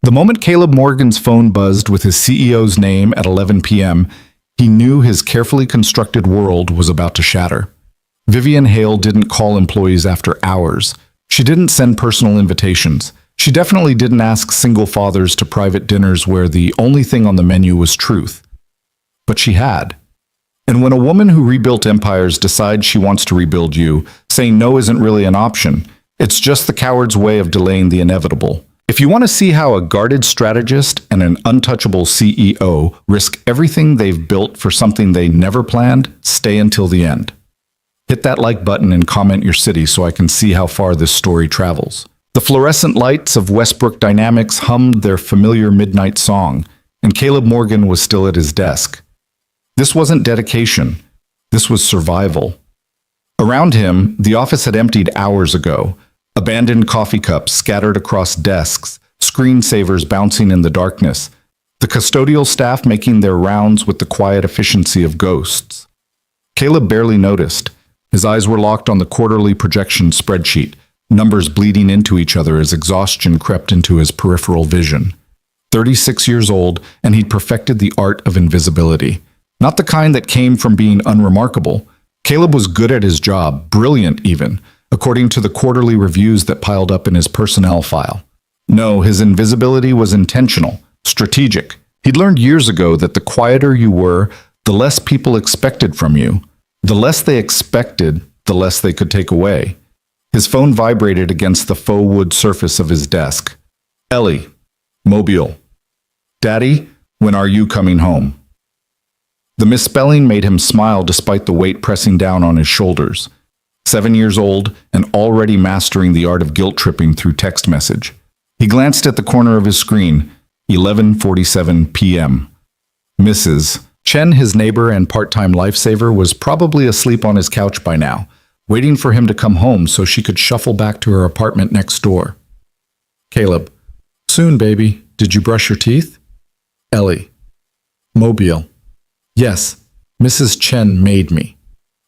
The moment Caleb Morgan's phone buzzed with his CEO's name at 11 p.m., he knew his carefully constructed world was about to shatter. Vivian Hale didn't call employees after hours. She didn't send personal invitations. She definitely didn't ask single fathers to private dinners where the only thing on the menu was truth. But she had. And when a woman who rebuilt empires decides she wants to rebuild you, saying no isn't really an option. It's just the coward's way of delaying the inevitable. If you want to see how a guarded strategist and an untouchable CEO risk everything they've built for something they never planned, stay until the end. Hit that like button and comment your city so I can see how far this story travels. The fluorescent lights of Westbrook Dynamics hummed their familiar midnight song, and Caleb Morgan was still at his desk. This wasn't dedication. This was survival. Around him, the office had emptied hours ago. Abandoned coffee cups scattered across desks, screensavers bouncing in the darkness, the custodial staff making their rounds with the quiet efficiency of ghosts. Caleb barely noticed. His eyes were locked on the quarterly projection spreadsheet, numbers bleeding into each other as exhaustion crept into his peripheral vision. 36 years old, and he'd perfected the art of invisibility. Not the kind that came from being unremarkable. Caleb was good at his job, brilliant even, according to the quarterly reviews that piled up in his personnel file. No, his invisibility was intentional, strategic. He'd learned years ago that the quieter you were, the less people expected from you. The less they expected, the less they could take away. His phone vibrated against the faux wood surface of his desk. Ellie, Mobile. Daddy, when are you coming home? The misspelling made him smile despite the weight pressing down on his shoulders. 7 years old and already mastering the art of guilt-tripping through text message. He glanced at the corner of his screen, 11:47 p.m. Mrs. Chen, his neighbor and part-time lifesaver, was probably asleep on his couch by now, waiting for him to come home so she could shuffle back to her apartment next door. Caleb. Soon, baby. Did you brush your teeth? Ellie. Mobile. Yes, Mrs. Chen made me.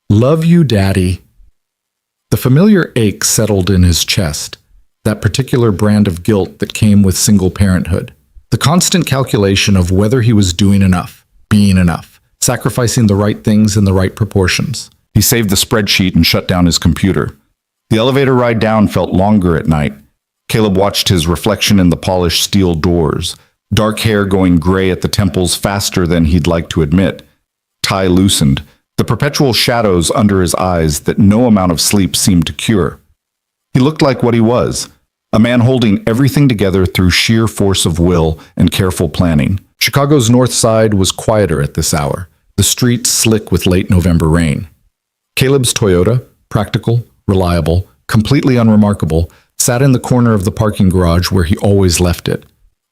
Love you, Daddy. The familiar ache settled in his chest, that particular brand of guilt that came with single parenthood. The constant calculation of whether he was doing enough, being enough, sacrificing the right things in the right proportions. He saved the spreadsheet and shut down his computer. The elevator ride down felt longer at night. Caleb watched his reflection in the polished steel doors, dark hair going gray at the temples faster than he'd like to admit. Tie loosened, the perpetual shadows under his eyes that no amount of sleep seemed to cure. He looked like what he was, a man holding everything together through sheer force of will and careful planning. Chicago's north side was quieter at this hour, the streets slick with late November rain. Caleb's Toyota, practical, reliable, completely unremarkable, sat in the corner of the parking garage where he always left it.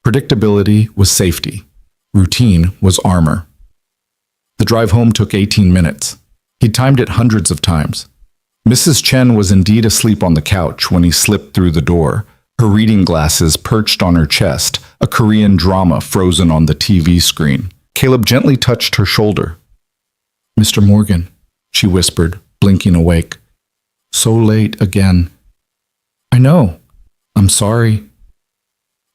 Predictability was safety. Routine was armor. The drive home took 18 minutes. He'd timed it hundreds of times. Mrs. Chen was indeed asleep on the couch when he slipped through the door, her reading glasses perched on her chest, a Korean drama frozen on the TV screen. Caleb gently touched her shoulder. Mr. Morgan, she whispered, blinking awake. So late again. I know. I'm sorry.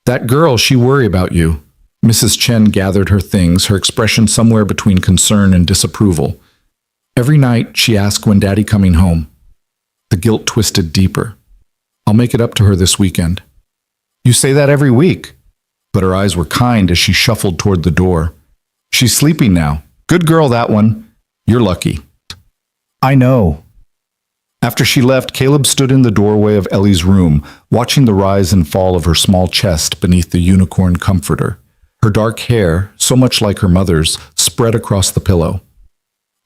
That girl, she worry about you. Mrs. Chen gathered her things, her expression somewhere between concern and disapproval. Every night, she asked when Daddy coming home. The guilt twisted deeper. I'll make it up to her this weekend. You say that every week. But her eyes were kind as she shuffled toward the door. She's sleeping now. Good girl, that one. You're lucky. I know. After she left, Caleb stood in the doorway of Ellie's room, watching the rise and fall of her small chest beneath the unicorn comforter. Her dark hair, so much like her mother's, spread across the pillow.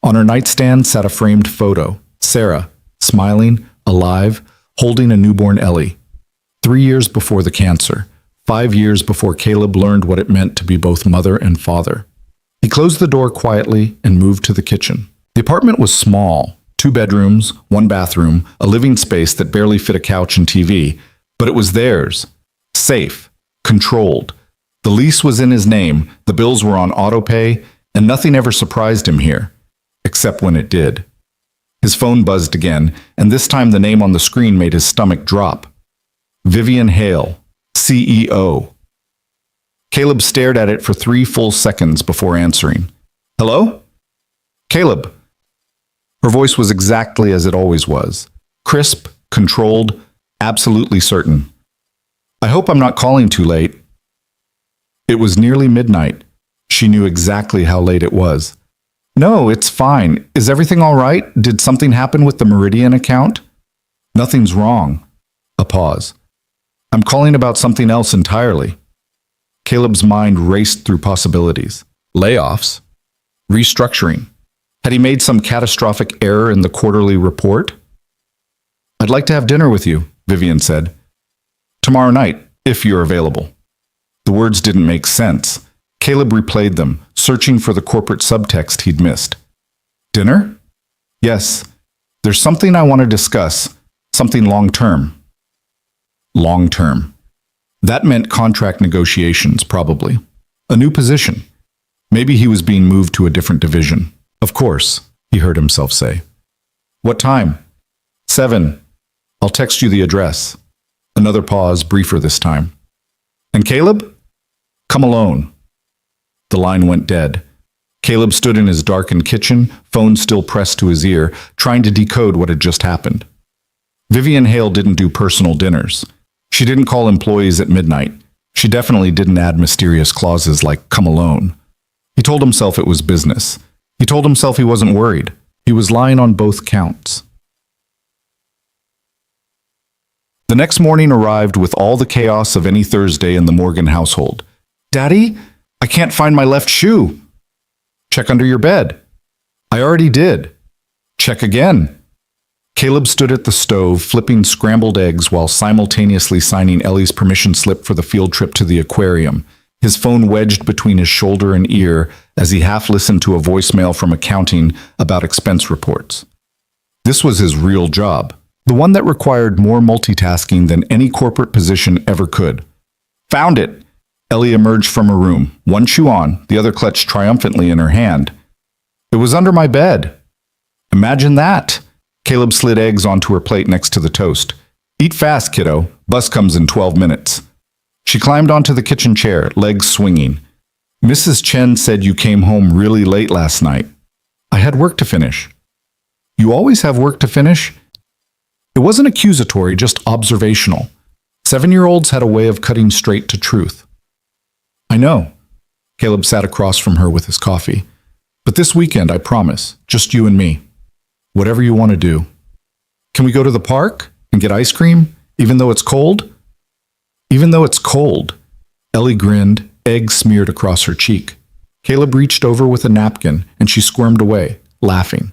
On her nightstand sat a framed photo, Sarah, smiling, alive, holding a newborn Ellie. 3 years before the cancer, 5 years before Caleb learned what it meant to be both mother and father. He closed the door quietly and moved to the kitchen. The apartment was small, 2 bedrooms, 1 bathroom, a living space that barely fit a couch and TV, but it was theirs. Safe, controlled. The lease was in his name, the bills were on autopay, and nothing ever surprised him here, except when it did. His phone buzzed again, and this time the name on the screen made his stomach drop. Vivian Hale, CEO. Caleb stared at it for 3 full seconds before answering. Hello? Caleb. Her voice was exactly as it always was. Crisp, controlled, absolutely certain. I hope I'm not calling too late. It was nearly midnight. She knew exactly how late it was. No, it's fine. Is everything all right? Did something happen with the Meridian account? Nothing's wrong. A pause. I'm calling about something else entirely. Caleb's mind raced through possibilities. Layoffs? Restructuring? Had he made some catastrophic error in the quarterly report? I'd like to have dinner with you, Vivian said. Tomorrow night, if you're available. The words didn't make sense. Caleb replayed them, searching for the corporate subtext he'd missed. Dinner? Yes. There's something I want to discuss. Something long-term. Long-term. That meant contract negotiations, probably. A new position. Maybe he was being moved to a different division. Of course, he heard himself say. What time? 7. I'll text you the address. Another pause, briefer this time. And Caleb? Come alone. The line went dead. Caleb stood in his darkened kitchen, phone still pressed to his ear, trying to decode what had just happened. Vivian Hale didn't do personal dinners. She didn't call employees at midnight. She definitely didn't add mysterious clauses like come alone. He told himself it was business. He told himself he wasn't worried. He was lying on both counts. The next morning arrived with all the chaos of any Thursday in the Morgan household. Daddy, I can't find my left shoe. Check under your bed. I already did. Check again. Caleb stood at the stove, flipping scrambled eggs while simultaneously signing Ellie's permission slip for the field trip to the aquarium, his phone wedged between his shoulder and ear as he half listened to a voicemail from accounting about expense reports. This was his real job, the one that required more multitasking than any corporate position ever could. Found it! Ellie emerged from her room, one shoe on, the other clutched triumphantly in her hand. It was under my bed. Imagine that! Caleb slid eggs onto her plate next to the toast. Eat fast, kiddo. Bus comes in 12 minutes. She climbed onto the kitchen chair, legs swinging. Mrs. Chen said you came home really late last night. I had work to finish. You always have work to finish? It wasn't accusatory, just observational. 7-year-olds had a way of cutting straight to truth. I know. Caleb sat across from her with his coffee. But this weekend, I promise, just you and me. Whatever you want to do. Can we go to the park and get ice cream, even though it's cold? Even though it's cold. Ellie grinned, egg smeared across her cheek. Caleb reached over with a napkin, and she squirmed away, laughing.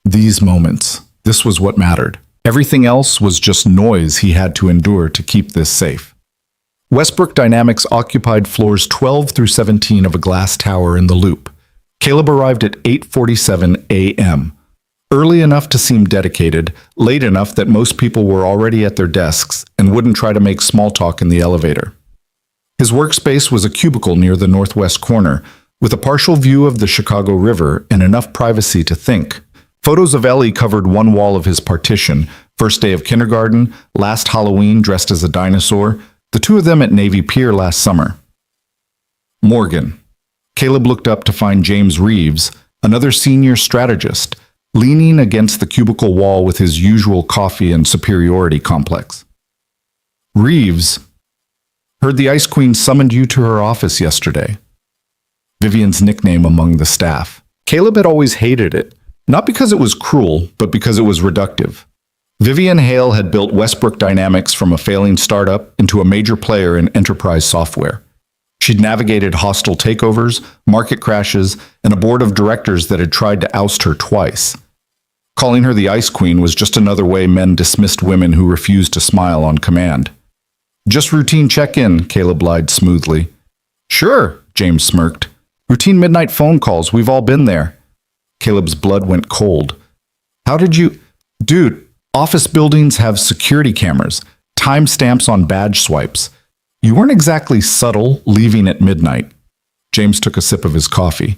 These moments, this was what mattered. Everything else was just noise he had to endure to keep this safe. Westbrook Dynamics occupied floors 12 through 17 of a glass tower in the Loop. Caleb arrived at 8:47 a.m., early enough to seem dedicated, late enough that most people were already at their desks and wouldn't try to make small talk in the elevator. His workspace was a cubicle near the northwest corner, with a partial view of the Chicago River and enough privacy to think. Photos of Ellie covered one wall of his partition, first day of kindergarten, last Halloween dressed as a dinosaur, the two of them at Navy Pier last summer. Morgan. Caleb looked up to find James Reeves, another senior strategist, leaning against the cubicle wall with his usual coffee and superiority complex. Reeves, heard the Ice Queen summoned you to her office yesterday. Vivian's nickname among the staff. Caleb had always hated it, not because it was cruel, but because it was reductive. Vivian Hale had built Westbrook Dynamics from a failing startup into a major player in enterprise software. She'd navigated hostile takeovers, market crashes, and a board of directors that had tried to oust her twice. Calling her the Ice Queen was just another way men dismissed women who refused to smile on command. Just routine check-in, Caleb lied smoothly. Sure, James smirked. Routine midnight phone calls, we've all been there. Caleb's blood went cold. How did you... Dude, office buildings have security cameras, timestamps on badge swipes. You weren't exactly subtle leaving at midnight. James took a sip of his coffee.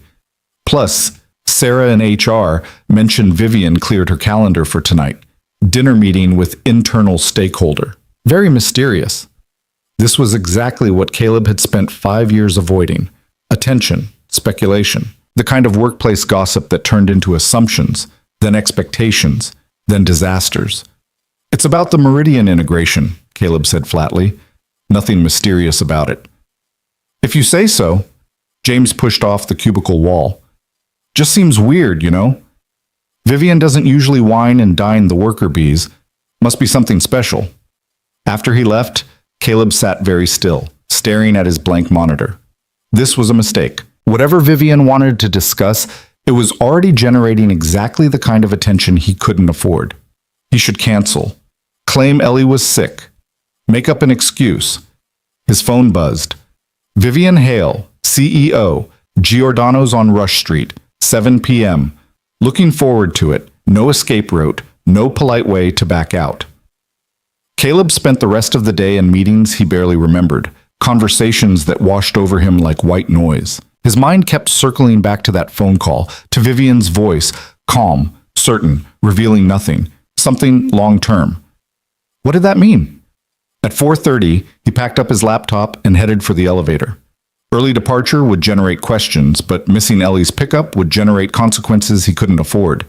Plus, Sarah in HR mentioned Vivian cleared her calendar for tonight. Dinner meeting with internal stakeholder. Very mysterious. This was exactly what Caleb had spent 5 years avoiding. Attention, speculation, the kind of workplace gossip that turned into assumptions, then expectations, then disasters. It's about the Meridian integration, Caleb said flatly. Nothing mysterious about it. If you say so, James pushed off the cubicle wall. Just seems weird, you know? Vivian doesn't usually wine and dine the worker bees. Must be something special. After he left, Caleb sat very still, staring at his blank monitor. This was a mistake. Whatever Vivian wanted to discuss, it was already generating exactly the kind of attention he couldn't afford. He should cancel. Claim Ellie was sick. Make up an excuse. His phone buzzed. Vivian Hale, CEO, Giordano's on Rush Street, 7 p.m. Looking forward to it. No escape route. No polite way to back out. Caleb spent the rest of the day in meetings he barely remembered, conversations that washed over him like white noise. His mind kept circling back to that phone call, to Vivian's voice, calm, certain, revealing nothing, something long-term. What did that mean? At 4:30, he packed up his laptop and headed for the elevator. Early departure would generate questions, but missing Ellie's pickup would generate consequences he couldn't afford.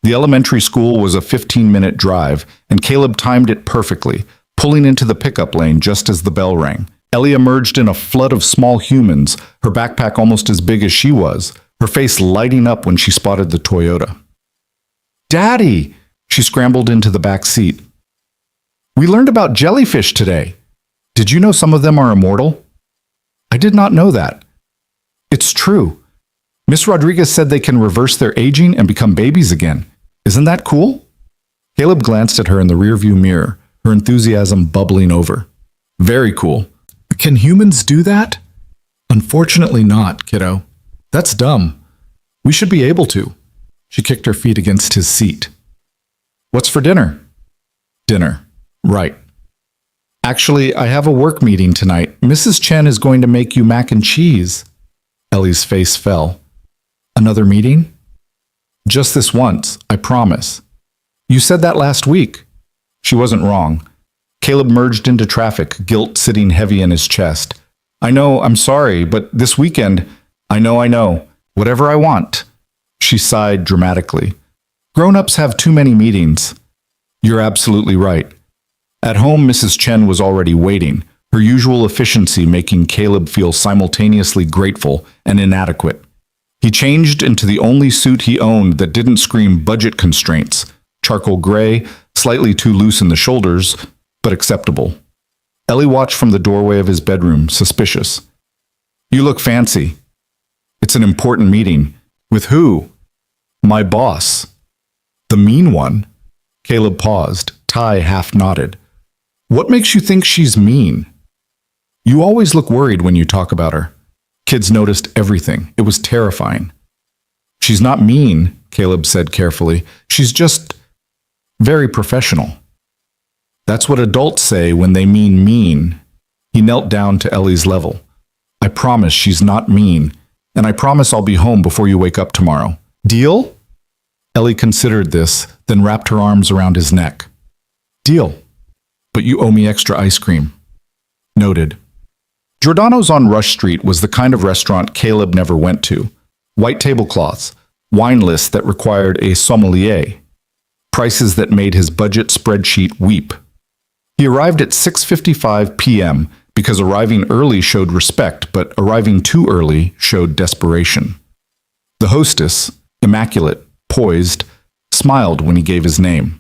The elementary school was a 15-minute drive, and Caleb timed it perfectly, pulling into the pickup lane just as the bell rang. Ellie emerged in a flood of small humans, her backpack almost as big as she was, her face lighting up when she spotted the Toyota. "Daddy!" She scrambled into the back seat. "We learned about jellyfish today. Did you know some of them are immortal?" "I did not know that." "It's true. Miss Rodriguez said they can reverse their aging and become babies again. Isn't that cool?" Caleb glanced at her in the rearview mirror, her enthusiasm bubbling over. "Very cool. Can humans do that?" "Unfortunately not, kiddo. That's dumb. We should be able to." She kicked her feet against his seat. "What's for dinner?" "Dinner. Right. Actually, I have a work meeting tonight. Mrs. Chen is going to make you mac and cheese." Ellie's face fell. "Another meeting?" "Just this once, I promise." "You said that last week." She wasn't wrong. Caleb merged into traffic, guilt sitting heavy in his chest. "I know, I'm sorry, but this weekend, I know. Whatever I want." She sighed dramatically. "Grown-ups have too many meetings." "You're absolutely right." At home, Mrs. Chen was already waiting, her usual efficiency making Caleb feel simultaneously grateful and inadequate. He changed into the only suit he owned that didn't scream budget constraints, charcoal gray, slightly too loose in the shoulders, but acceptable. Ellie watched from the doorway of his bedroom, suspicious. "You look fancy." "It's an important meeting." "With who?" "My boss." "The mean one?" Caleb paused, tie half knotted. "What makes you think she's mean?" "You always look worried when you talk about her." Kids noticed everything. It was terrifying. "She's not mean," Caleb said carefully. "She's just very professional." "That's what adults say when they mean mean." He knelt down to Ellie's level. "I promise she's not mean, and I promise I'll be home before you wake up tomorrow. Deal?" Ellie considered this, then wrapped her arms around his neck. "Deal. But you owe me extra ice cream." "Noted." Giordano's on Rush Street was the kind of restaurant Caleb never went to. White tablecloths, wine lists that required a sommelier, prices that made his budget spreadsheet weep. He arrived at 6:55 p.m. because arriving early showed respect, but arriving too early showed desperation. The hostess, immaculate, poised, smiled when he gave his name.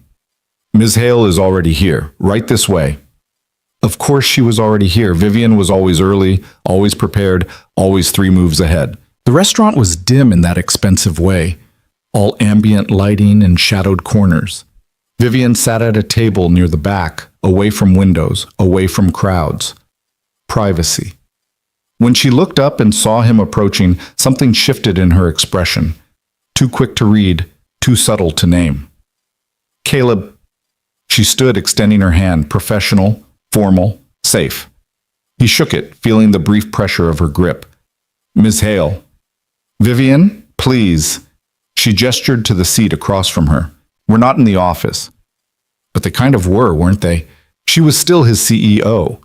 "Ms. Hale is already here, right this way." Of course she was already here. Vivian was always early, always prepared, always 3 moves ahead. The restaurant was dim in that expensive way, all ambient lighting and shadowed corners. Vivian sat at a table near the back, away from windows, away from crowds. Privacy. When she looked up and saw him approaching, something shifted in her expression. Too quick to read, too subtle to name. "Caleb." She stood extending her hand, professional, formal, safe. He shook it, feeling the brief pressure of her grip. "Ms. Hale." "Vivian, please." She gestured to the seat across from her. "We're not in the office." But they kind of were, weren't they? She was still his CEO.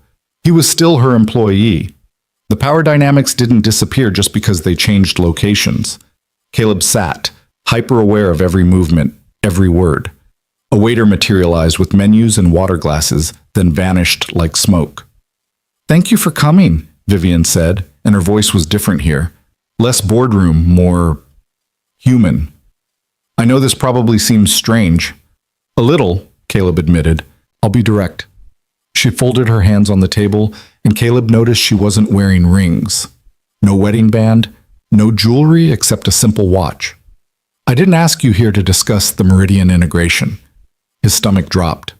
He was still her employee. The power dynamics didn't disappear just because they changed locations. Caleb sat, hyper-aware of every movement, every word. A waiter materialized with menus and water glasses, then vanished like smoke. "Thank you for coming," Vivian said, and her voice was different here. Less boardroom, more human. "I know this probably seems strange." "A little," Caleb admitted. "I'll be direct." She folded her hands on the table, and Caleb noticed she wasn't wearing rings. No wedding band, no jewelry except a simple watch. "I didn't ask you here to discuss the Meridian integration." His stomach dropped.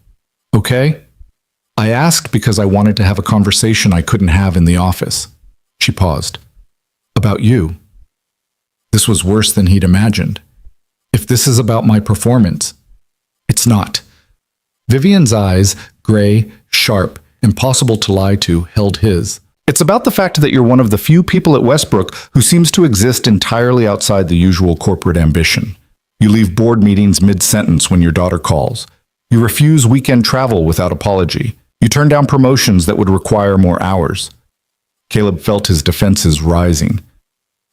"Okay?" "I asked because I wanted to have a conversation I couldn't have in the office." She paused. "About you." This was worse than he'd imagined. "If this is about my performance." "It's not." Vivian's eyes, gray, sharp, impossible to lie to, held his. "It's about the fact that you're one of the few people at Westbrook who seems to exist entirely outside the usual corporate ambition. You leave board meetings mid-sentence when your daughter calls. You refuse weekend travel without apology. You turn down promotions that would require more hours." Caleb felt his defenses rising.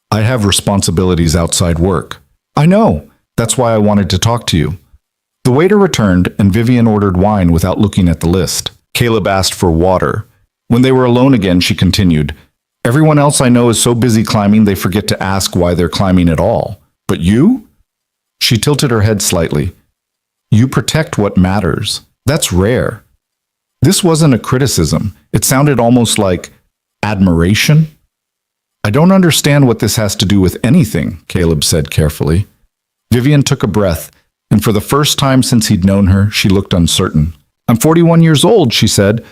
"I have responsibilities outside work." "I know. That's why I wanted to talk to you." The waiter returned, and Vivian ordered wine without looking at the list. Caleb asked for water. When they were alone again, she continued, "Everyone else I know is so busy climbing they forget to ask why they're climbing at all. But you?" She tilted her head slightly. "You protect what matters. That's rare." This wasn't a criticism. It sounded almost like admiration. "I don't understand what this has to do with anything," Caleb said carefully. Vivian took a breath, and for the first time since he'd known her, she looked uncertain. "I'm 41 years old," she said.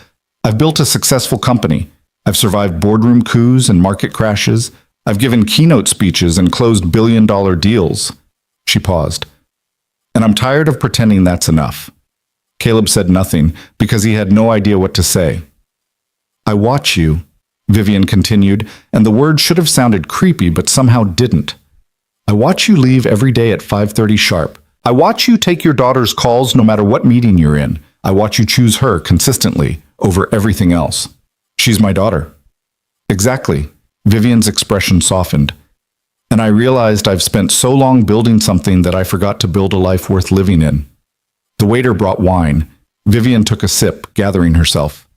"I've built a successful company. I've survived boardroom coups and market crashes. I've given keynote speeches and closed billion-dollar deals." She paused. "And I'm tired of pretending that's enough." Caleb said nothing because he had no idea what to say. "I watch you," Vivian continued, and the word should have sounded creepy but somehow didn't. "I watch you leave every day at 5:30 sharp. I watch you take your daughter's calls no matter what meeting you're in. I watch you choose her consistently over everything else." "She's my daughter." "Exactly." Vivian's expression softened. "And I realized I've spent so long building something that I forgot to build a life worth living in." The waiter brought wine. Vivian took a sip, gathering herself.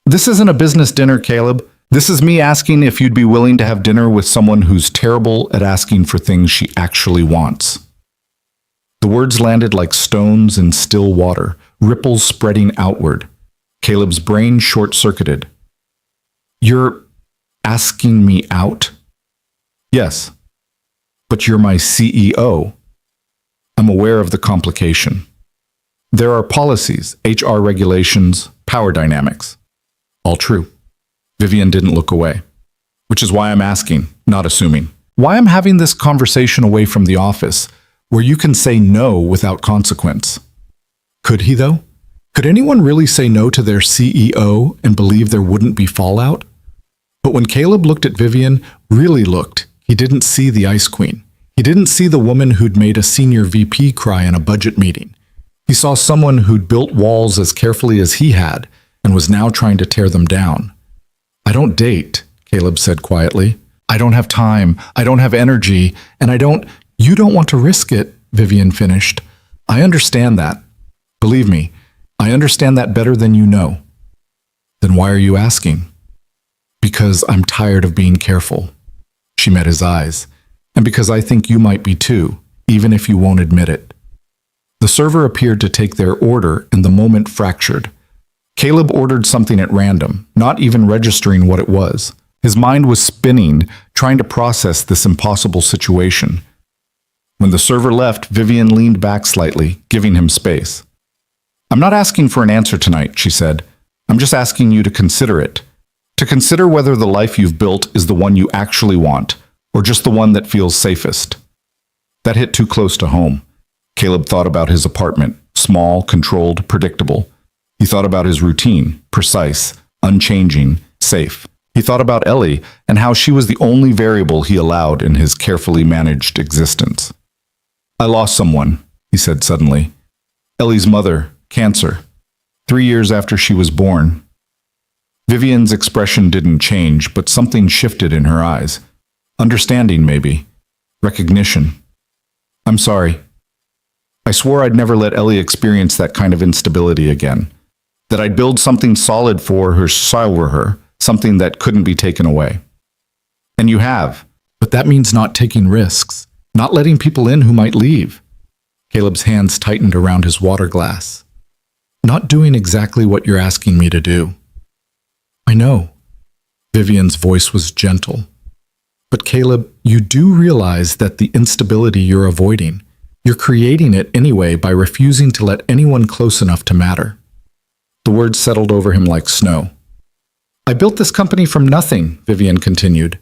"This isn't a business dinner, Caleb. This is me asking if you'd be willing to have dinner with someone who's terrible at asking for things she actually wants." The words landed like stones in still water, ripples spreading outward. Caleb's brain short-circuited. "You're asking me out?" "Yes. But you're my CEO." "I'm aware of the complication. There are policies, HR regulations, power dynamics." "All true." Vivian didn't look away. "Which is why I'm asking, not assuming. Why I'm having this conversation away from the office, where you can say no without consequence." Could he, though? Could anyone really say no to their CEO and believe there wouldn't be fallout? But when Caleb looked at Vivian, really looked, he didn't see the Ice Queen. He didn't see the woman who'd made a senior VP cry in a budget meeting. He saw someone who'd built walls as carefully as he had and was now trying to tear them down. "I don't date," Caleb said quietly. "I don't have time, I don't have energy, and I don't—" "You don't want to risk it," Vivian finished. "I understand that. Believe me, I understand that better than you know." "Then why are you asking?" "Because I'm tired of being careful." She met his eyes. "And because I think you might be too, even if you won't admit it." The server appeared to take their order, and the moment fractured. Caleb ordered something at random, not even registering what it was. His mind was spinning, trying to process this impossible situation. When the server left, Vivian leaned back slightly, giving him space. "I'm not asking for an answer tonight," she said. "I'm just asking you to consider it. To consider whether the life you've built is the one you actually want, or just the one that feels safest." That hit too close to home. Caleb thought about his apartment, small, controlled, predictable. He thought about his routine, precise, unchanging, safe. He thought about Ellie and how she was the only variable he allowed in his carefully managed existence. "I lost someone," he said suddenly. "Ellie's mother, cancer. 3 years after she was born." Vivian's expression didn't change, but something shifted in her eyes. Understanding, maybe. Recognition. I'm sorry. I swore I'd never let Ellie experience that kind of instability again. That I'd build something solid for her, something that couldn't be taken away. And you have. But that means not taking risks, not letting people in who might leave. Caleb's hands tightened around his water glass. Not doing exactly what you're asking me to do. I know. Vivian's voice was gentle. But Caleb, you do realize that the instability you're avoiding, you're creating it anyway by refusing to let anyone close enough to matter. The words settled over him like snow. I built this company from nothing, Vivian continued.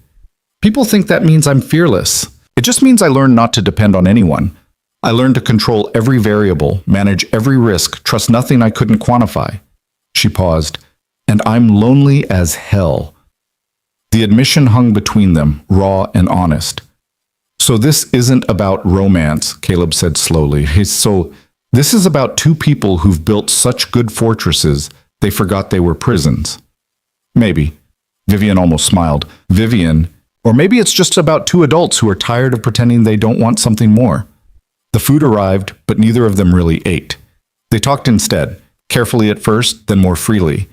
People think that means I'm fearless. It just means I learned not to depend on anyone. I learned to control every variable, manage every risk, trust nothing I couldn't quantify. She paused. And I'm lonely as hell. The admission hung between them, raw and honest. So this isn't about romance, Caleb said slowly. So this is about two people who've built such good fortresses, they forgot they were prisons. Maybe. Vivian almost smiled. Vivian, or maybe it's just about two adults who are tired of pretending they don't want something more. The food arrived, but neither of them really ate. They talked instead, carefully at first, then more freely.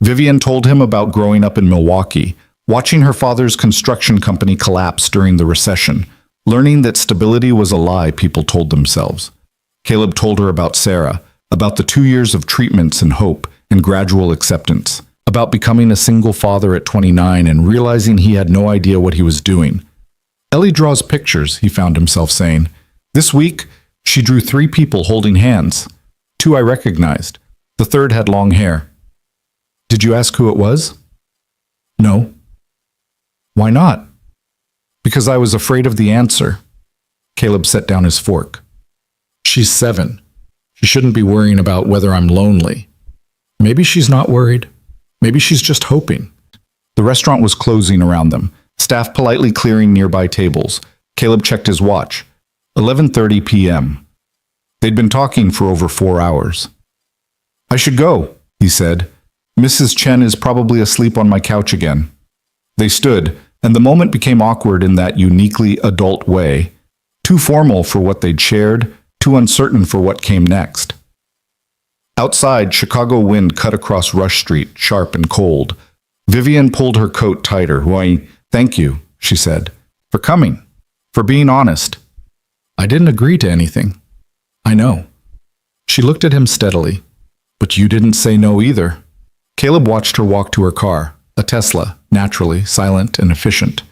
Vivian told him about growing up in Milwaukee, watching her father's construction company collapse during the recession, learning that stability was a lie people told themselves. Caleb told her about Sarah, about the 2 years of treatments and hope and gradual acceptance, about becoming a single father at 29 and realizing he had no idea what he was doing. Ellie draws pictures, he found himself saying. This week, she drew 3 people holding hands. 2 I recognized. The third had long hair. Did you ask who it was? No. Why not? Because I was afraid of the answer. Caleb set down his fork. She's 7. She shouldn't be worrying about whether I'm lonely. Maybe she's not worried. Maybe she's just hoping. The restaurant was closing around them, staff politely clearing nearby tables. Caleb checked his watch. 11:30 p.m. They'd been talking for over 4 hours. I should go, he said. Mrs. Chen is probably asleep on my couch again. They stood, and the moment became awkward in that uniquely adult way, too formal for what they'd shared, too uncertain for what came next. Outside, Chicago wind cut across Rush Street, sharp and cold. Vivian pulled her coat tighter. Why, thank you, she said, for coming, for being honest. I didn't agree to anything. I know. She looked at him steadily. But you didn't say no either. Caleb watched her walk to her car, a Tesla, naturally, silent and efficient.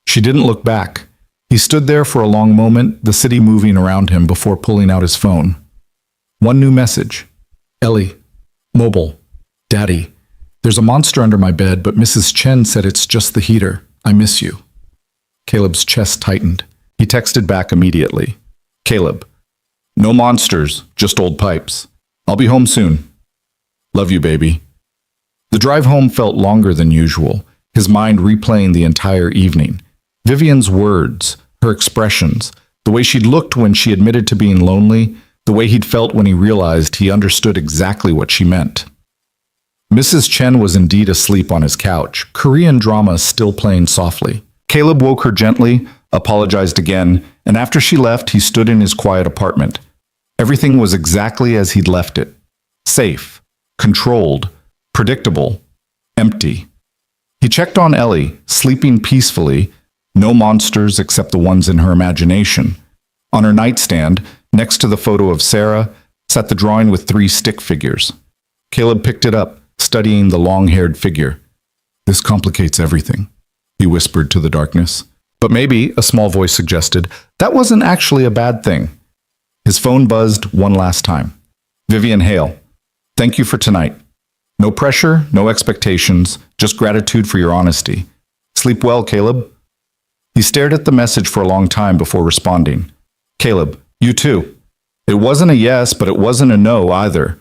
She didn't look back. He stood there for a long moment, the city moving around him before pulling out his phone. One new message. Ellie. Mobile. Daddy. There's a monster under my bed, but Mrs. Chen said it's just the heater. I miss you. Caleb's chest tightened. He texted back immediately. Caleb. No monsters, just old pipes. I'll be home soon. Love you, baby. The drive home felt longer than usual, his mind replaying the entire evening. Vivian's words, her expressions, the way she'd looked when she admitted to being lonely, the way he'd felt when he realized he understood exactly what she meant. Mrs. Chen was indeed asleep on his couch, Korean drama still playing softly. Caleb woke her gently, apologized again, and after she left, he stood in his quiet apartment. Everything was exactly as he'd left it. Safe, controlled, predictable, empty. He checked on Ellie, sleeping peacefully, no monsters except the ones in her imagination. On her nightstand, next to the photo of Sarah, sat the drawing with 3 stick figures. Caleb picked it up, studying the long-haired figure. This complicates everything, he whispered to the darkness. But maybe, a small voice suggested, that wasn't actually a bad thing. His phone buzzed one last time. Vivian Hale, thank you for tonight. No pressure, no expectations, just gratitude for your honesty. Sleep well, Caleb. He stared at the message for a long time before responding. Caleb, you too. It wasn't a yes, but it wasn't a no either.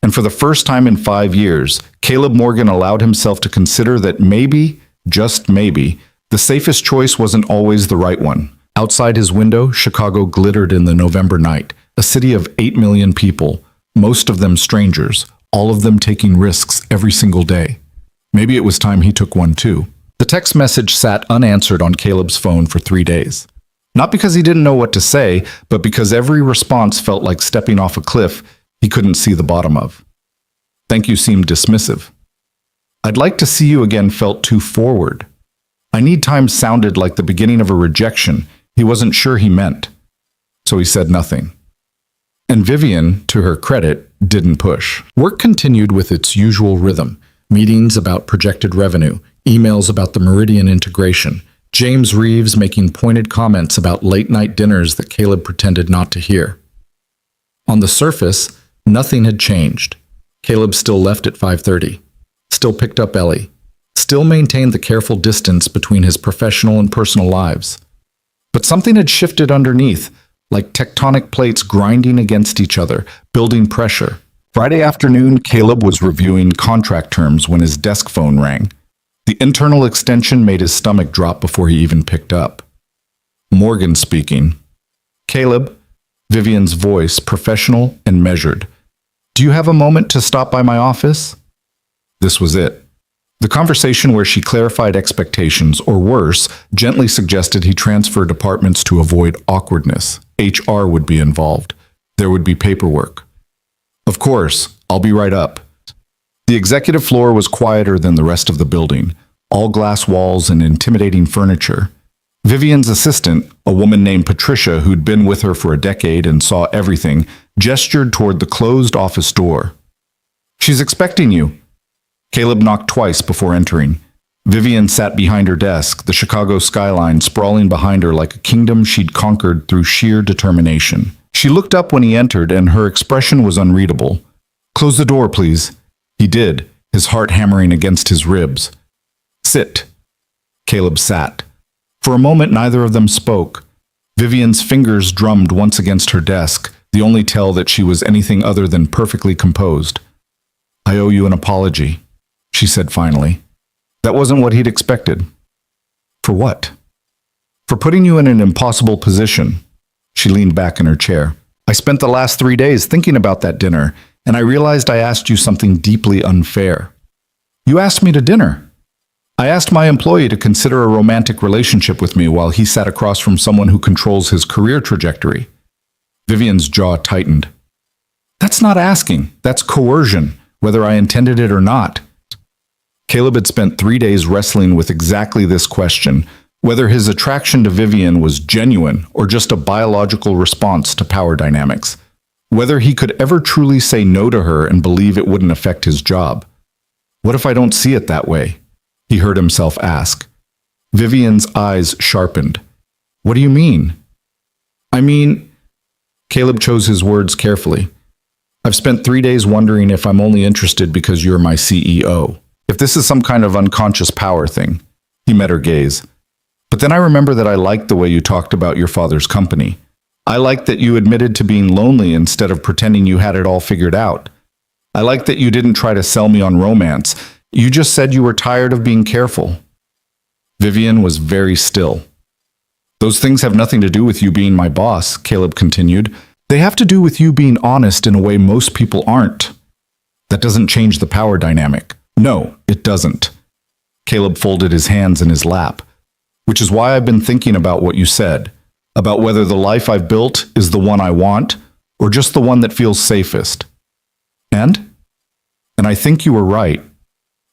And for the first time in 5 years, Caleb Morgan allowed himself to consider that maybe, just maybe, the safest choice wasn't always the right one. Outside his window, Chicago glittered in the November night, a city of 8 million people, most of them strangers, all of them taking risks every single day. Maybe it was time he took one too. The text message sat unanswered on Caleb's phone for 3 days. Not because he didn't know what to say, but because every response felt like stepping off a cliff he couldn't see the bottom of. Thank you seemed dismissive. I'd like to see you again felt too forward. I need time sounded like the beginning of a rejection he wasn't sure he meant. So he said nothing. And Vivian, to her credit, didn't push. Work continued with its usual rhythm. Meetings about projected revenue, emails about the Meridian integration, James Reeves making pointed comments about late-night dinners that Caleb pretended not to hear. On the surface, nothing had changed. Caleb still left at 5:30, still picked up Ellie, still maintained the careful distance between his professional and personal lives. But something had shifted underneath, like tectonic plates grinding against each other, building pressure. Friday afternoon, Caleb was reviewing contract terms when his desk phone rang. The internal extension made his stomach drop before he even picked up. Morgan speaking. Caleb, Vivian's voice, professional and measured. Do you have a moment to stop by my office? This was it. The conversation where she clarified expectations, or worse, gently suggested he transfer departments to avoid awkwardness. HR would be involved. There would be paperwork. Of course, I'll be right up. The executive floor was quieter than the rest of the building, all glass walls and intimidating furniture. Vivian's assistant, a woman named Patricia who'd been with her for a decade and saw everything, gestured toward the closed office door. She's expecting you. Caleb knocked twice before entering. Vivian sat behind her desk, the Chicago skyline sprawling behind her like a kingdom she'd conquered through sheer determination. She looked up when he entered, and her expression was unreadable. Close the door, please. He did, his heart hammering against his ribs. Sit. Caleb sat. For a moment, neither of them spoke. Vivian's fingers drummed once against her desk, the only tell that she was anything other than perfectly composed. I owe you an apology, she said finally. That wasn't what he'd expected. For what? For putting you in an impossible position. She leaned back in her chair. I spent the last 3 days thinking about that dinner, and I realized I asked you something deeply unfair. You asked me to dinner. I asked my employee to consider a romantic relationship with me while he sat across from someone who controls his career trajectory. Vivian's jaw tightened. That's not asking. That's coercion, whether I intended it or not. Caleb had spent 3 days wrestling with exactly this question, whether his attraction to Vivian was genuine or just a biological response to power dynamics, whether he could ever truly say no to her and believe it wouldn't affect his job. What if I don't see it that way? He heard himself ask. Vivian's eyes sharpened. What do you mean? I mean, Caleb chose his words carefully. I've spent 3 days wondering if I'm only interested because you're my CEO. If this is some kind of unconscious power thing. He met her gaze. But then I remember that I liked the way you talked about your father's company. I liked that you admitted to being lonely instead of pretending you had it all figured out. I liked that you didn't try to sell me on romance. You just said you were tired of being careful. Vivian was very still. Those things have nothing to do with you being my boss, Caleb continued. They have to do with you being honest in a way most people aren't. That doesn't change the power dynamic. No, it doesn't. Caleb folded his hands in his lap. Which is why I've been thinking about what you said, about whether the life I've built is the one I want, or just the one that feels safest. And I think you were right.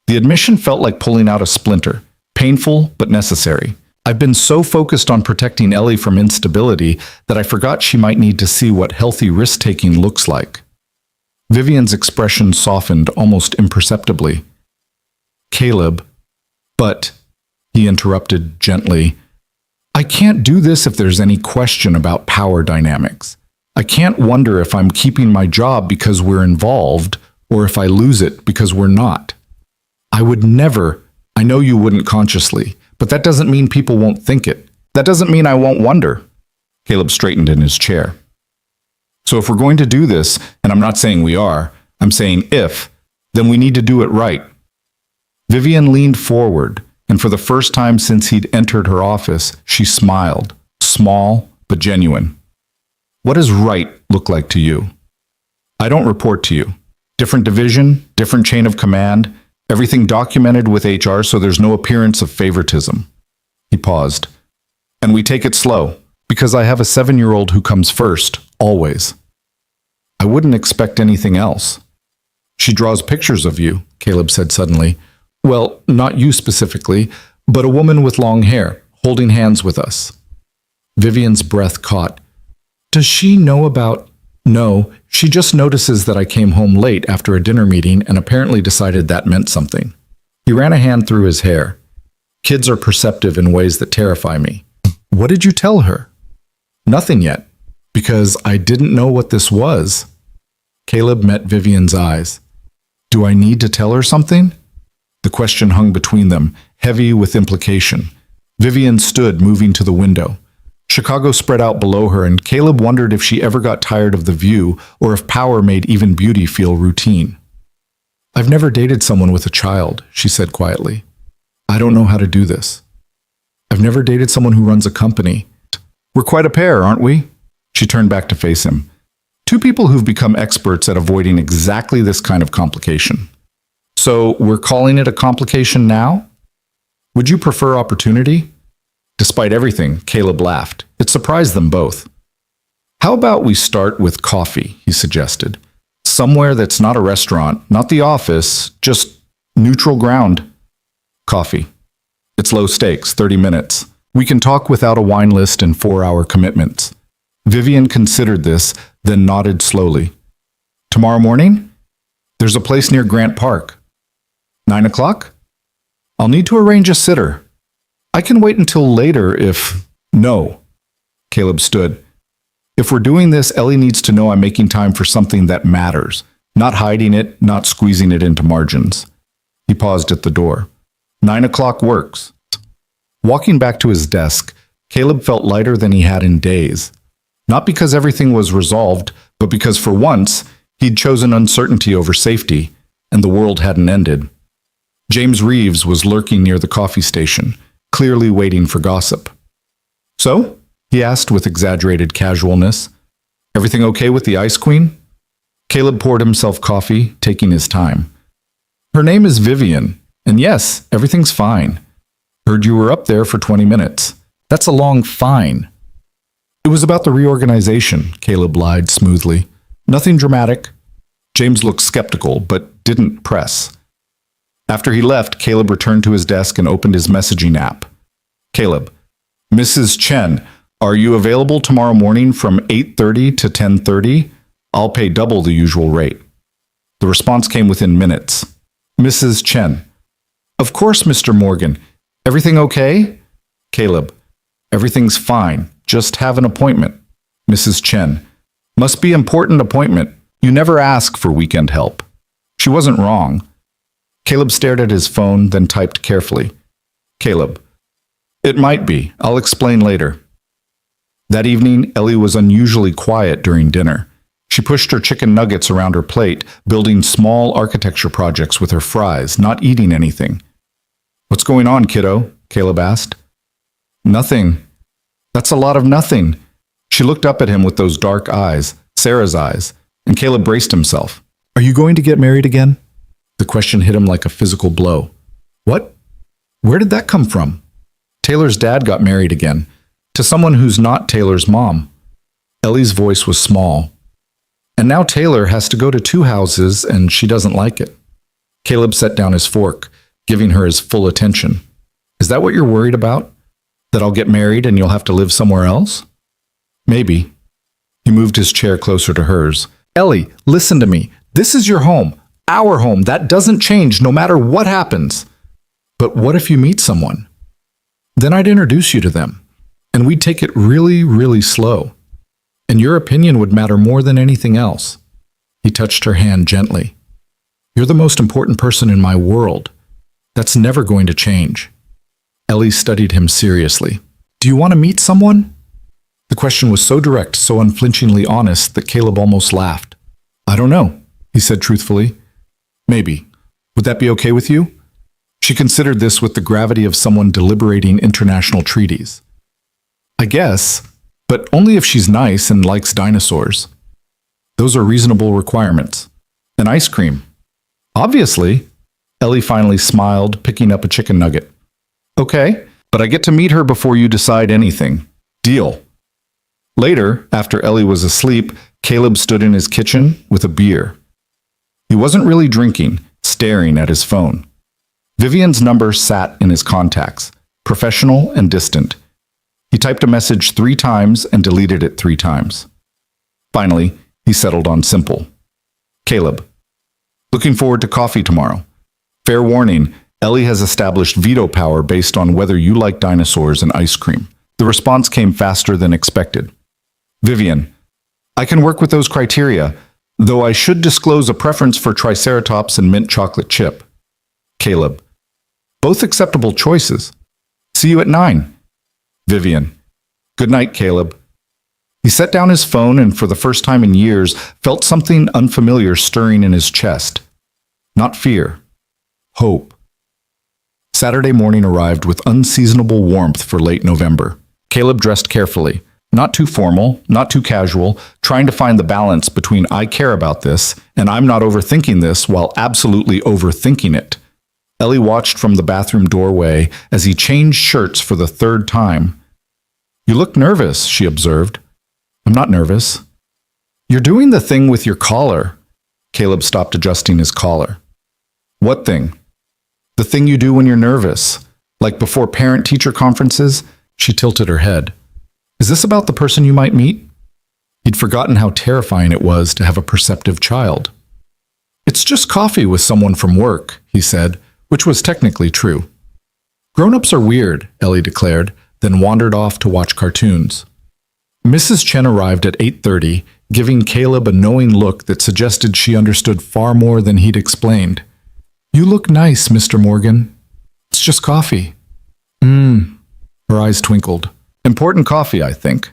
The admission felt like pulling out a splinter, painful but necessary. I've been so focused on protecting Ellie from instability that I forgot she might need to see what healthy risk-taking looks like. Vivian's expression softened almost imperceptibly. Caleb, but... He interrupted gently. I can't do this if there's any question about power dynamics. I can't wonder if I'm keeping my job because we're involved, or if I lose it because we're not. I would never, I know you wouldn't consciously, but that doesn't mean people won't think it. That doesn't mean I won't wonder. Caleb straightened in his chair. So if we're going to do this, and I'm not saying we are, I'm saying if, then we need to do it right. Vivian leaned forward, and for the first time since he'd entered her office, she smiled, small but genuine. What does right look like to you? I don't report to you. Different division, different chain of command, Everything documented with HR so there's no appearance of favoritism. He paused. And we take it slow, because I have a 7-year-old who comes first, always. I wouldn't expect anything else. She draws pictures of you, Caleb said suddenly. Well, not you specifically, but a woman with long hair, holding hands with us. Vivian's breath caught. Does she know about... No, she just notices that I came home late after a dinner meeting and apparently decided that meant something. He ran a hand through his hair. Kids are perceptive in ways that terrify me. What did you tell her? Nothing yet, because I didn't know what this was. Caleb met Vivian's eyes. Do I need to tell her something? The question hung between them, heavy with implication. Vivian stood, moving to the window. Chicago spread out below her, and Caleb wondered if she ever got tired of the view or if power made even beauty feel routine. I've never dated someone with a child, she said quietly. I don't know how to do this. I've never dated someone who runs a company. We're quite a pair, aren't we? She turned back to face him. Two people who've become experts at avoiding exactly this kind of complication. So we're calling it a complication now? Would you prefer opportunity? Despite everything, Caleb laughed. It surprised them both. How about we start with coffee, he suggested. Somewhere that's not a restaurant, not the office, just neutral ground. Coffee. It's low stakes, 30 minutes. We can talk without a wine list and 4-hour commitments. Vivian considered this, then nodded slowly. Tomorrow morning? There's a place near Grant Park. 9 o'clock? I'll need to arrange a sitter. I can wait until later if... No. Caleb stood. If we're doing this, Ellie needs to know I'm making time for something that matters, not hiding it, not squeezing it into margins. He paused at the door. 9 o'clock works. Walking back to his desk, Caleb felt lighter than he had in days. Not because everything was resolved, but because for once, he'd chosen uncertainty over safety, and the world hadn't ended. James Reeves was lurking near the coffee station, clearly waiting for gossip. So? He asked with exaggerated casualness. Everything okay with the Ice Queen? Caleb poured himself coffee, taking his time. Her name is Vivian, and yes, everything's fine. Heard you were up there for 20 minutes. That's a long fine. It was about the reorganization, Caleb lied smoothly. Nothing dramatic. James looked skeptical, but didn't press. After he left, Caleb returned to his desk and opened his messaging app. Caleb, Mrs. Chen, are you available tomorrow morning from 8:30 to 10:30? I'll pay double the usual rate. The response came within minutes. Mrs. Chen, of course, Mr. Morgan. Everything okay? Caleb, everything's fine. Just have an appointment. Mrs. Chen, must be important appointment. You never ask for weekend help. She wasn't wrong. Caleb stared at his phone, then typed carefully. Caleb, it might be. I'll explain later. That evening, Ellie was unusually quiet during dinner. She pushed her chicken nuggets around her plate, building small architecture projects with her fries, not eating anything. What's going on, kiddo? Caleb asked. Nothing. That's a lot of nothing. She looked up at him with those dark eyes, Sarah's eyes, and Caleb braced himself. Are you going to get married again? The question hit him like a physical blow. What? Where did that come from? Taylor's dad got married again, to someone who's not Taylor's mom. Ellie's voice was small. And now Taylor has to go to 2 houses and she doesn't like it. Caleb set down his fork, giving her his full attention. Is that what you're worried about? That I'll get married and you'll have to live somewhere else? Maybe. He moved his chair closer to hers. Ellie, listen to me. This is your home. Our home. That doesn't change no matter what happens. But what if you meet someone? Then I'd introduce you to them. And we'd take it really, really slow. And your opinion would matter more than anything else. He touched her hand gently. You're the most important person in my world. That's never going to change. Ellie studied him seriously. Do you want to meet someone? The question was so direct, so unflinchingly honest that Caleb almost laughed. I don't know, he said truthfully. Maybe. Would that be okay with you? She considered this with the gravity of someone deliberating international treaties. I guess, but only if she's nice and likes dinosaurs. Those are reasonable requirements. And ice cream. Obviously. Ellie finally smiled, picking up a chicken nugget. Okay, but I get to meet her before you decide anything. Deal. Later, after Ellie was asleep, Caleb stood in his kitchen with a beer. He wasn't really drinking, staring at his phone. Vivian's number sat in his contacts, professional and distant. He typed a message 3 times and deleted it 3 times. Finally, he settled on simple. Caleb, looking forward to coffee tomorrow. Fair warning, Ellie has established veto power based on whether you like dinosaurs and ice cream. The response came faster than expected. Vivian, I can work with those criteria, though I should disclose a preference for Triceratops and mint chocolate chip. Caleb, both acceptable choices. See you at 9. Vivian, good night, Caleb. He set down his phone and for the first time in years felt something unfamiliar stirring in his chest. Not fear, hope. Saturday morning arrived with unseasonable warmth for late November. Caleb dressed carefully, not too formal, not too casual, trying to find the balance between I care about this and I'm not overthinking this while absolutely overthinking it. Ellie watched from the bathroom doorway as he changed shirts for the 3rd time. You look nervous, she observed. I'm not nervous. You're doing the thing with your collar. Caleb stopped adjusting his collar. What thing? The thing you do when you're nervous. Like before parent-teacher conferences? She tilted her head. Is this about the person you might meet? He'd forgotten how terrifying it was to have a perceptive child. It's just coffee with someone from work, he said, which was technically true. Grown-ups are weird, Ellie declared, then wandered off to watch cartoons. Mrs. Chen arrived at 8:30, giving Caleb a knowing look that suggested she understood far more than he'd explained. You look nice, Mr. Morgan. It's just coffee. Her eyes twinkled. Important coffee, I think.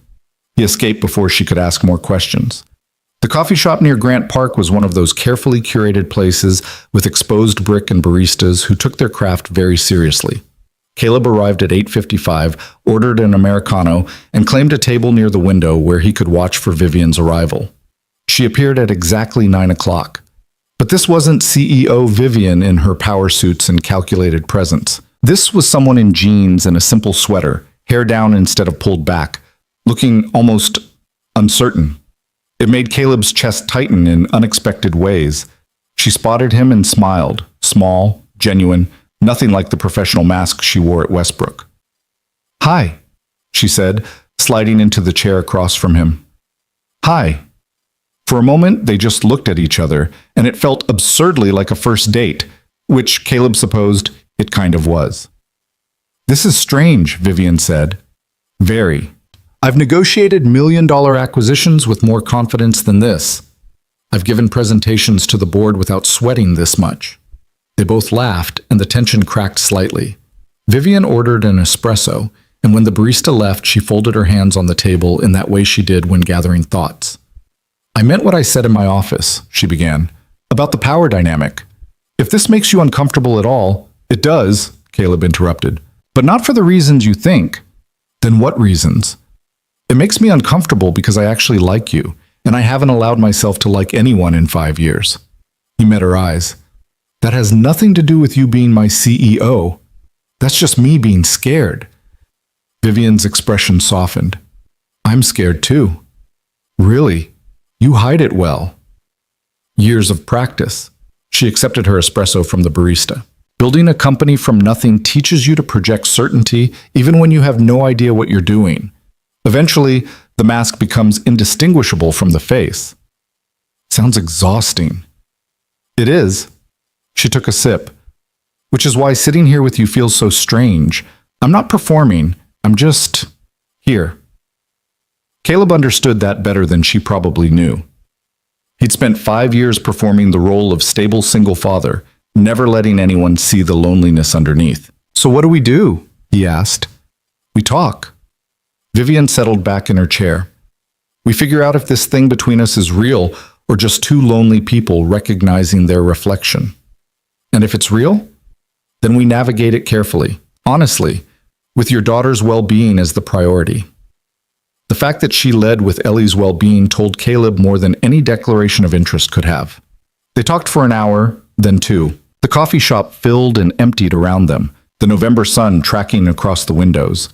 He escaped before she could ask more questions. The coffee shop near Grant Park was one of those carefully curated places with exposed brick and baristas who took their craft very seriously. Caleb arrived at 8:55, ordered an Americano, and claimed a table near the window where he could watch for Vivian's arrival. She appeared at exactly 9 o'clock. But this wasn't CEO Vivian in her power suits and calculated presence. This was someone in jeans and a simple sweater, hair down instead of pulled back, looking almost uncertain. It made Caleb's chest tighten in unexpected ways. She spotted him and smiled, small, genuine, nothing like the professional mask she wore at Westbrook. Hi, she said, sliding into the chair across from him. Hi. For a moment, they just looked at each other, and it felt absurdly like a first date, which Caleb supposed it kind of was. This is strange, Vivian said. Very. I've negotiated million-dollar acquisitions with more confidence than this. I've given presentations to the board without sweating this much. They both laughed, and the tension cracked slightly. Vivian ordered an espresso, and when the barista left, she folded her hands on the table in that way she did when gathering thoughts. I meant what I said in my office, she began, about the power dynamic. If this makes you uncomfortable at all, it does, Caleb interrupted, but not for the reasons you think. Then what reasons? It makes me uncomfortable because I actually like you, and I haven't allowed myself to like anyone in 5 years. He met her eyes. That has nothing to do with you being my CEO. That's just me being scared. Vivian's expression softened. I'm scared too. Really? You hide it well. Years of practice. She accepted her espresso from the barista. Building a company from nothing teaches you to project certainty even when you have no idea what you're doing. Eventually, the mask becomes indistinguishable from the face. Sounds exhausting. It is. She took a sip. Which is why sitting here with you feels so strange. I'm not performing. I'm just here. Caleb understood that better than she probably knew. He'd spent 5 years performing the role of stable single father, never letting anyone see the loneliness underneath. So what do we do? He asked. We talk. Vivian settled back in her chair. We figure out if this thing between us is real or just two lonely people recognizing their reflection. And if it's real, then we navigate it carefully, honestly, with your daughter's well-being as the priority. The fact that she led with Ellie's well-being told Caleb more than any declaration of interest could have. They talked for an hour, then 2. The coffee shop filled and emptied around them, the November sun tracking across the windows.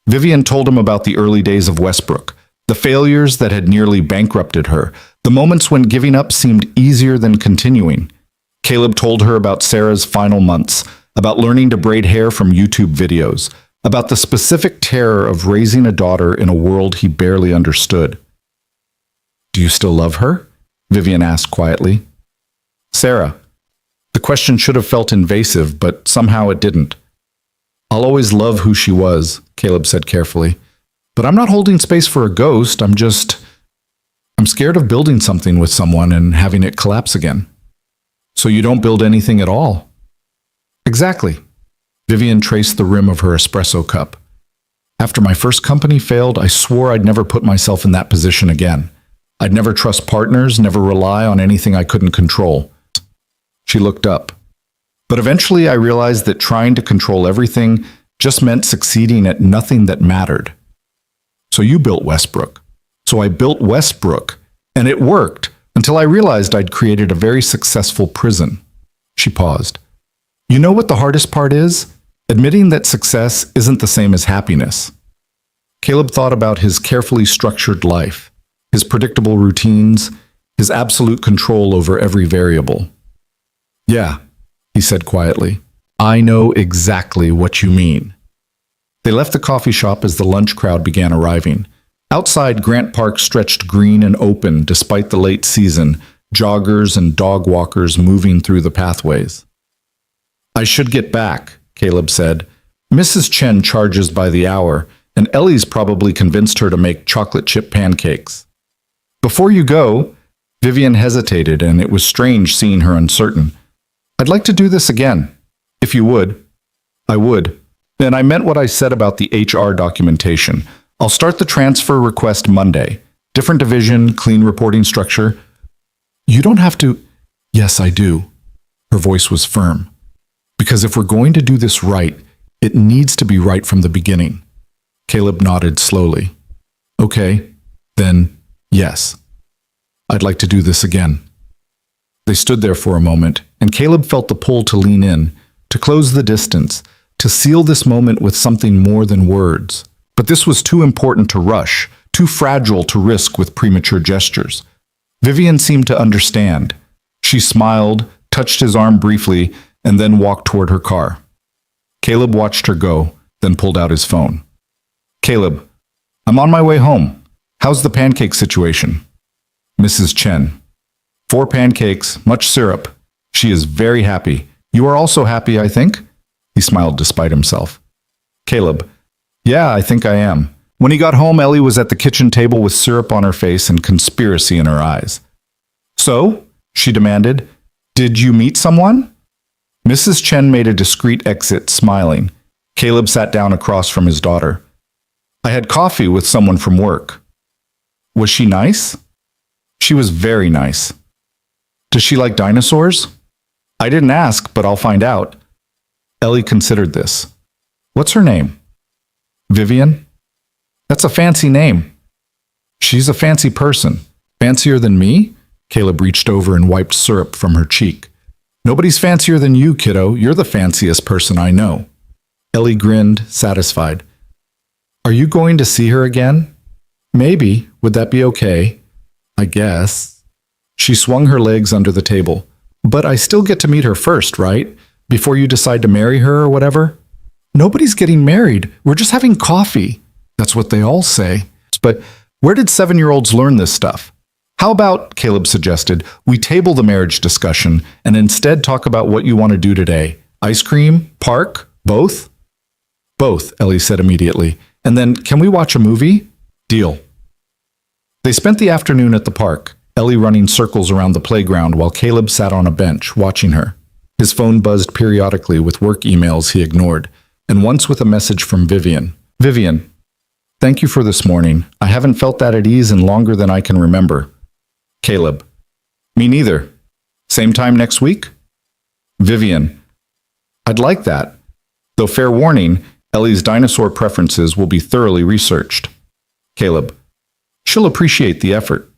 Vivian told him about the early days of Westbrook, the failures that had nearly bankrupted her, the moments when giving up seemed easier than continuing. Caleb told her about Sarah's final months, about learning to braid hair from YouTube videos, about the specific terror of raising a daughter in a world he barely understood. "Do you still love her?" Vivian asked quietly. "Sarah." The question should have felt invasive, but somehow it didn't. "I'll always love who she was," Caleb said carefully. "But I'm not holding space for a ghost. I'm scared of building something with someone and having it collapse again." "So you don't build anything at all?" "Exactly." Vivian traced the rim of her espresso cup. "After my first company failed, I swore I'd never put myself in that position again. I'd never trust partners, never rely on anything I couldn't control." She looked up. "But eventually I realized that trying to control everything just meant succeeding at nothing that mattered. So you built Westbrook. So I built Westbrook, and it worked until I realized I'd created a very successful prison." She paused. "You know what the hardest part is? Admitting that success isn't the same as happiness." Caleb thought about his carefully structured life, his predictable routines, his absolute control over every variable. "Yeah," he said quietly. "I know exactly what you mean." They left the coffee shop as the lunch crowd began arriving. Outside, Grant Park stretched green and open despite the late season, joggers and dog walkers moving through the pathways. "I should get back," Caleb said. "Mrs. Chen charges by the hour, and Ellie's probably convinced her to make chocolate chip pancakes." "Before you go," Vivian hesitated, and it was strange seeing her uncertain. "I'd like to do this again, if you would." "I would. And I meant what I said about the HR documentation. I'll start the transfer request Monday. Different division, clean reporting structure." "You don't have to—" "Yes, I do." Her voice was firm. "Because if we're going to do this right, it needs to be right from the beginning." Caleb nodded slowly. "Okay, then, yes. I'd like to do this again." They stood there for a moment, and Caleb felt the pull to lean in, to close the distance, to seal this moment with something more than words. But this was too important to rush, too fragile to risk with premature gestures. Vivian seemed to understand. She smiled, touched his arm briefly, and then walked toward her car. Caleb watched her go, then pulled out his phone. "Caleb, I'm on my way home. How's the pancake situation?" "Mrs. Chen. 4 pancakes, much syrup. She is very happy. You are also happy, I think?" He smiled despite himself. Caleb, "Yeah, I think I am." When he got home, Ellie was at the kitchen table with syrup on her face and conspiracy in her eyes. "So?" she demanded. "Did you meet someone?" Mrs. Chen made a discreet exit, smiling. Caleb sat down across from his daughter. "I had coffee with someone from work." "Was she nice?" "She was very nice." "Does she like dinosaurs?" "I didn't ask, but I'll find out." Ellie considered this. "What's her name?" "Vivian." "That's a fancy name." "She's a fancy person. Fancier than me?" Caleb reached over and wiped syrup from her cheek. "Nobody's fancier than you, kiddo. You're the fanciest person I know." Ellie grinned, satisfied. "Are you going to see her again?" "Maybe. Would that be okay?" "I guess." She swung her legs under the table. "But I still get to meet her first, right? Before you decide to marry her or whatever?" "Nobody's getting married. We're just having coffee." "That's what they all say." "But where did 7-year-olds learn this stuff?" "How about," Caleb suggested, "we table the marriage discussion and instead talk about what you want to do today? Ice cream? Park? Both?" "Both," Ellie said immediately. "And then, can we watch a movie?" "Deal." They spent the afternoon at the park, Ellie running circles around the playground while Caleb sat on a bench, watching her. His phone buzzed periodically with work emails he ignored, and once with a message from Vivian. "Vivian, thank you for this morning. I haven't felt that at ease in longer than I can remember." Caleb, "Me neither. Same time next week?" Vivian, "I'd like that. Though fair warning, Ellie's dinosaur preferences will be thoroughly researched." Caleb, "She'll appreciate the effort."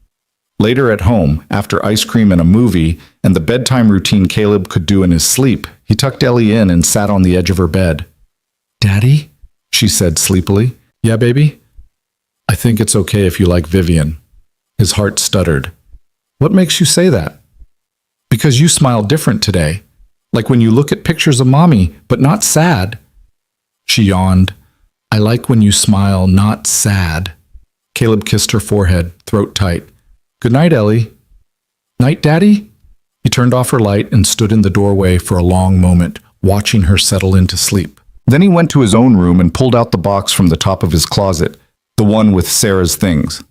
Later at home, after ice cream and a movie, and the bedtime routine Caleb could do in his sleep, he tucked Ellie in and sat on the edge of her bed. "Daddy?" she said sleepily. "Yeah, baby?" "I think it's okay if you like Vivian." His heart stuttered. "What makes you say that?" "Because you smile different today. Like when you look at pictures of mommy, but not sad." She yawned. "I like when you smile, not sad." Caleb kissed her forehead, throat tight. "Good night, Ellie." "Night, Daddy?" He turned off her light and stood in the doorway for a long moment, watching her settle into sleep. Then he went to his own room and pulled out the box from the top of his closet, the one with Sarah's things.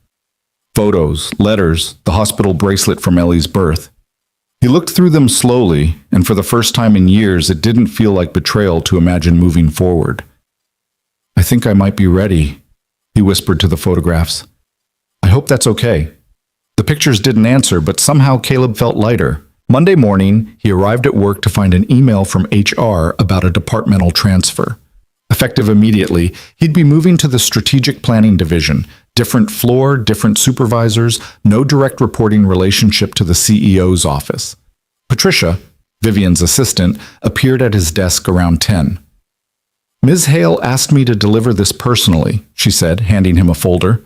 Photos, letters, the hospital bracelet from Ellie's birth. He looked through them slowly, and for the first time in years, it didn't feel like betrayal to imagine moving forward. "I think I might be ready," he whispered to the photographs. "I hope that's okay." The pictures didn't answer, but somehow Caleb felt lighter. Monday morning, he arrived at work to find an email from HR about a departmental transfer. Effective immediately, he'd be moving to the strategic planning division. Different floor, different supervisors, no direct reporting relationship to the CEO's office. Patricia, Vivian's assistant, appeared at his desk around 10. "Ms. Hale asked me to deliver this personally," she said, handing him a folder.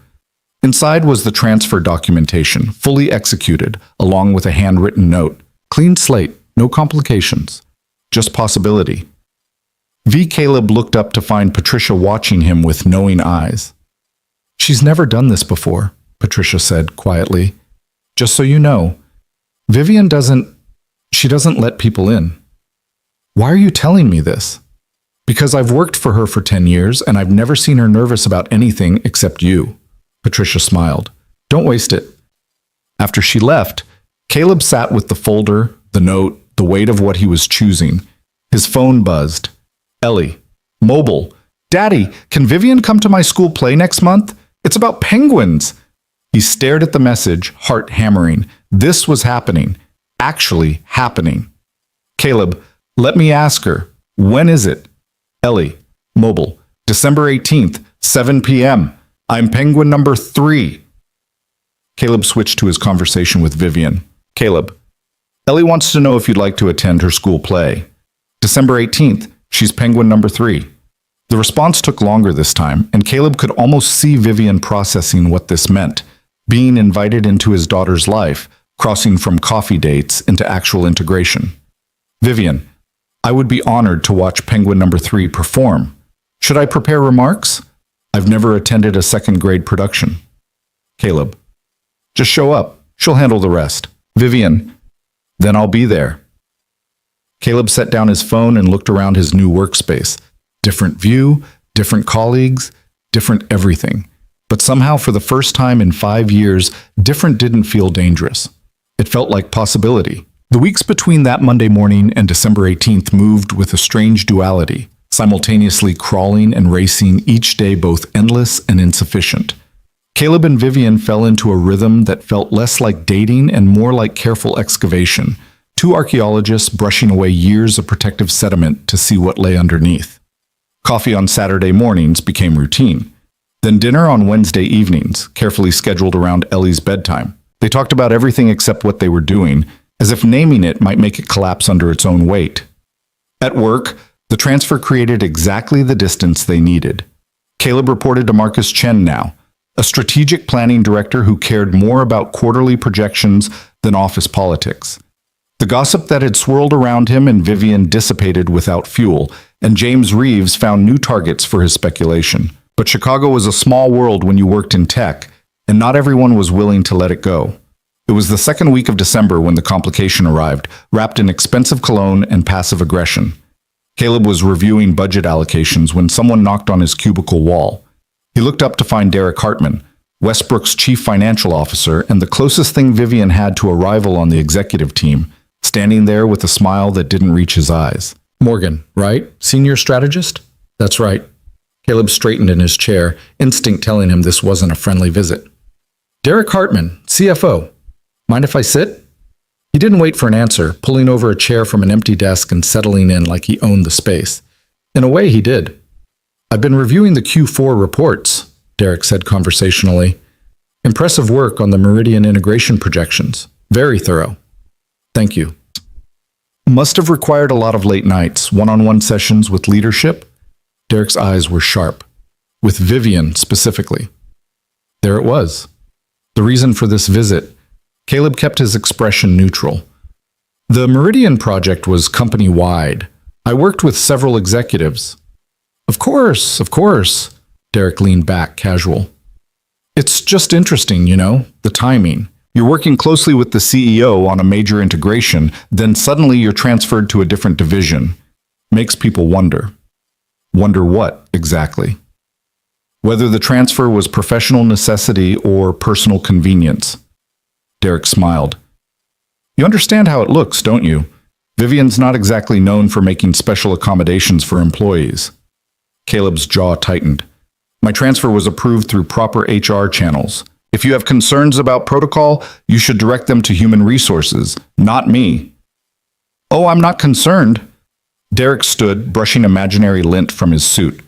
Inside was the transfer documentation, fully executed, along with a handwritten note. Clean slate, no complications, just possibility. Caleb looked up to find Patricia watching him with knowing eyes. "She's never done this before," Patricia said quietly. "Just so you know, Vivian doesn't let people in." "Why are you telling me this?" "Because I've worked for her for 10 years and I've never seen her nervous about anything except you." Patricia smiled. "Don't waste it." After she left, Caleb sat with the folder, the note, the weight of what he was choosing. His phone buzzed. Ellie. Mobile. "Daddy, can Vivian come to my school play next month? It's about penguins." He stared at the message, heart hammering. This was happening. Actually happening. "Caleb, let me ask her. When is it?" Ellie. Mobile. "December 18th, 7 p.m. I'm penguin number 3. Caleb switched to his conversation with Vivian. "Caleb, Ellie wants to know if you'd like to attend her school play. December 18th, she's penguin number 3. The response took longer this time, and Caleb could almost see Vivian processing what this meant, being invited into his daughter's life, crossing from coffee dates into actual integration. "Vivian, I would be honored to watch penguin number 3 perform. Should I prepare remarks? I've never attended a second-grade production." Caleb, "Just show up. She'll handle the rest." Vivian, "Then I'll be there." Caleb set down his phone and looked around his new workspace. Different view, different colleagues, different everything. But somehow, for the first time in 5 years, different didn't feel dangerous. It felt like possibility. The weeks between that Monday morning and December 18th moved with a strange duality, simultaneously crawling and racing, each day both endless and insufficient. Caleb and Vivian fell into a rhythm that felt less like dating and more like careful excavation, two archaeologists brushing away years of protective sediment to see what lay underneath. Coffee on Saturday mornings became routine. Then dinner on Wednesday evenings, carefully scheduled around Ellie's bedtime. They talked about everything except what they were doing, as if naming it might make it collapse under its own weight. At work, the transfer created exactly the distance they needed. Caleb reported to Marcus Chen now, a strategic planning director who cared more about quarterly projections than office politics. The gossip that had swirled around him and Vivian dissipated without fuel, and James Reeves found new targets for his speculation. But Chicago was a small world when you worked in tech, and not everyone was willing to let it go. It was the second week of December when the complication arrived, wrapped in expensive cologne and passive aggression. Caleb was reviewing budget allocations when someone knocked on his cubicle wall. He looked up to find Derek Hartman, Westbrook's chief financial officer and the closest thing Vivian had to a rival on the executive team, standing there with a smile that didn't reach his eyes. "Morgan, right? Senior strategist?" "That's right." Caleb straightened in his chair, instinct telling him this wasn't a friendly visit. "Derek Hartman, CFO. Mind if I sit?" He didn't wait for an answer, pulling over a chair from an empty desk and settling in like he owned the space. In a way, he did. "I've been reviewing the Q4 reports," Derek said conversationally. Impressive work on the Meridian integration projections. Very thorough. Thank you. Must have required a lot of late nights, one-on-one sessions with leadership. Derek's eyes were sharp. With Vivian specifically. There it was. The reason for this visit. Caleb kept his expression neutral. The Meridian project was company-wide. I worked with several executives. Of course, of course. Derek leaned back, casual. It's just interesting, the timing. You're working closely with the CEO on a major integration, then suddenly you're transferred to a different division. Makes people wonder. Wonder what, exactly? Whether the transfer was professional necessity or personal convenience. Derek smiled. You understand how it looks, don't you? Vivian's not exactly known for making special accommodations for employees. Caleb's jaw tightened. My transfer was approved through proper HR channels. If you have concerns about protocol, you should direct them to human resources, not me. Oh, I'm not concerned. Derek stood, brushing imaginary lint from his suit.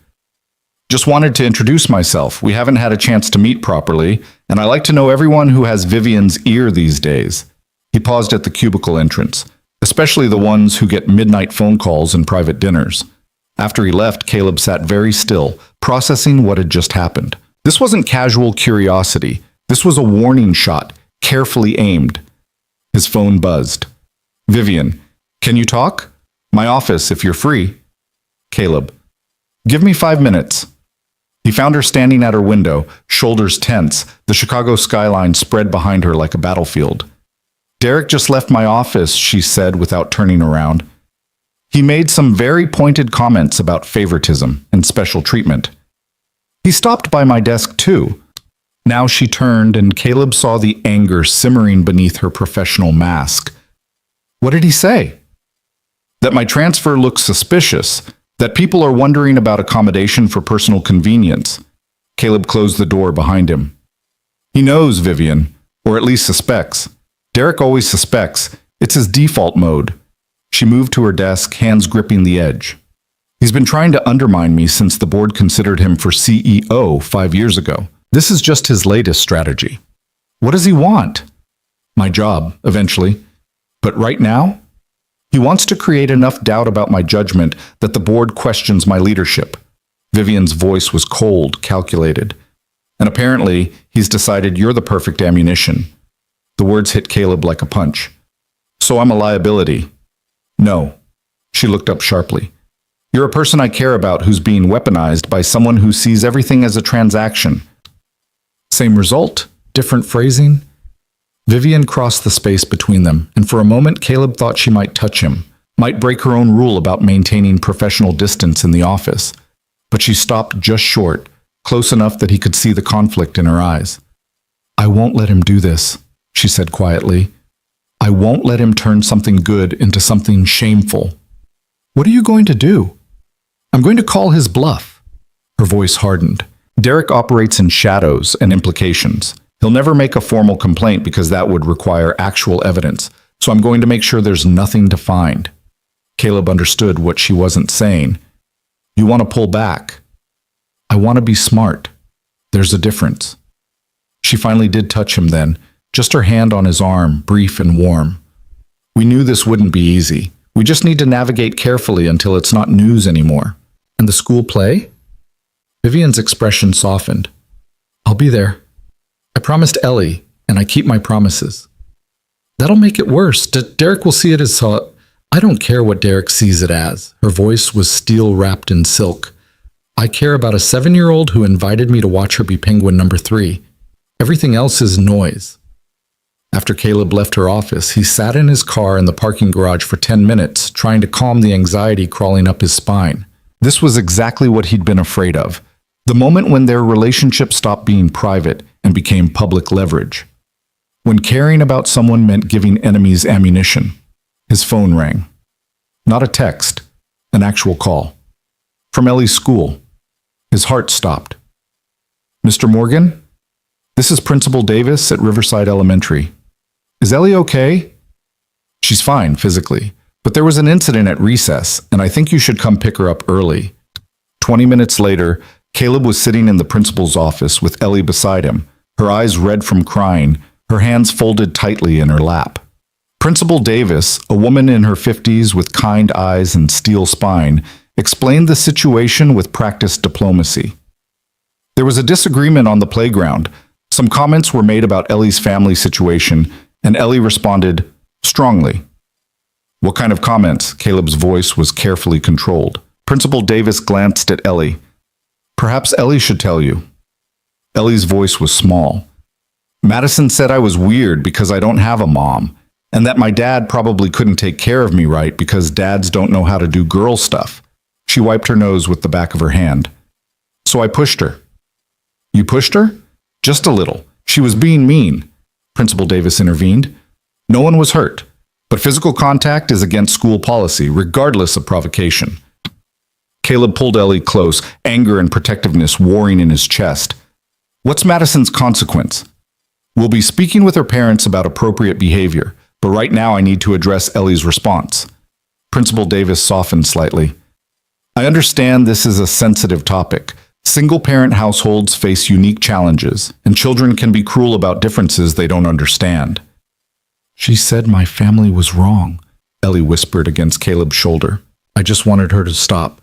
Just wanted to introduce myself. We haven't had a chance to meet properly, and I like to know everyone who has Vivian's ear these days. He paused at the cubicle entrance, especially the ones who get midnight phone calls and private dinners. After he left, Caleb sat very still, processing what had just happened. This wasn't casual curiosity. This was a warning shot, carefully aimed. His phone buzzed. Vivian, can you talk? My office, if you're free. Caleb, give me 5 minutes. He found her standing at her window, shoulders tense, the Chicago skyline spread behind her like a battlefield. Derek just left my office, she said without turning around. He made some very pointed comments about favoritism and special treatment. He stopped by my desk too. Now she turned and Caleb saw the anger simmering beneath her professional mask. What did he say? That my transfer looks suspicious, that people are wondering about accommodation for personal convenience. Caleb closed the door behind him. He knows Vivian, or at least suspects. Derek always suspects. It's his default mode. She moved to her desk, hands gripping the edge. He's been trying to undermine me since the board considered him for CEO 5 years ago. This is just his latest strategy. What does he want? My job, eventually. But right now? He wants to create enough doubt about my judgment that the board questions my leadership. Vivian's voice was cold, calculated. And apparently, he's decided you're the perfect ammunition. The words hit Caleb like a punch. So I'm a liability. No. She looked up sharply. You're a person I care about who's being weaponized by someone who sees everything as a transaction. Same result, different phrasing. Vivian crossed the space between them, and for a moment Caleb thought she might touch him, might break her own rule about maintaining professional distance in the office. But she stopped just short, close enough that he could see the conflict in her eyes. I won't let him do this, she said quietly. I won't let him turn something good into something shameful. What are you going to do? I'm going to call his bluff. Her voice hardened. Derek operates in shadows and implications. He'll never make a formal complaint because that would require actual evidence, so I'm going to make sure there's nothing to find. Caleb understood what she wasn't saying. You want to pull back. I want to be smart. There's a difference. She finally did touch him then, just her hand on his arm, brief and warm. We knew this wouldn't be easy. We just need to navigate carefully until it's not news anymore. And the school play? Vivian's expression softened. I'll be there. I promised Ellie, and I keep my promises. That'll make it worse. Derek will see it as... I don't care what Derek sees it as. Her voice was steel wrapped in silk. I care about a 7-year-old who invited me to watch her be penguin number 3. Everything else is noise. After Caleb left her office, he sat in his car in the parking garage for 10 minutes, trying to calm the anxiety crawling up his spine. This was exactly what he'd been afraid of. The moment when their relationship stopped being private and became public leverage. When caring about someone meant giving enemies ammunition. His phone rang. Not a text, an actual call. From Ellie's school. His heart stopped. Mr. Morgan? This is Principal Davis at Riverside Elementary. Is Ellie okay? She's fine physically, but there was an incident at recess, and I think you should come pick her up early. 20 minutes later, Caleb was sitting in the principal's office with Ellie beside him, her eyes red from crying, her hands folded tightly in her lap. Principal Davis, a woman in her 50s with kind eyes and steel spine, explained the situation with practiced diplomacy. There was a disagreement on the playground. Some comments were made about Ellie's family situation, and Ellie responded strongly. What kind of comments? Caleb's voice was carefully controlled. Principal Davis glanced at Ellie. Perhaps Ellie should tell you. Ellie's voice was small. Madison said I was weird because I don't have a mom, and that my dad probably couldn't take care of me right because dads don't know how to do girl stuff. She wiped her nose with the back of her hand. So I pushed her. You pushed her? Just a little. She was being mean. Principal Davis intervened. No one was hurt, but physical contact is against school policy, regardless of provocation. Caleb pulled Ellie close, anger and protectiveness warring in his chest. What's Madison's consequence? We'll be speaking with her parents about appropriate behavior, but right now I need to address Ellie's response. Principal Davis softened slightly. I understand this is a sensitive topic. Single-parent households face unique challenges, and children can be cruel about differences they don't understand. She said my family was wrong, Ellie whispered against Caleb's shoulder. I just wanted her to stop.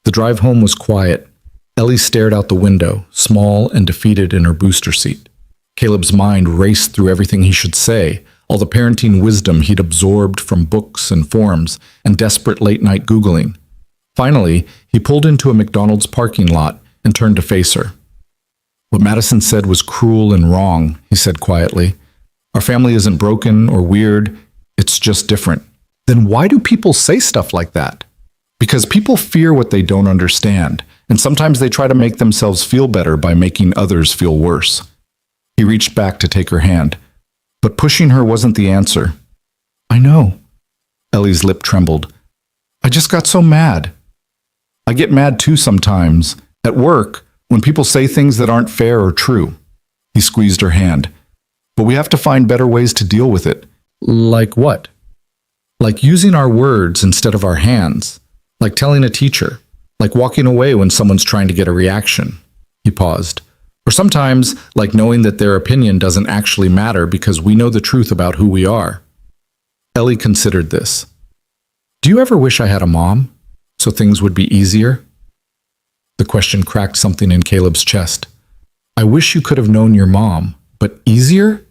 The drive home was quiet. Ellie stared out the window, small and defeated in her booster seat. Caleb's mind raced through everything he should say, all the parenting wisdom he'd absorbed from books and forums and desperate late-night Googling. Finally, he pulled into a McDonald's parking lot and turned to face her. What Madison said was cruel and wrong, he said quietly. Our family isn't broken or weird, it's just different. Then why do people say stuff like that? Because people fear what they don't understand, and sometimes they try to make themselves feel better by making others feel worse. He reached back to take her hand, but pushing her wasn't the answer. I know. Ellie's lip trembled. I just got so mad. I get mad too sometimes, at work, when people say things that aren't fair or true. He squeezed her hand. But we have to find better ways to deal with it. Like what? Like using our words instead of our hands. Like telling a teacher. Like walking away when someone's trying to get a reaction. He paused. Or sometimes, like knowing that their opinion doesn't actually matter because we know the truth about who we are. Ellie considered this. Do you ever wish I had a mom, so things would be easier? The question cracked something in Caleb's chest. I wish you could have known your mom, but easier?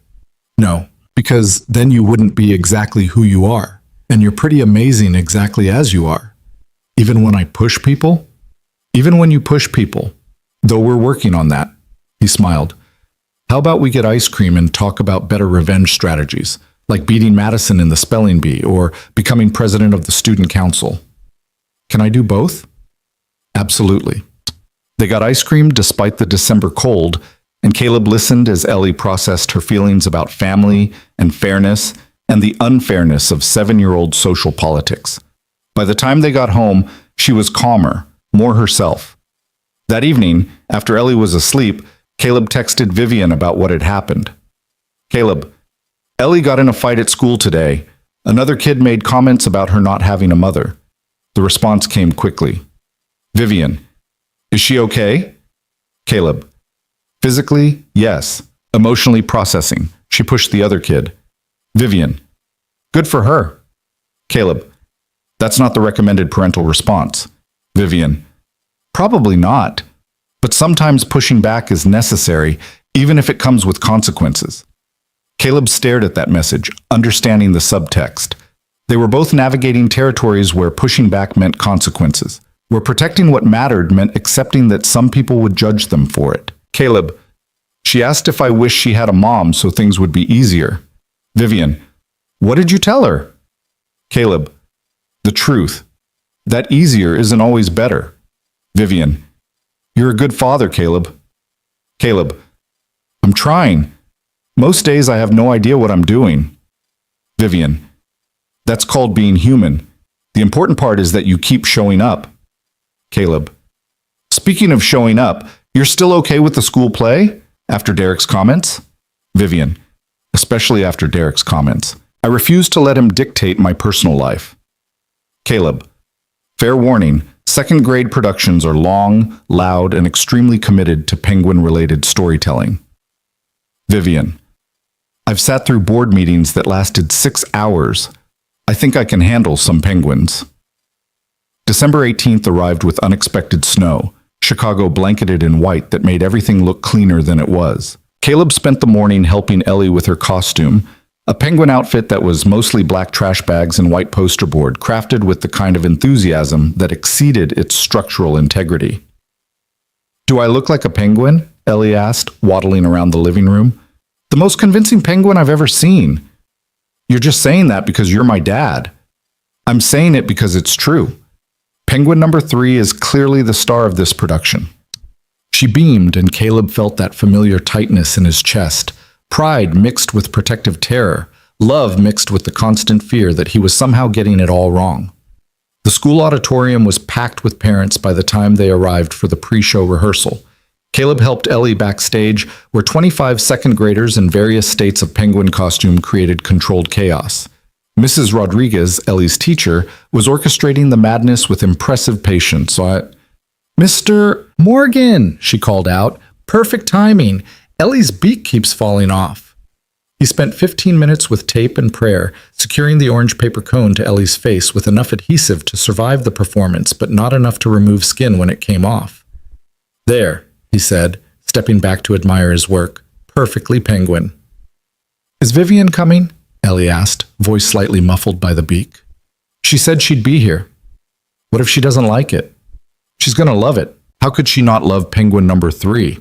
No, because then you wouldn't be exactly who you are, and you're pretty amazing exactly as you are. Even when I push people? Even when you push people, though we're working on that. He smiled. How about we get ice cream and talk about better revenge strategies, like beating Madison in the spelling bee or becoming president of the student council? Can I do both? Absolutely. They got ice cream despite the December cold, and Caleb listened as Ellie processed her feelings about family and fairness and the unfairness of 7-year-old social politics. By the time they got home, she was calmer, more herself. That evening, after Ellie was asleep, Caleb texted Vivian about what had happened. Caleb, Ellie got in a fight at school today. Another kid made comments about her not having a mother. The response came quickly. Vivian, is she okay? Caleb, physically, yes. Emotionally processing. She pushed the other kid. Vivian, good for her. Caleb, that's not the recommended parental response. Vivian, probably not. But sometimes pushing back is necessary, even if it comes with consequences. Caleb stared at that message, understanding the subtext. They were both navigating territories where pushing back meant consequences, where protecting what mattered meant accepting that some people would judge them for it. Caleb, she asked if I wish she had a mom so things would be easier. Vivian, what did you tell her? Caleb, the truth. That easier isn't always better. Vivian, you're a good father, Caleb. Caleb, I'm trying. Most days I have no idea what I'm doing. Vivian, that's called being human. The important part is that you keep showing up. Caleb, speaking of showing up, you're still okay with the school play? After Derek's comments? Vivian, especially after Derek's comments. I refuse to let him dictate my personal life. Caleb, fair warning, second grade productions are long, loud, and extremely committed to penguin-related storytelling. Vivian. I've sat through board meetings that lasted 6 hours. I think I can handle some penguins. December 18th arrived with unexpected snow, Chicago blanketed in white that made everything look cleaner than it was. Caleb spent the morning helping Ellie with her costume, a penguin outfit that was mostly black trash bags and white poster board, crafted with the kind of enthusiasm that exceeded its structural integrity. Do I look like a penguin? Ellie asked, waddling around the living room. The most convincing penguin I've ever seen. You're just saying that because you're my dad. I'm saying it because it's true. Penguin number 3 is clearly the star of this production. She beamed, and Caleb felt that familiar tightness in his chest, pride mixed with protective terror, love mixed with the constant fear that he was somehow getting it all wrong. The school auditorium was packed with parents by the time they arrived for the pre-show rehearsal. Caleb helped Ellie backstage, where 25 second graders in various states of penguin costume created controlled chaos. Mrs. Rodriguez, Ellie's teacher, was orchestrating the madness with impressive patience. Mr. Morgan, she called out. Perfect timing. Ellie's beak keeps falling off. He spent 15 minutes with tape and prayer, securing the orange paper cone to Ellie's face with enough adhesive to survive the performance, but not enough to remove skin when it came off. There, he said, stepping back to admire his work. Perfectly penguin. Is Vivian coming? Ellie asked, voice slightly muffled by the beak. She said she'd be here. What if she doesn't like it? She's gonna love it. How could she not love penguin number 3?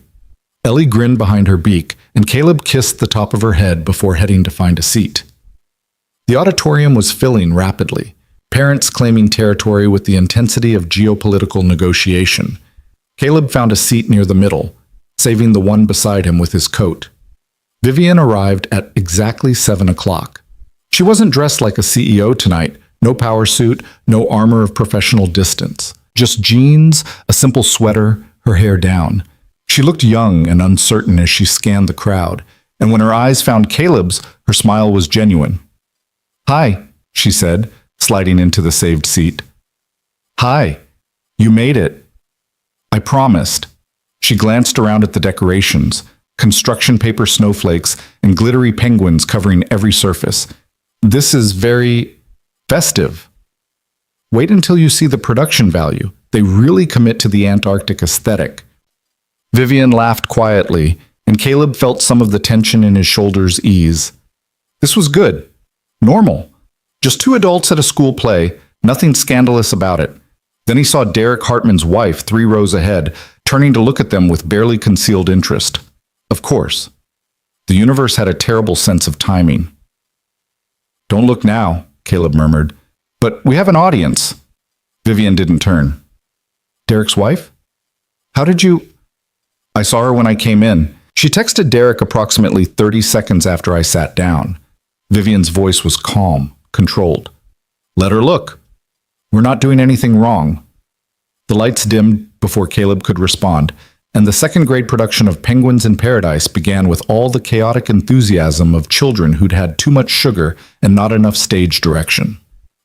Ellie grinned behind her beak, and Caleb kissed the top of her head before heading to find a seat. The auditorium was filling rapidly, parents claiming territory with the intensity of geopolitical negotiation. Caleb found a seat near the middle, saving the one beside him with his coat. Vivian arrived at exactly 7 o'clock. She wasn't dressed like a CEO tonight, no power suit, no armor of professional distance. Just jeans, a simple sweater, her hair down. She looked young and uncertain as she scanned the crowd, and when her eyes found Caleb's, her smile was genuine. Hi, she said, sliding into the saved seat. Hi, you made it. I promised. She glanced around at the decorations, construction paper snowflakes, and glittery penguins covering every surface. This is very festive. Wait until you see the production value. They really commit to the Antarctic aesthetic. Vivian laughed quietly, and Caleb felt some of the tension in his shoulders ease. This was good. Normal. Just 2 adults at a school play, nothing scandalous about it. Then he saw Derek Hartman's wife 3 rows ahead, turning to look at them with barely concealed interest. Of course. The universe had a terrible sense of timing. Don't look now, Caleb murmured. But we have an audience. Vivian didn't turn. Derek's wife? How did you... I saw her when I came in. She texted Derek approximately 30 seconds after I sat down. Vivian's voice was calm, controlled. Let her look. We're not doing anything wrong. The lights dimmed before Caleb could respond, and the second grade production of Penguins in Paradise began with all the chaotic enthusiasm of children who'd had too much sugar and not enough stage direction.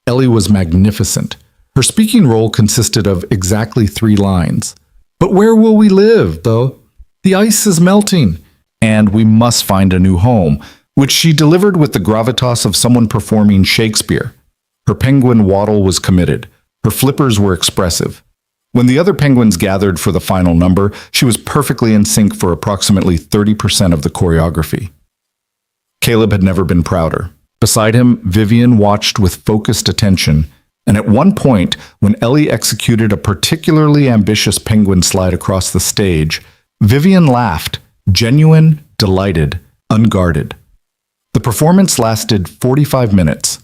Ellie was magnificent. Her speaking role consisted of exactly 3 lines. But where will we live, though? The ice is melting, and we must find a new home, which she delivered with the gravitas of someone performing Shakespeare. Her penguin waddle was committed. Her flippers were expressive. When the other penguins gathered for the final number, she was perfectly in sync for approximately 30% of the choreography. Caleb had never been prouder. Beside him, Vivian watched with focused attention, and at one point, when Ellie executed a particularly ambitious penguin slide across the stage, Vivian laughed, genuine, delighted, unguarded. The performance lasted 45 minutes.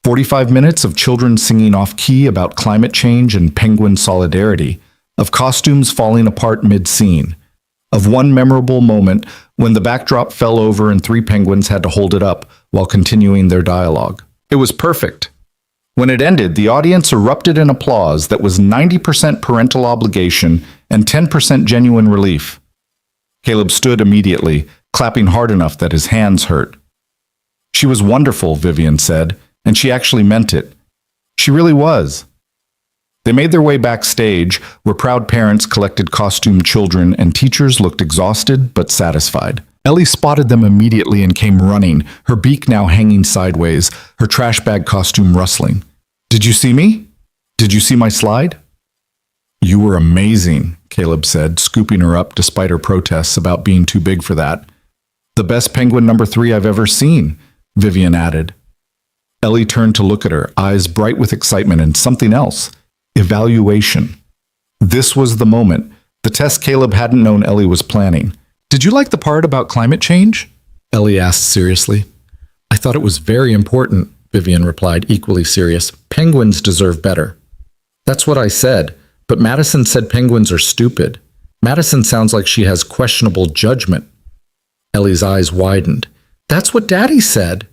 45 minutes of children singing off-key about climate change and penguin solidarity, of costumes falling apart mid-scene, of one memorable moment when the backdrop fell over and 3 penguins had to hold it up while continuing their dialogue. It was perfect. When it ended, the audience erupted in applause that was 90% parental obligation and 10% genuine relief. Caleb stood immediately, clapping hard enough that his hands hurt. She was wonderful, Vivian said, and she actually meant it. She really was. They made their way backstage, where proud parents collected costumed children and teachers looked exhausted but satisfied. Ellie spotted them immediately and came running, her beak now hanging sideways, her trash bag costume rustling. "Did you see me? Did you see my slide?" "You were amazing," Caleb said, scooping her up despite her protests about being too big for that. "The best penguin number 3 I've ever seen," Vivian added. Ellie turned to look at her, eyes bright with excitement and something else. Evaluation. This was the moment, the test Caleb hadn't known Ellie was planning. "Did you like the part about climate change?" Ellie asked seriously. "I thought it was very important," Vivian replied, equally serious. "Penguins deserve better." "That's what I said, but Madison said penguins are stupid. Madison sounds like she has questionable judgment." Ellie's eyes widened. "That's what Daddy said."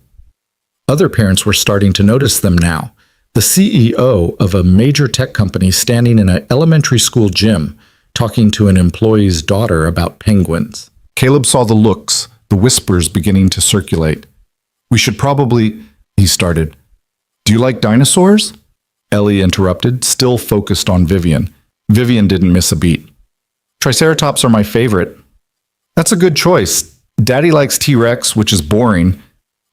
Other parents were starting to notice them now. The CEO of a major tech company standing in an elementary school gym, talking to an employee's daughter about penguins. Caleb saw the looks, the whispers beginning to circulate. "We should probably," he started. "Do you like dinosaurs?" Ellie interrupted, still focused on Vivian. Vivian didn't miss a beat. "Triceratops are my favorite." "That's a good choice. Daddy likes T-Rex, which is boring."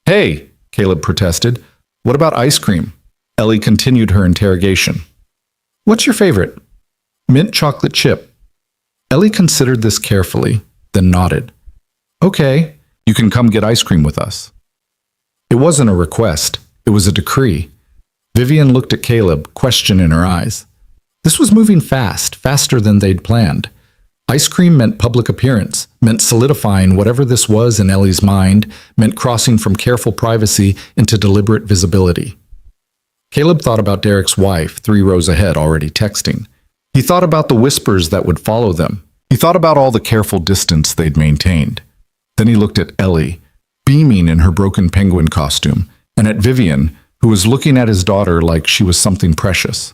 "Hey," Caleb protested. "What about ice cream?" Ellie continued her interrogation. "What's your favorite?" "Mint chocolate chip." Ellie considered this carefully, then nodded. "Okay, you can come get ice cream with us." It wasn't a request, it was a decree. Vivian looked at Caleb, question in her eyes. This was moving fast, faster than they'd planned. Ice cream meant public appearance, meant solidifying whatever this was in Ellie's mind, meant crossing from careful privacy into deliberate visibility. Caleb thought about Derek's wife, 3 rows ahead, already texting. He thought about the whispers that would follow them. He thought about all the careful distance they'd maintained. Then he looked at Ellie, beaming in her broken penguin costume, and at Vivian, who was looking at his daughter like she was something precious.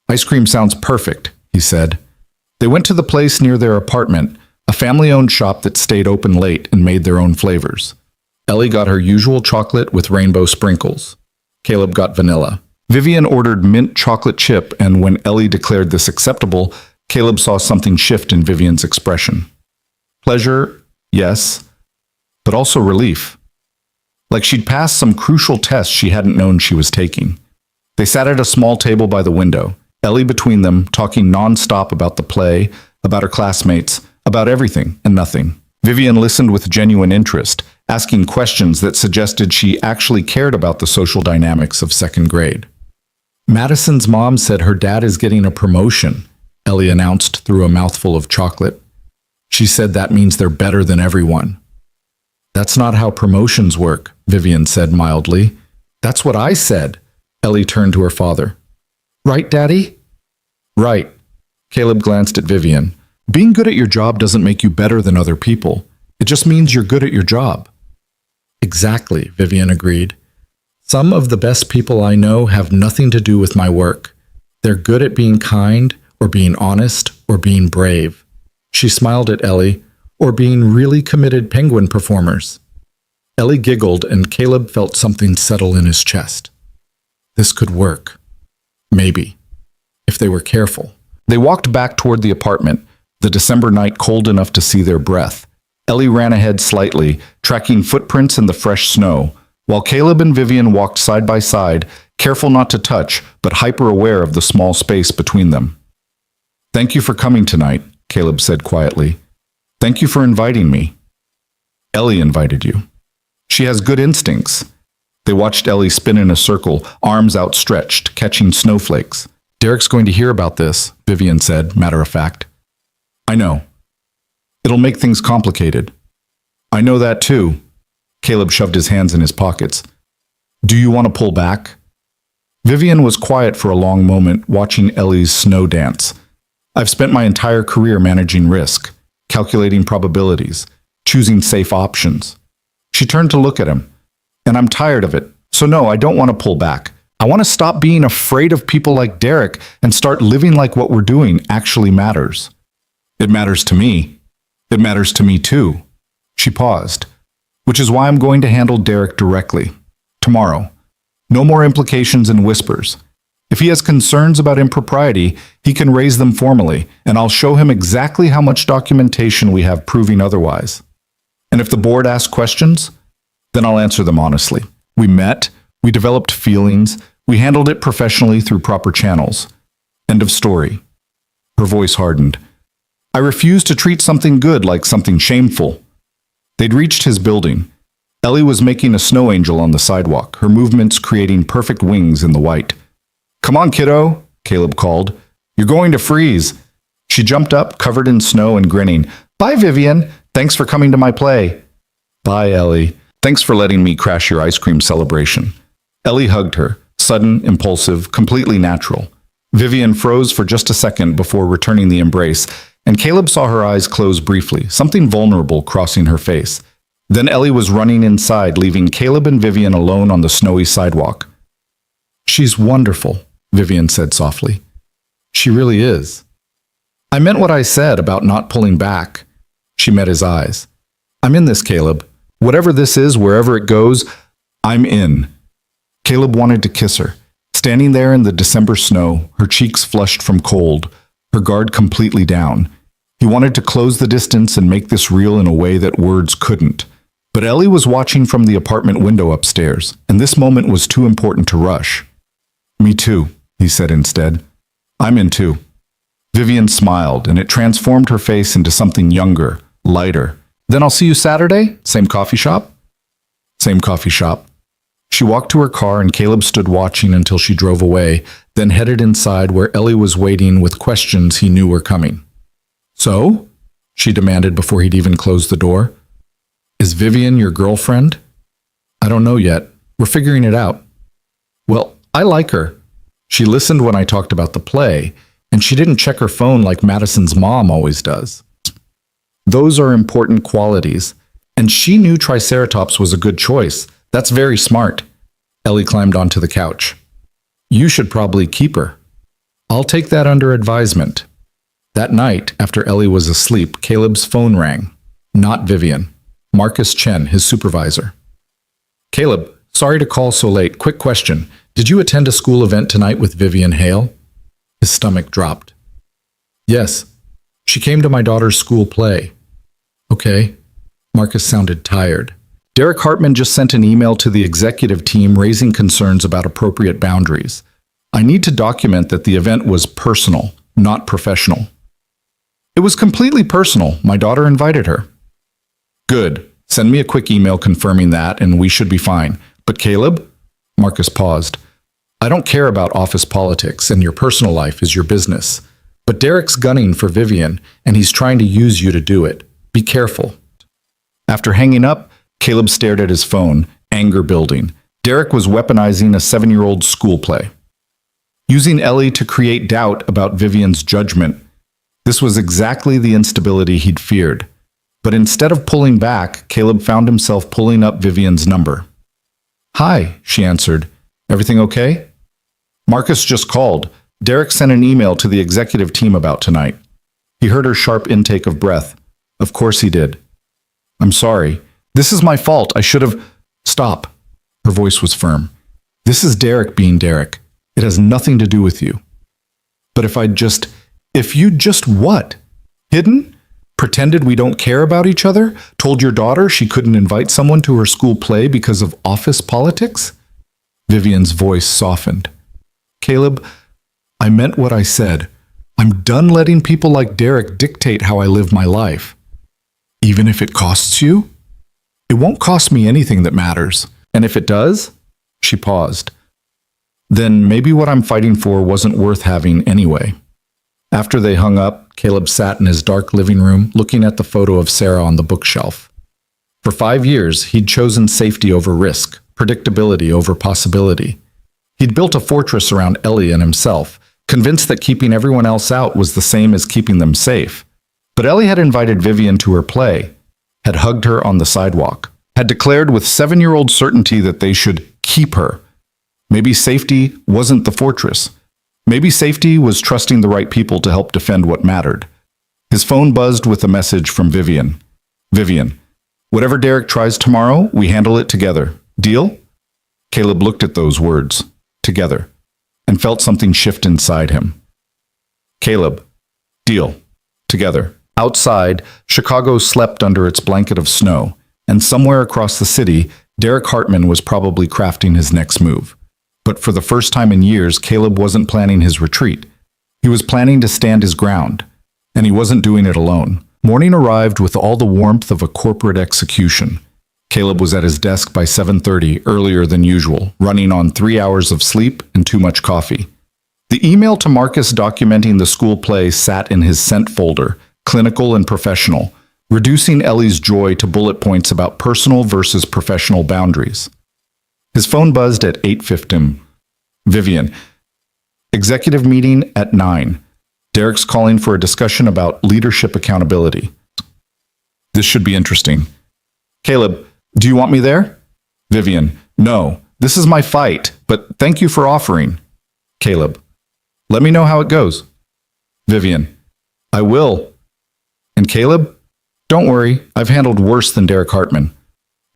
"Ice cream sounds perfect," he said. They went to the place near their apartment, a family-owned shop that stayed open late and made their own flavors. Ellie got her usual chocolate with rainbow sprinkles. Caleb got vanilla. Vivian ordered mint chocolate chip, and when Ellie declared this acceptable, Caleb saw something shift in Vivian's expression. Pleasure, yes, but also relief. Like she'd passed some crucial test she hadn't known she was taking. They sat at a small table by the window, Ellie between them, talking non-stop about the play, about her classmates, about everything and nothing. Vivian listened with genuine interest, asking questions that suggested she actually cared about the social dynamics of 2nd grade. "Madison's mom said her dad is getting a promotion," Ellie announced through a mouthful of chocolate. "She said that means they're better than everyone." "That's not how promotions work," Vivian said mildly. "That's what I said." Ellie turned to her father. "Right, Daddy?" "Right." Caleb glanced at Vivian. "Being good at your job doesn't make you better than other people. It just means you're good at your job." "Exactly," Vivian agreed. "Some of the best people I know have nothing to do with my work. They're good at being kind, or being honest, or being brave." She smiled at Ellie, "or being really committed penguin performers." Ellie giggled, and Caleb felt something settle in his chest. This could work. Maybe. If they were careful. They walked back toward the apartment, the December night cold enough to see their breath. Ellie ran ahead slightly, tracking footprints in the fresh snow, while Caleb and Vivian walked side by side, careful not to touch, but hyper-aware of the small space between them. "Thank you for coming tonight," Caleb said quietly. "Thank you for inviting me." "Ellie invited you. She has good instincts." They watched Ellie spin in a circle, arms outstretched, catching snowflakes. "Derek's going to hear about this," Vivian said, matter of fact. "I know. It'll make things complicated." "I know that too." Caleb shoved his hands in his pockets. "Do you want to pull back?" Vivian was quiet for a long moment, watching Ellie's snow dance. "I've spent my entire career managing risk, calculating probabilities, choosing safe options." She turned to look at him. "And I'm tired of it. So no, I don't want to pull back. I want to stop being afraid of people like Derek and start living like what we're doing actually matters." "It matters to me. It matters to me too." She paused. "Which is why I'm going to handle Derek directly. Tomorrow. No more implications and whispers. If he has concerns about impropriety, he can raise them formally, and I'll show him exactly how much documentation we have proving otherwise." And if the board asks questions, then I'll answer them honestly. We met, we developed feelings, we handled it professionally through proper channels. End of story. Her voice hardened. I refused to treat something good like something shameful. They'd reached his building. Ellie was making a snow angel on the sidewalk, her movements creating perfect wings in the white. Come on, kiddo, Caleb called. You're going to freeze. She jumped up, covered in snow and grinning. Bye, Vivian. Thanks for coming to my play. Bye, Ellie. Thanks for letting me crash your ice cream celebration. Ellie hugged her, sudden, impulsive, completely natural. Vivian froze for just a second before returning the embrace, and Caleb saw her eyes close briefly, something vulnerable crossing her face. Then Ellie was running inside, leaving Caleb and Vivian alone on the snowy sidewalk. She's wonderful, Vivian said softly. She really is. I meant what I said about not pulling back. She met his eyes. I'm in this, Caleb. Whatever this is, wherever it goes, I'm in. Caleb wanted to kiss her. Standing there in the December snow, her cheeks flushed from cold, her guard completely down. He wanted to close the distance and make this real in a way that words couldn't. But Ellie was watching from the apartment window upstairs, and this moment was too important to rush. Me too, he said instead. I'm in too. Vivian smiled, and it transformed her face into something younger, lighter. Then I'll see you Saturday? Same coffee shop? Same coffee shop. She walked to her car and Caleb stood watching until she drove away, then headed inside where Ellie was waiting with questions he knew were coming. So? She demanded before he'd even closed the door. Is Vivian your girlfriend? I don't know yet. We're figuring it out. Well, I like her. She listened when I talked about the play, and she didn't check her phone like Madison's mom always does. Those are important qualities, and she knew Triceratops was a good choice. That's very smart. Ellie climbed onto the couch. You should probably keep her. I'll take that under advisement. That night, after Ellie was asleep, Caleb's phone rang. Not Vivian. Marcus Chen, his supervisor. Caleb, sorry to call so late. Quick question. Did you attend a school event tonight with Vivian Hale? His stomach dropped. Yes. She came to my daughter's school play. Okay. Marcus sounded tired. Derek Hartman just sent an email to the executive team raising concerns about appropriate boundaries. I need to document that the event was personal, not professional. It was completely personal. My daughter invited her. Good. Send me a quick email confirming that, and we should be fine. But Caleb? Marcus paused. I don't care about office politics, and your personal life is your business. But Derek's gunning for Vivian, and he's trying to use you to do it. Be careful. After hanging up, Caleb stared at his phone, anger building. Derek was weaponizing a 7-year-old school play. Using Ellie to create doubt about Vivian's judgment. This was exactly the instability he'd feared. But instead of pulling back, Caleb found himself pulling up Vivian's number. Hi, she answered. Everything okay? Marcus just called. Derek sent an email to the executive team about tonight. He heard her sharp intake of breath. Of course he did. I'm sorry. This is my fault. I should have... Stop. Her voice was firm. This is Derek being Derek. It has nothing to do with you. But if you'd just what? Hidden? Pretended we don't care about each other? Told your daughter she couldn't invite someone to her school play because of office politics? Vivian's voice softened. Caleb, I meant what I said. I'm done letting people like Derek dictate how I live my life. Even if it costs you? It won't cost me anything that matters. And if it does? She paused. Then maybe what I'm fighting for wasn't worth having anyway. After they hung up, Caleb sat in his dark living room, looking at the photo of Sarah on the bookshelf. For 5 years, he'd chosen safety over risk, predictability over possibility. He'd built a fortress around Ellie and himself, convinced that keeping everyone else out was the same as keeping them safe. But Ellie had invited Vivian to her play, had hugged her on the sidewalk, had declared with 7-year-old certainty that they should keep her. Maybe safety wasn't the fortress. Maybe safety was trusting the right people to help defend what mattered. His phone buzzed with a message from Vivian. Vivian, whatever Derek tries tomorrow, we handle it together. Deal? Caleb looked at those words, together, and felt something shift inside him. Caleb, deal, together. Outside, Chicago slept under its blanket of snow, and somewhere across the city, Derek Hartman was probably crafting his next move. But for the first time in years, Caleb wasn't planning his retreat. He was planning to stand his ground, and he wasn't doing it alone. Morning arrived with all the warmth of a corporate execution. Caleb was at his desk by 7:30, earlier than usual, running on 3 hours of sleep and too much coffee. The email to Marcus documenting the school play sat in his sent folder, clinical and professional, reducing Ellie's joy to bullet points about personal versus professional boundaries. His phone buzzed at 8:15. Vivian. Executive meeting at 9. Derek's calling for a discussion about leadership accountability. This should be interesting. Caleb, do you want me there? Vivian. No, this is my fight, but thank you for offering. Caleb. Let me know how it goes. Vivian. I will. And Caleb? Don't worry, I've handled worse than Derek Hartman.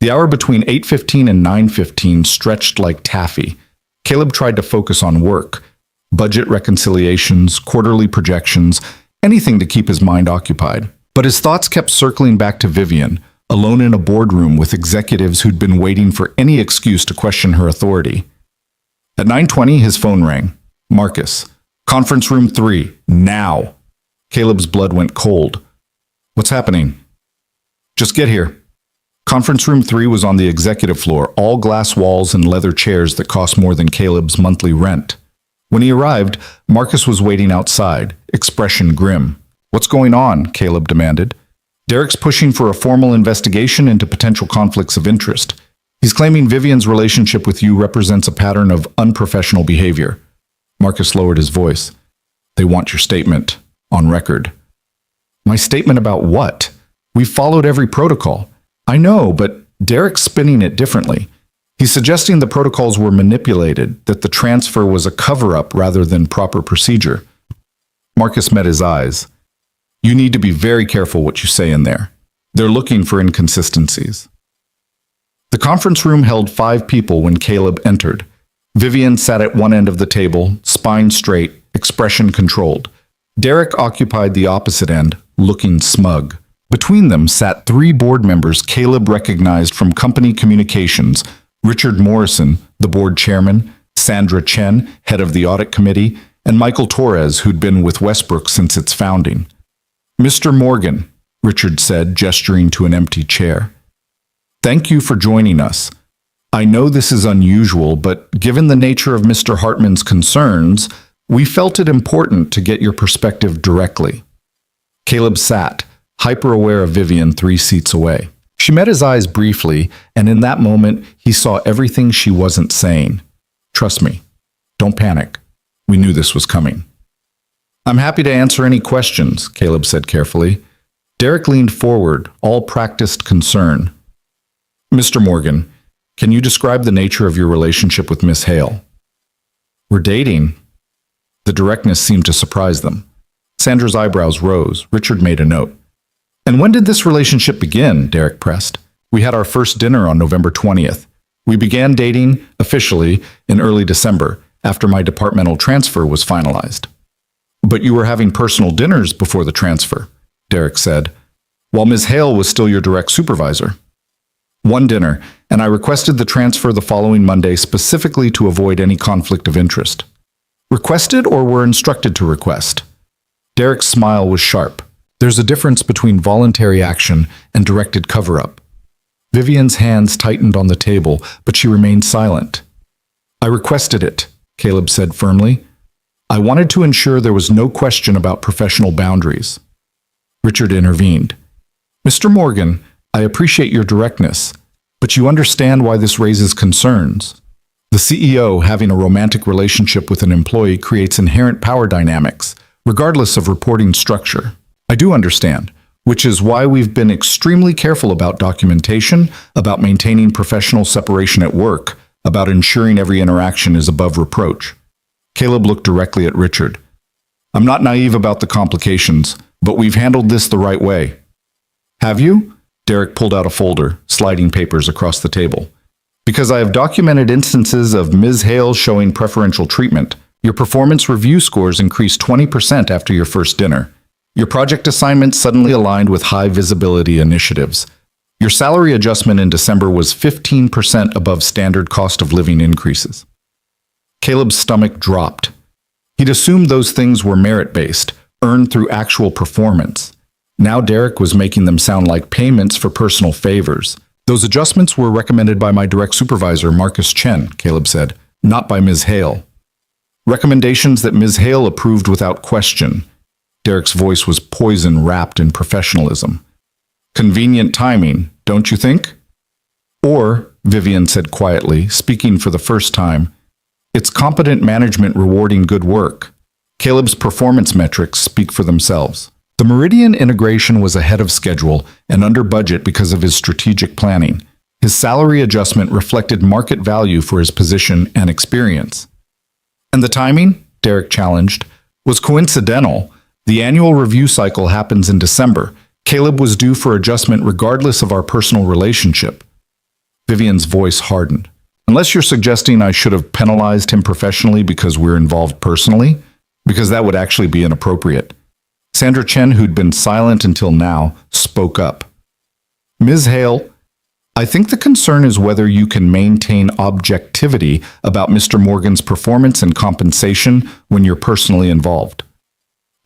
The hour between 8:15 and 9:15 stretched like taffy. Caleb tried to focus on work, budget reconciliations, quarterly projections, anything to keep his mind occupied. But his thoughts kept circling back to Vivian, alone in a boardroom with executives who'd been waiting for any excuse to question her authority. At 9:20, his phone rang. Marcus. Conference room 3, now. Caleb's blood went cold. What's happening? Just get here. Conference room 3 was on the executive floor, all glass walls and leather chairs that cost more than Caleb's monthly rent. When he arrived, Marcus was waiting outside, expression grim. What's going on? Caleb demanded. Derek's pushing for a formal investigation into potential conflicts of interest. He's claiming Vivian's relationship with you represents a pattern of unprofessional behavior. Marcus lowered his voice. They want your statement, on record. My statement about what? We've followed every protocol. I know, but Derek's spinning it differently. He's suggesting the protocols were manipulated, that the transfer was a cover-up rather than proper procedure. Marcus met his eyes. You need to be very careful what you say in there. They're looking for inconsistencies. The conference room held 5 people when Caleb entered. Vivian sat at one end of the table, spine straight, expression controlled. Derek occupied the opposite end, looking smug. Between them sat 3 board members Caleb recognized from company communications: Richard Morrison, the board chairman, Sandra Chen, head of the audit committee, and Michael Torres, who'd been with Westbrook since its founding. Mr. Morgan, Richard said, gesturing to an empty chair. Thank you for joining us. I know this is unusual, but given the nature of Mr. Hartman's concerns, we felt it important to get your perspective directly. Caleb sat, hyper-aware of Vivian 3 seats away. She met his eyes briefly, and in that moment, he saw everything she wasn't saying. Trust me. Don't panic. We knew this was coming. I'm happy to answer any questions, Caleb said carefully. Derek leaned forward, all practiced concern. Mr. Morgan, can you describe the nature of your relationship with Miss Hale? We're dating. The directness seemed to surprise them. Sandra's eyebrows rose. Richard made a note. And when did this relationship begin? Derek pressed. We had our first dinner on November 20th. We began dating, officially, in early December, after my departmental transfer was finalized. But you were having personal dinners before the transfer, Derek said, while Ms. Hale was still your direct supervisor. One dinner, and I requested the transfer the following Monday specifically to avoid any conflict of interest. Requested or were instructed to request? Derek's smile was sharp. There's a difference between voluntary action and directed cover-up. Vivian's hands tightened on the table, but she remained silent. I requested it, Caleb said firmly. I wanted to ensure there was no question about professional boundaries. Richard intervened. Mr. Morgan, I appreciate your directness, but you understand why this raises concerns. The CEO having a romantic relationship with an employee creates inherent power dynamics, regardless of reporting structure. I do understand, which is why we've been extremely careful about documentation, about maintaining professional separation at work, about ensuring every interaction is above reproach. Caleb looked directly at Richard. I'm not naive about the complications, but we've handled this the right way. Have you? Derek pulled out a folder, sliding papers across the table. Because I have documented instances of Ms. Hale showing preferential treatment. Your performance review scores increased 20% after your first dinner. Your project assignment suddenly aligned with high visibility initiatives. Your salary adjustment in December was 15% above standard cost of living increases. Caleb's stomach dropped. He'd assumed those things were merit-based, earned through actual performance. Now Derek was making them sound like payments for personal favors. Those adjustments were recommended by my direct supervisor, Marcus Chen, Caleb said, not by Ms. Hale. Recommendations that Ms. Hale approved without question. Derek's voice was poison wrapped in professionalism. Convenient timing, don't you think? Or, Vivian said quietly, speaking for the first time, it's competent management rewarding good work. Caleb's performance metrics speak for themselves. The Meridian integration was ahead of schedule and under budget because of his strategic planning. His salary adjustment reflected market value for his position and experience. And the timing, Derek challenged, was coincidental. The annual review cycle happens in December. Caleb was due for adjustment regardless of our personal relationship. Vivian's voice hardened. Unless you're suggesting I should have penalized him professionally because we're involved personally, because that would actually be inappropriate. Sandra Chen, who'd been silent until now, spoke up. Ms. Hale, I think the concern is whether you can maintain objectivity about Mr. Morgan's performance and compensation when you're personally involved.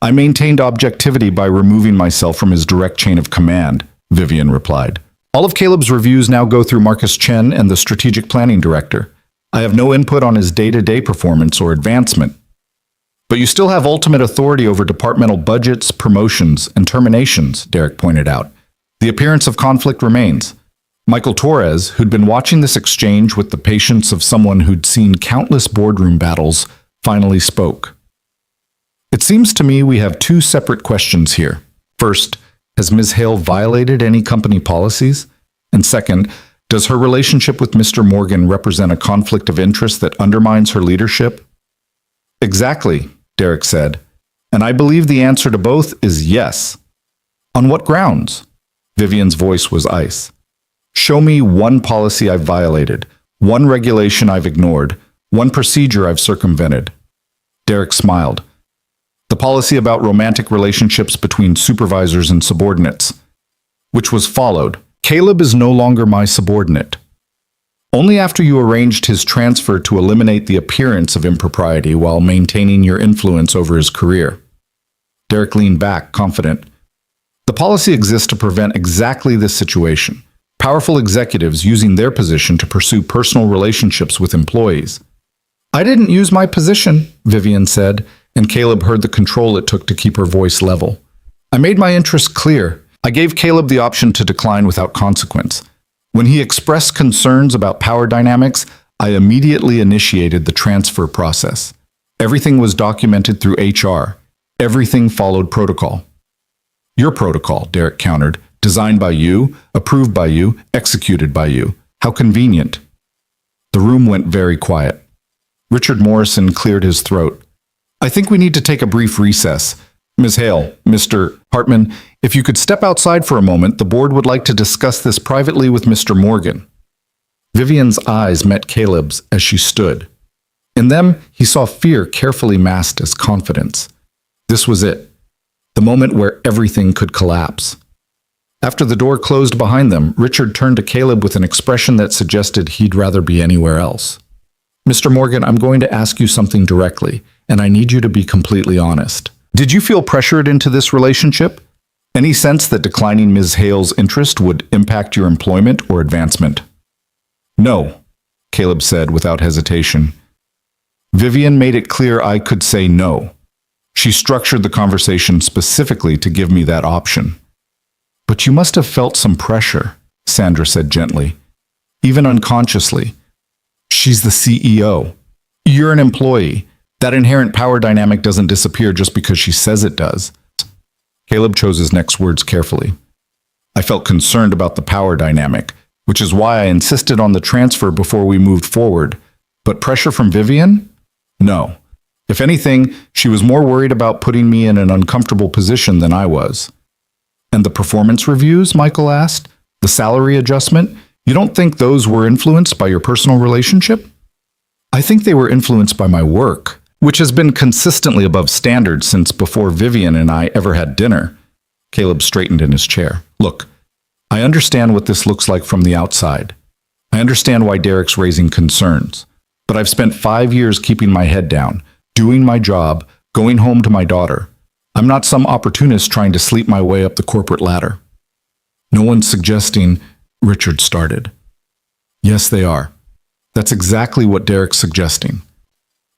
I maintained objectivity by removing myself from his direct chain of command, Vivian replied. All of Caleb's reviews now go through Marcus Chen and the strategic planning director. I have no input on his day-to-day performance or advancement. But you still have ultimate authority over departmental budgets, promotions, and terminations, Derek pointed out. The appearance of conflict remains. Michael Torres, who'd been watching this exchange with the patience of someone who'd seen countless boardroom battles, finally spoke. It seems to me we have two separate questions here. First, has Ms. Hale violated any company policies? And second, does her relationship with Mr. Morgan represent a conflict of interest that undermines her leadership? Exactly, Derek said, and I believe the answer to both is yes. On what grounds? Vivian's voice was ice. Show me one policy I've violated, one regulation I've ignored, one procedure I've circumvented. Derek smiled. The policy about romantic relationships between supervisors and subordinates, which was followed. Caleb is no longer my subordinate. Only after you arranged his transfer to eliminate the appearance of impropriety while maintaining your influence over his career. Derek leaned back, confident. The policy exists to prevent exactly this situation. Powerful executives using their position to pursue personal relationships with employees. I didn't use my position, Vivian said, and Caleb heard the control it took to keep her voice level. I made my interests clear. I gave Caleb the option to decline without consequence. When he expressed concerns about power dynamics, I immediately initiated the transfer process. Everything was documented through HR. Everything followed protocol. Your protocol, Derek countered, designed by you, approved by you, executed by you. How convenient. The room went very quiet. Richard Morrison cleared his throat. I think we need to take a brief recess. Ms. Hale, Mr. Hartman, if you could step outside for a moment, the board would like to discuss this privately with Mr. Morgan. Vivian's eyes met Caleb's as she stood. In them, he saw fear carefully masked as confidence. This was it, the moment where everything could collapse. After the door closed behind them, Richard turned to Caleb with an expression that suggested he'd rather be anywhere else. Mr. Morgan, I'm going to ask you something directly, and I need you to be completely honest. Did you feel pressured into this relationship? Any sense that declining Ms. Hale's interest would impact your employment or advancement? No, Caleb said without hesitation. Vivian made it clear I could say no. She structured the conversation specifically to give me that option. But you must have felt some pressure, Sandra said gently, even unconsciously. She's the CEO. You're an employee. That inherent power dynamic doesn't disappear just because she says it does. Caleb chose his next words carefully. I felt concerned about the power dynamic, which is why I insisted on the transfer before we moved forward. But pressure from Vivian? No. If anything, she was more worried about putting me in an uncomfortable position than I was. And the performance reviews, Michael asked? The salary adjustment? You don't think those were influenced by your personal relationship? I think they were influenced by my work. which has been consistently above standard since before Vivian and I ever had dinner. Caleb straightened in his chair. Look, I understand what this looks like from the outside. I understand why Derek's raising concerns. But I've spent 5 years keeping my head down, doing my job, going home to my daughter. I'm not some opportunist trying to sleep my way up the corporate ladder. No one's suggesting, Richard started. Yes, they are. That's exactly what Derek's suggesting.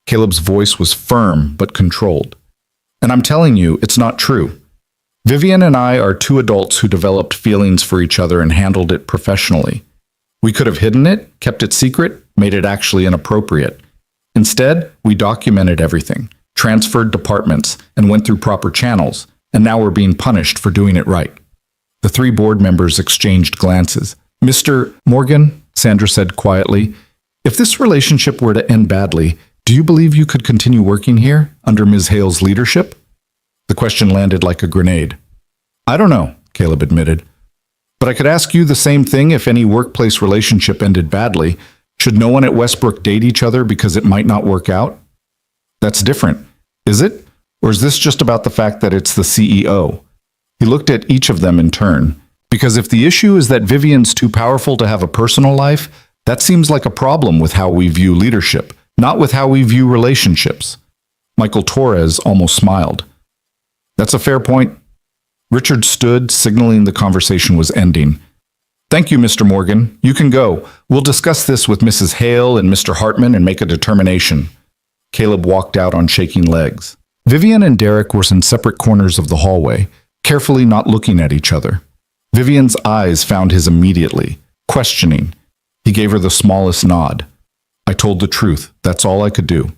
Caleb's voice was firm but controlled. And I'm telling you, it's not true. Vivian and I are two adults who developed feelings for each other and handled it professionally. We could have hidden it, kept it secret, made it actually inappropriate. Instead, we documented everything, transferred departments, and went through proper channels, and now we're being punished for doing it right. The 3 board members exchanged glances. Mr. Morgan, Sandra said quietly, if this relationship were to end badly, do you believe you could continue working here under Ms. Hale's leadership? The question landed like a grenade. I don't know, Caleb admitted. But I could ask you the same thing if any workplace relationship ended badly. Should no one at Westbrook date each other because it might not work out? That's different, is it? Or is this just about the fact that it's the CEO? He looked at each of them in turn. Because if the issue is that Vivian's too powerful to have a personal life, that seems like a problem with how we view leadership, not with how we view relationships. Michael Torres almost smiled. That's a fair point. Richard stood, signaling the conversation was ending. Thank you, Mr. Morgan. You can go. We'll discuss this with Mrs. Hale and Mr. Hartman and make a determination. Caleb walked out on shaking legs. Vivian and Derek were in separate corners of the hallway, carefully not looking at each other. Vivian's eyes found his immediately, questioning. He gave her the smallest nod. I told the truth. That's all I could do.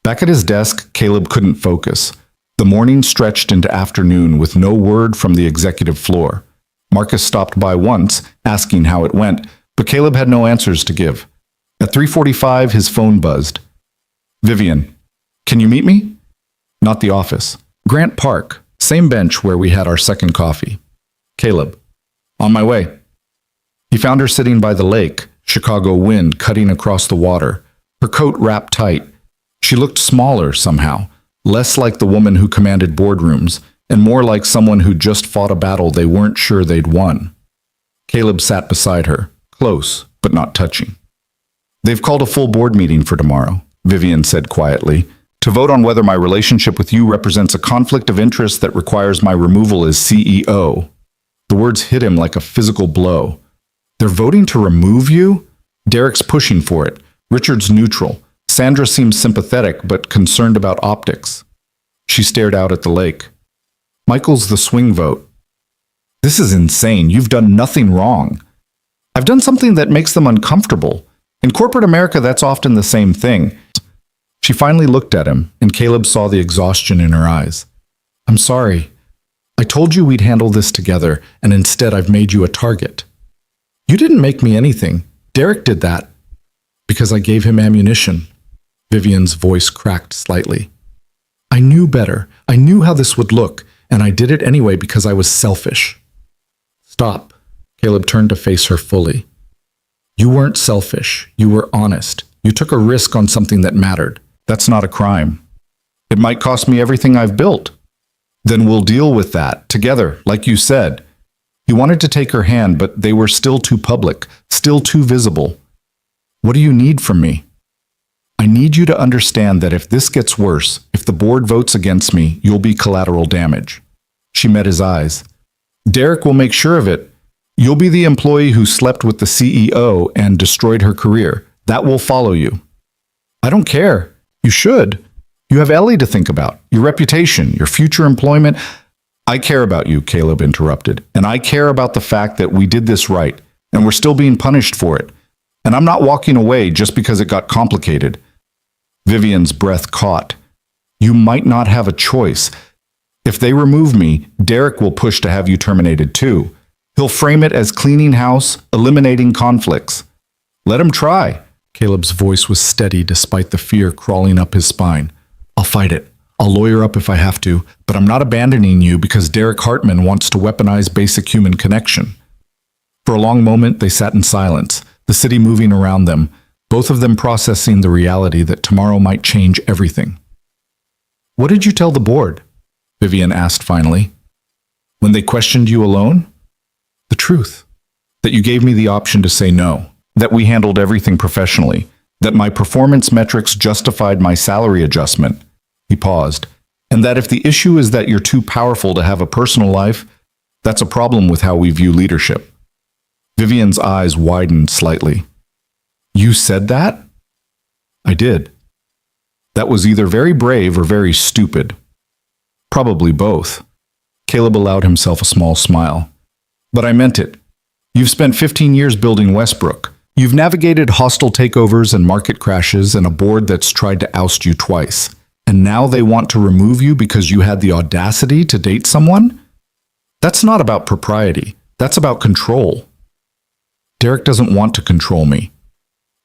Back at his desk, Caleb couldn't focus. The morning stretched into afternoon with no word from the executive floor. Marcus stopped by once, asking how it went, but Caleb had no answers to give. At 3:45, his phone buzzed. Vivian, can you meet me? Not the office. Grant Park, same bench where we had our second coffee. Caleb, on my way. He found her sitting by the lake, Chicago wind cutting across the water, her coat wrapped tight. She looked smaller somehow, less like the woman who commanded boardrooms, and more like someone who just fought a battle they weren't sure they'd won. Caleb sat beside her, close, but not touching. They've called a full board meeting for tomorrow, Vivian said quietly, to vote on whether my relationship with you represents a conflict of interest that requires my removal as CEO. The words hit him like a physical blow. They're voting to remove you? Derek's pushing for it. Richard's neutral. Sandra seems sympathetic but concerned about optics. She stared out at the lake. Michael's the swing vote. This is insane. You've done nothing wrong. I've done something that makes them uncomfortable. In corporate America, that's often the same thing. She finally looked at him, and Caleb saw the exhaustion in her eyes. I'm sorry. I told you we'd handle this together, and instead I've made you a target. You didn't make me anything. Derek did that. Because I gave him ammunition. Vivian's voice cracked slightly. I knew better. I knew how this would look, and I did it anyway because I was selfish. Stop. Caleb turned to face her fully. You weren't selfish. You were honest. You took a risk on something that mattered. That's not a crime. It might cost me everything I've built. Then we'll deal with that, together, like you said. He wanted to take her hand, but they were still too public, still too visible. What do you need from me? I need you to understand that if this gets worse, if the board votes against me, you'll be collateral damage. She met his eyes. Derek will make sure of it. You'll be the employee who slept with the CEO and destroyed her career. That will follow you. I don't care. You should. You have Ellie to think about, your reputation, your future employment. I care about you, Caleb interrupted, and I care about the fact that we did this right, and we're still being punished for it. And I'm not walking away just because it got complicated. Vivian's breath caught. You might not have a choice. If they remove me, Derek will push to have you terminated too. He'll frame it as cleaning house, eliminating conflicts. Let him try. Caleb's voice was steady despite the fear crawling up his spine. I'll fight it. I'll lawyer up if I have to, but I'm not abandoning you because Derek Hartman wants to weaponize basic human connection. For a long moment, they sat in silence, the city moving around them. both of them processing the reality that tomorrow might change everything. "What did you tell the board?" Vivian asked finally. "When they questioned you alone?" "The truth. That you gave me the option to say no. That we handled everything professionally. That my performance metrics justified my salary adjustment." He paused. "And that if the issue is that you're too powerful to have a personal life, that's a problem with how we view leadership." Vivian's eyes widened slightly. "You said that?" "I did." "That was either very brave or very stupid." "Probably both." Caleb allowed himself a small smile. "But I meant it. You've spent 15 years building Westbrook. You've navigated hostile takeovers and market crashes and a board that's tried to oust you twice. And now they want to remove you because you had the audacity to date someone? That's not about propriety. That's about control." "Derek doesn't want to control me.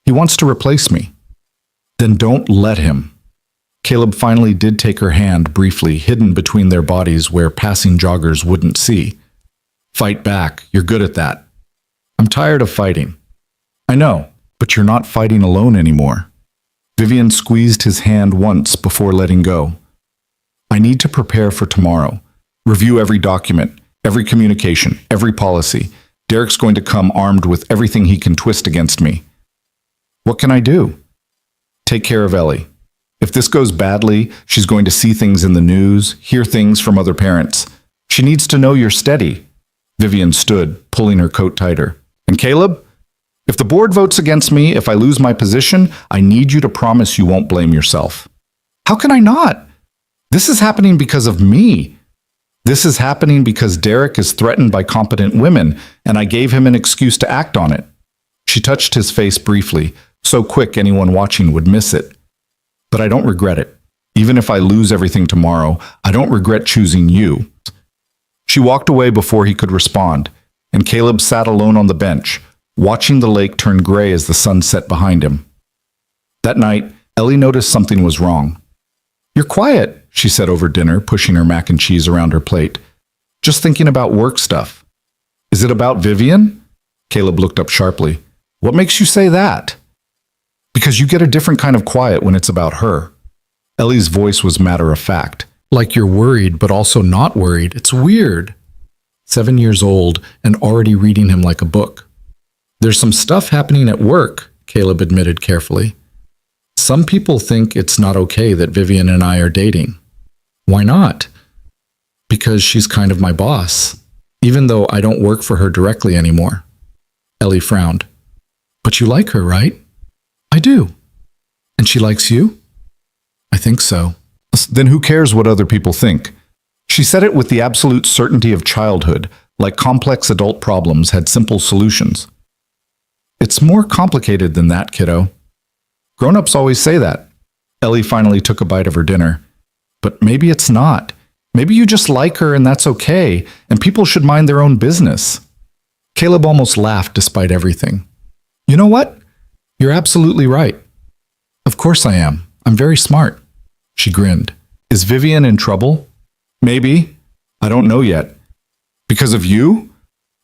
He wants to replace me." "Then don't let him." Caleb finally did take her hand briefly, hidden between their bodies where passing joggers wouldn't see. "Fight back. You're good at that." "I'm tired of fighting." "I know, but you're not fighting alone anymore." Vivian squeezed his hand once before letting go. "I need to prepare for tomorrow. Review every document, every communication, every policy. Derek's going to come armed with everything he can twist against me." "What can I do?" "Take care of Ellie. If this goes badly, she's going to see things in the news, hear things from other parents. She needs to know you're steady." Vivian stood, pulling her coat tighter. "And Caleb? If the board votes against me, if I lose my position, I need you to promise you won't blame yourself." "How can I not? This is happening because of me. This is happening because Derek is threatened by competent women, and I gave him an excuse to act on it." She touched his face briefly, so quick anyone watching would miss it. "But I don't regret it. Even if I lose everything tomorrow, I don't regret choosing you." She walked away before he could respond, and Caleb sat alone on the bench, watching the lake turn gray as the sun set behind him. That night, Ellie noticed something was wrong. "You're quiet," she said over dinner, pushing her mac and cheese around her plate. "Just thinking about work stuff." "Is it about Vivian?" Caleb looked up sharply. "What makes you say that?" "Because you get a different kind of quiet when it's about her." Ellie's voice was matter-of-fact. "Like you're worried, but also not worried. It's weird." 7 years old and already reading him like a book. "There's some stuff happening at work," Caleb admitted carefully. "Some people think it's not okay that Vivian and I are dating." "Why not?" "Because she's kind of my boss, even though I don't work for her directly anymore." Ellie frowned. "But you like her, right?" "I do." "And she likes you?" "I think so." "Then who cares what other people think?" She said it with the absolute certainty of childhood, like complex adult problems had simple solutions. "It's more complicated than that, kiddo." "Grown-ups always say that." Ellie finally took a bite of her dinner. "But maybe it's not. Maybe you just like her and that's okay, and people should mind their own business." Caleb almost laughed despite everything. "You know what? You're absolutely right." "Of course I am. I'm very smart." She grinned. "Is Vivian in trouble?" "Maybe. I don't know yet." "Because of you?"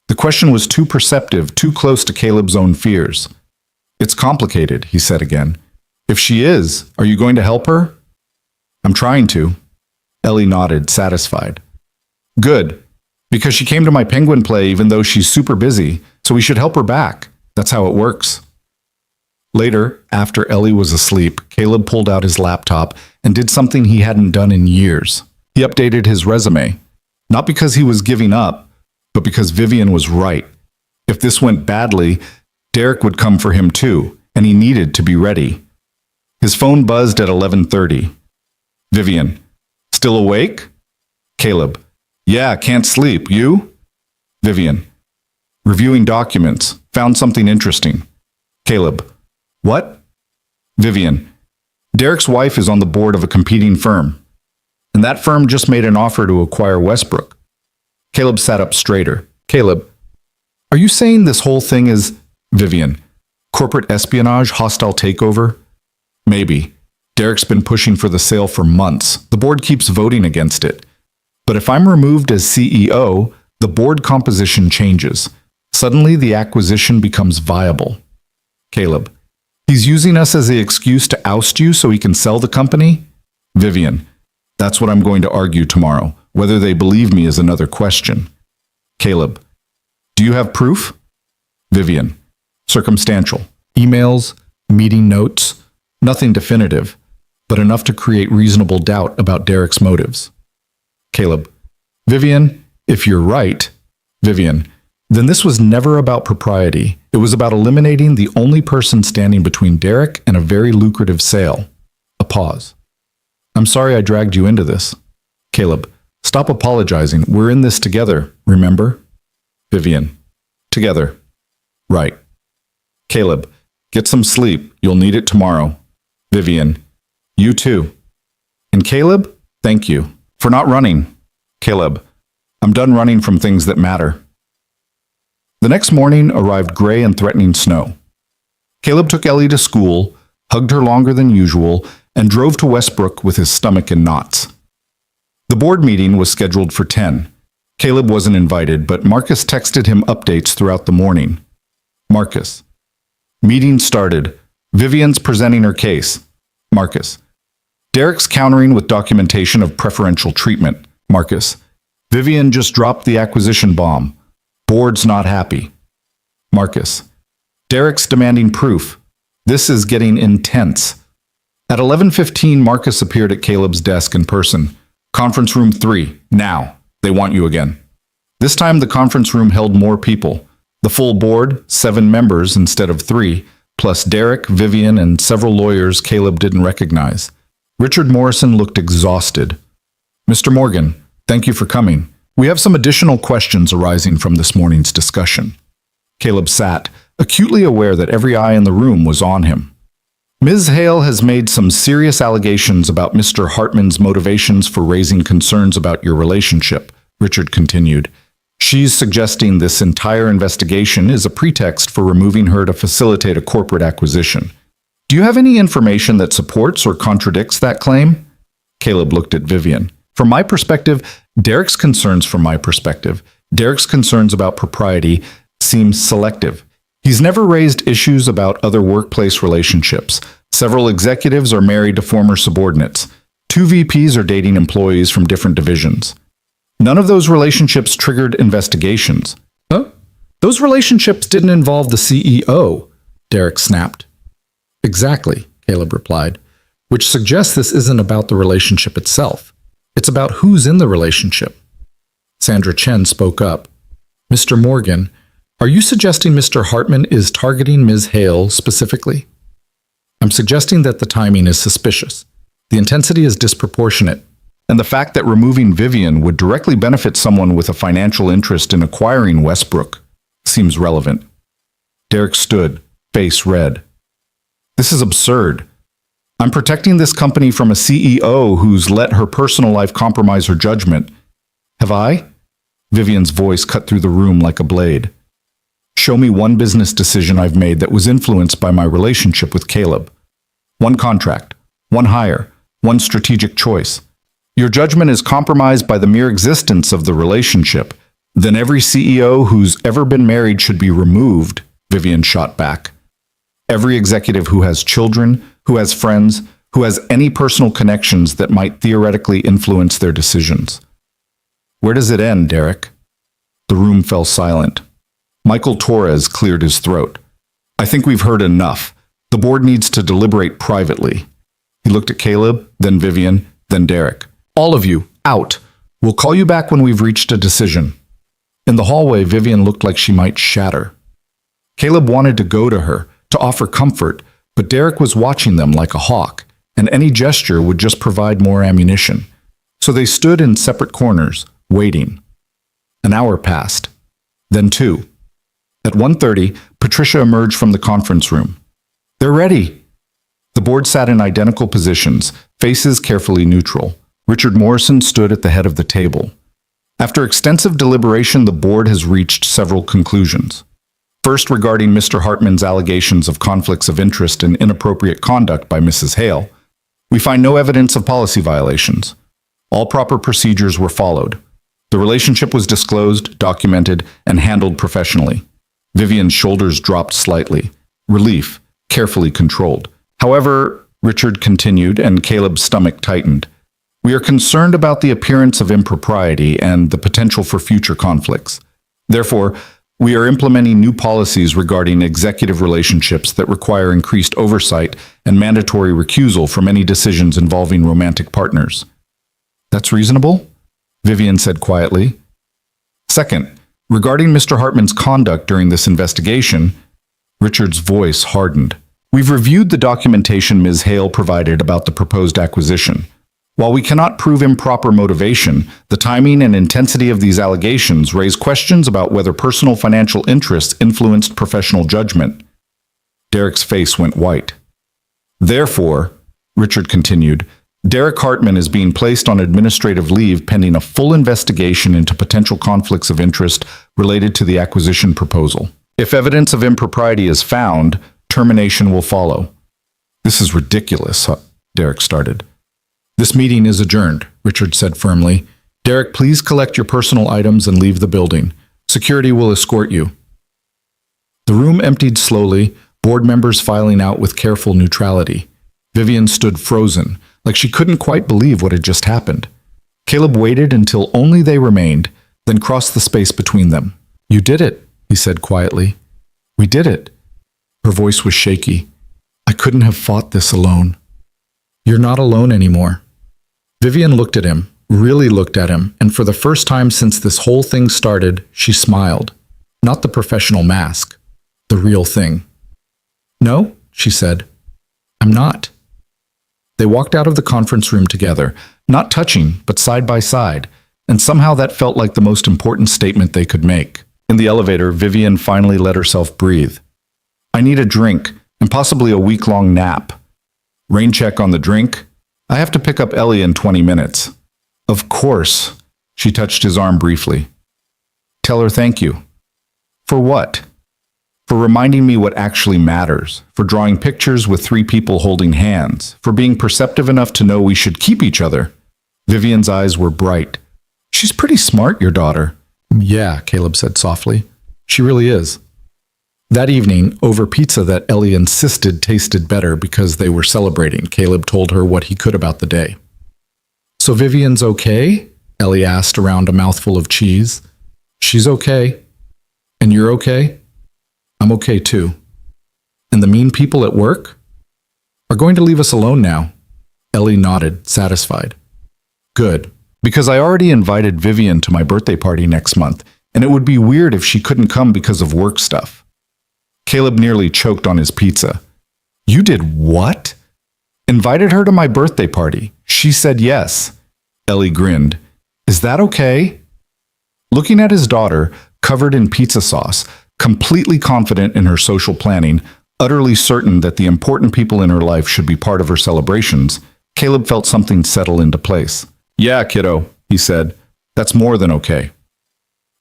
The question was too perceptive, too close to Caleb's own fears. "It's complicated," he said again. "If she is, are you going to help her?" "I'm trying to." Ellie nodded, satisfied. "Good. Because she came to my penguin play even though she's super busy, so we should help her back. That's how it works." Later, after Ellie was asleep, Caleb pulled out his laptop and did something he hadn't done in years. He updated his resume. Not because he was giving up, but because Vivian was right. If this went badly, Derek would come for him too, and he needed to be ready. His phone buzzed at 11:30. "Vivian, still awake?" Caleb, "Yeah, can't sleep. You?" Vivian, "Reviewing documents. Found something interesting." Caleb, "What?" Vivian, "Derek's wife is on the board of a competing firm, and that firm just made an offer to acquire Westbrook." Caleb sat up straighter. "Caleb, are you saying this whole thing is—" Vivian, "Corporate espionage, hostile takeover?" "Maybe. Derek's been pushing for the sale for months. The board keeps voting against it. But if I'm removed as CEO, the board composition changes. Suddenly, the acquisition becomes viable." Caleb, He's using us as the excuse to oust you so he can sell the company? Vivian, that's what I'm going to argue tomorrow. Whether they believe me is another question. Caleb, do you have proof? Vivian, circumstantial. Emails, meeting notes, nothing definitive, but enough to create reasonable doubt about Derek's motives. Caleb, Vivian, if you're right, Vivian, then this was never about propriety. It was about eliminating the only person standing between Derek and a very lucrative sale. A pause. I'm sorry I dragged you into this. Caleb, stop apologizing. We're in this together, remember? Vivian, together. Right. Caleb, get some sleep. You'll need it tomorrow. Vivian, you too. And Caleb, thank you for not running. Caleb, I'm done running from things that matter. The next morning arrived gray and threatening snow. Caleb took Ellie to school, hugged her longer than usual, and drove to Westbrook with his stomach in knots. The board meeting was scheduled for 10. Caleb wasn't invited, but Marcus texted him updates throughout the morning. Marcus. Meeting started. Vivian's presenting her case. Marcus. Derek's countering with documentation of preferential treatment. Marcus. Vivian just dropped the acquisition bomb. Board's not happy. Marcus. Derek's demanding proof. This is getting intense. At 11:15, Marcus appeared at Caleb's desk in person. Conference room 3, now. They want you again. This time the conference room held more people. The full board, 7 members instead of 3, plus Derek, Vivian, and several lawyers Caleb didn't recognize. Richard Morrison looked exhausted. Mr. Morgan, thank you for coming. We have some additional questions arising from this morning's discussion. Caleb sat, acutely aware that every eye in the room was on him. Ms. Hale has made some serious allegations about Mr. Hartman's motivations for raising concerns about your relationship, Richard continued. She's suggesting this entire investigation is a pretext for removing her to facilitate a corporate acquisition. Do you have any information that supports or contradicts that claim? Caleb looked at Vivian. From my perspective, Derek's concerns about propriety seem selective. He's never raised issues about other workplace relationships. Several executives are married to former subordinates. 2 VPs are dating employees from different divisions. None of those relationships triggered investigations. Huh? Those relationships didn't involve the CEO, Derek snapped. Exactly, Caleb replied, which suggests this isn't about the relationship itself. It's about who's in the relationship. Sandra Chen spoke up. Mr. Morgan, are you suggesting Mr. Hartman is targeting Ms. Hale specifically? I'm suggesting that the timing is suspicious. The intensity is disproportionate. And the fact that removing Vivian would directly benefit someone with a financial interest in acquiring Westbrook seems relevant. Derek stood, face red. This is absurd. I'm protecting this company from a CEO who's let her personal life compromise her judgment. Have I? Vivian's voice cut through the room like a blade. Show me one business decision I've made that was influenced by my relationship with Caleb. One contract, one hire, one strategic choice. Your judgment is compromised by the mere existence of the relationship. Then every CEO who's ever been married should be removed, Vivian shot back. Every executive who has children, who has friends, who has any personal connections that might theoretically influence their decisions. Where does it end, Derek? The room fell silent. Michael Torres cleared his throat. I think we've heard enough. The board needs to deliberate privately. He looked at Caleb, then Vivian, then Derek. All of you, out. We'll call you back when we've reached a decision. In the hallway, Vivian looked like she might shatter. Caleb wanted to go to her, to offer comfort, but Derek was watching them like a hawk, and any gesture would just provide more ammunition. So they stood in separate corners, waiting. An hour passed, then 2. At 1:30, Patricia emerged from the conference room. They're ready. The board sat in identical positions, faces carefully neutral. Richard Morrison stood at the head of the table. After extensive deliberation, the board has reached several conclusions. First, regarding Mr. Hartman's allegations of conflicts of interest and inappropriate conduct by Mrs. Hale, we find no evidence of policy violations. All proper procedures were followed. The relationship was disclosed, documented, and handled professionally. Vivian's shoulders dropped slightly. Relief. carefully controlled. However, Richard continued, and Caleb's stomach tightened. We are concerned about the appearance of impropriety and the potential for future conflicts. Therefore, we are implementing new policies regarding executive relationships that require increased oversight and mandatory recusal from any decisions involving romantic partners. That's reasonable? Vivian said quietly. Second, regarding Mr. Hartman's conduct during this investigation, Richard's voice hardened. We've reviewed the documentation Ms. Hale provided about the proposed acquisition. While we cannot prove improper motivation, the timing and intensity of these allegations raise questions about whether personal financial interests influenced professional judgment. Derek's face went white. Therefore, Richard continued, Derek Hartman is being placed on administrative leave pending a full investigation into potential conflicts of interest related to the acquisition proposal. If evidence of impropriety is found, termination will follow. This is ridiculous, Derek started. This meeting is adjourned, Richard said firmly. Derek, please collect your personal items and leave the building. Security will escort you. The room emptied slowly, board members filing out with careful neutrality. Vivian stood frozen, like she couldn't quite believe what had just happened. Caleb waited until only they remained, then crossed the space between them. You did it, he said quietly. We did it. Her voice was shaky. I couldn't have fought this alone. You're not alone anymore. Vivian looked at him, really looked at him, and for the first time since this whole thing started, she smiled. Not the professional mask, the real thing. No, she said. I'm not. They walked out of the conference room together, not touching, but side by side, and somehow that felt like the most important statement they could make. In the elevator, Vivian finally let herself breathe. I need a drink, and possibly a week-long nap. Rain check on the drink. I have to pick up Ellie in 20 minutes. Of course. She touched his arm briefly. Tell her thank you. For what? For reminding me what actually matters, for drawing pictures with 3 people holding hands, for being perceptive enough to know we should keep each other. Vivian's eyes were bright. She's pretty smart, your daughter. Yeah, Caleb said softly. She really is. That evening, over pizza that Ellie insisted tasted better because they were celebrating, Caleb told her what he could about the day. So Vivian's okay? Ellie asked around a mouthful of cheese. She's okay. And you're okay? I'm okay too. And the mean people at work? Are going to leave us alone now. Ellie nodded, satisfied. Good, because I already invited Vivian to my birthday party next month, and it would be weird if she couldn't come because of work stuff. Caleb nearly choked on his pizza. You did what? Invited her to my birthday party. She said yes. Ellie grinned. Is that okay? Looking at his daughter, covered in pizza sauce, completely confident in her social planning, utterly certain that the important people in her life should be part of her celebrations, Caleb felt something settle into place. Yeah, kiddo, he said. That's more than okay.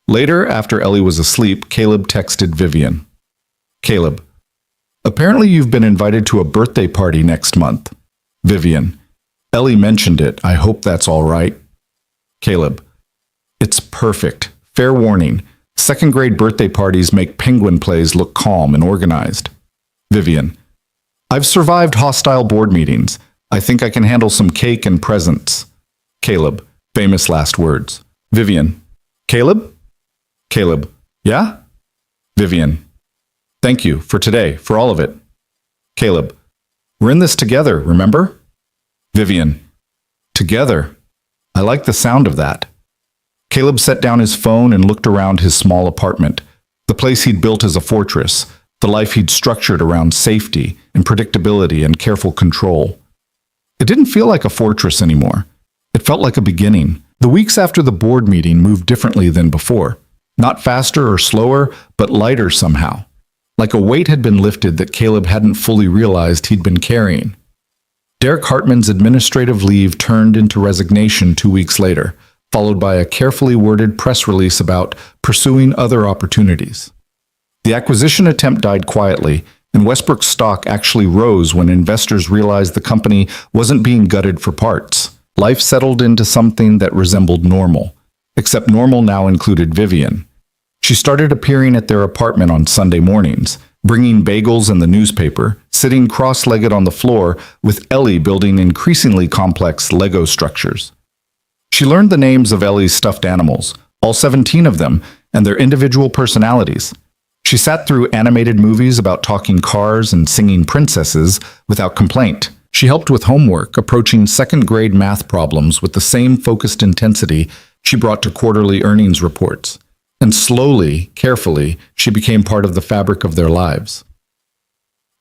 Later, after Ellie was asleep, Caleb texted Vivian. Caleb, apparently you've been invited to a birthday party next month. Vivian, Ellie mentioned it. I hope that's all right. Caleb, it's perfect. Fair warning. Second-grade birthday parties make penguin plays look calm and organized. Vivian, I've survived hostile board meetings. I think I can handle some cake and presents. Caleb, famous last words. Vivian, Caleb? Caleb, yeah? Vivian, thank you for today, for all of it. Caleb, we're in this together, remember? Vivian, together. I like the sound of that. Caleb set down his phone and looked around his small apartment, the place he'd built as a fortress, the life he'd structured around safety and predictability and careful control. It didn't feel like a fortress anymore. It felt like a beginning. The weeks after the board meeting moved differently than before. Not faster or slower, but lighter somehow. Like a weight had been lifted that Caleb hadn't fully realized he'd been carrying. Derek Hartman's administrative leave turned into resignation 2 weeks later, followed by a carefully worded press release about pursuing other opportunities. The acquisition attempt died quietly, and Westbrook's stock actually rose when investors realized the company wasn't being gutted for parts. Life settled into something that resembled normal, except normal now included Vivian. She started appearing at their apartment on Sunday mornings, bringing bagels and the newspaper, sitting cross-legged on the floor with Ellie building increasingly complex Lego structures. She learned the names of Ellie's stuffed animals, all 17 of them, and their individual personalities. She sat through animated movies about talking cars and singing princesses without complaint. She helped with homework, approaching second-grade math problems with the same focused intensity she brought to quarterly earnings reports. And slowly, carefully, she became part of the fabric of their lives.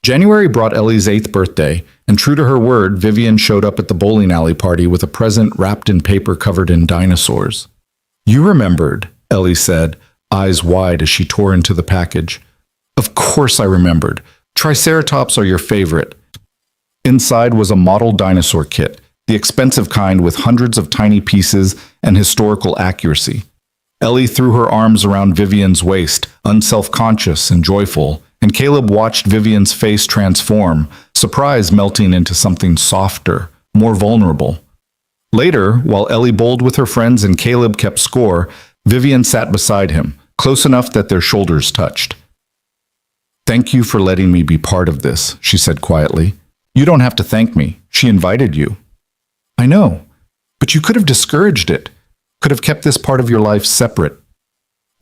January brought Ellie's 8th birthday, and true to her word, Vivian showed up at the bowling alley party with a present wrapped in paper covered in dinosaurs. "You remembered," Ellie said, eyes wide as she tore into the package. "Of course I remembered. Triceratops are your favorite." Inside was a model dinosaur kit, the expensive kind with hundreds of tiny pieces and historical accuracy. Ellie threw her arms around Vivian's waist, unself-conscious and joyful, and Caleb watched Vivian's face transform, surprise melting into something softer, more vulnerable. Later, while Ellie bowled with her friends and Caleb kept score, Vivian sat beside him, close enough that their shoulders touched. "Thank you for letting me be part of this," she said quietly. "You don't have to thank me. She invited you." "I know, but you could have discouraged it, could have kept this part of your life separate."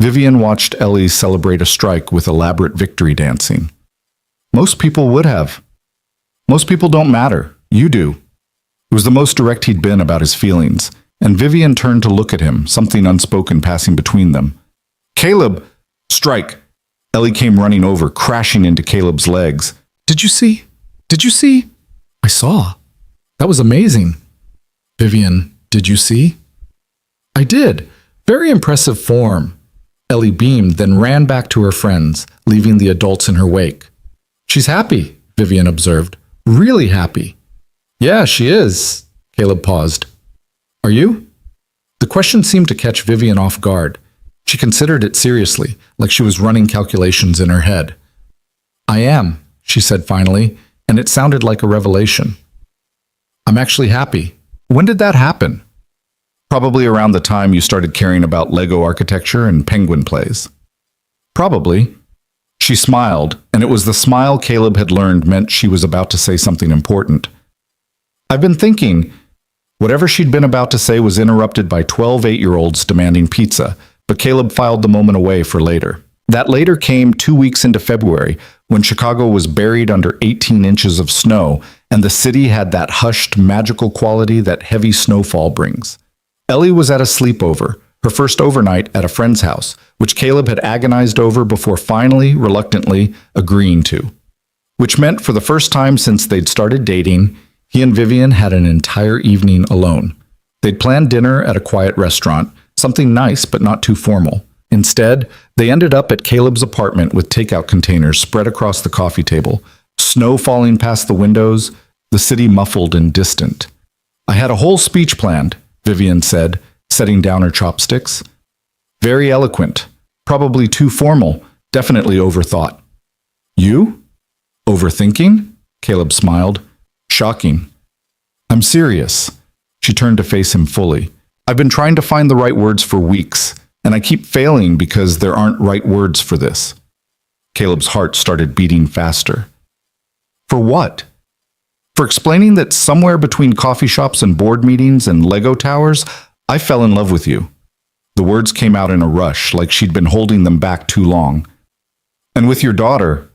Vivian watched Ellie celebrate a strike with elaborate victory dancing. "Most people would have. Most people don't matter. You do." It was the most direct he'd been about his feelings, and Vivian turned to look at him, something unspoken passing between them. "Caleb!" "Strike!" Ellie came running over, crashing into Caleb's legs. "Did you see? Did you see?" "I saw. That was amazing." "Vivian, did you see?" "I did. Very impressive form." Ellie beamed, then ran back to her friends, leaving the adults in her wake. "She's happy," Vivian observed. "Really happy." "Yeah, she is." Caleb paused. "Are you?" The question seemed to catch Vivian off guard. She considered it seriously, like she was running calculations in her head. "I am," she said finally, and it sounded like a revelation. "I'm actually happy. When did that happen?" "Probably around the time you started caring about Lego architecture and penguin plays." "Probably." She smiled, and it was the smile Caleb had learned meant she was about to say something important. "I've been thinking." Whatever she'd been about to say was interrupted by 12 eight-year-olds demanding pizza, but Caleb filed the moment away for later. That later came 2 weeks into February, when Chicago was buried under 18 inches of snow, and the city had that hushed, magical quality that heavy snowfall brings. Ellie was at a sleepover, her first overnight at a friend's house, which Caleb had agonized over before finally, reluctantly, agreeing to. Which meant for the first time since they'd started dating, he and Vivian had an entire evening alone. They'd planned dinner at a quiet restaurant, something nice but not too formal. Instead, they ended up at Caleb's apartment with takeout containers spread across the coffee table, snow falling past the windows, the city muffled and distant. "I had a whole speech planned," Vivian said, setting down her chopsticks. "Very eloquent. Probably too formal. Definitely overthought." "You? Overthinking?" Caleb smiled. "Shocking." "I'm serious." She turned to face him fully. "I've been trying to find the right words for weeks, and I keep failing because there aren't right words for this." Caleb's heart started beating faster. "For what?" "For explaining that somewhere between coffee shops and board meetings and Lego towers, I fell in love with you." The words came out in a rush, like she'd been holding them back too long. "And with your daughter.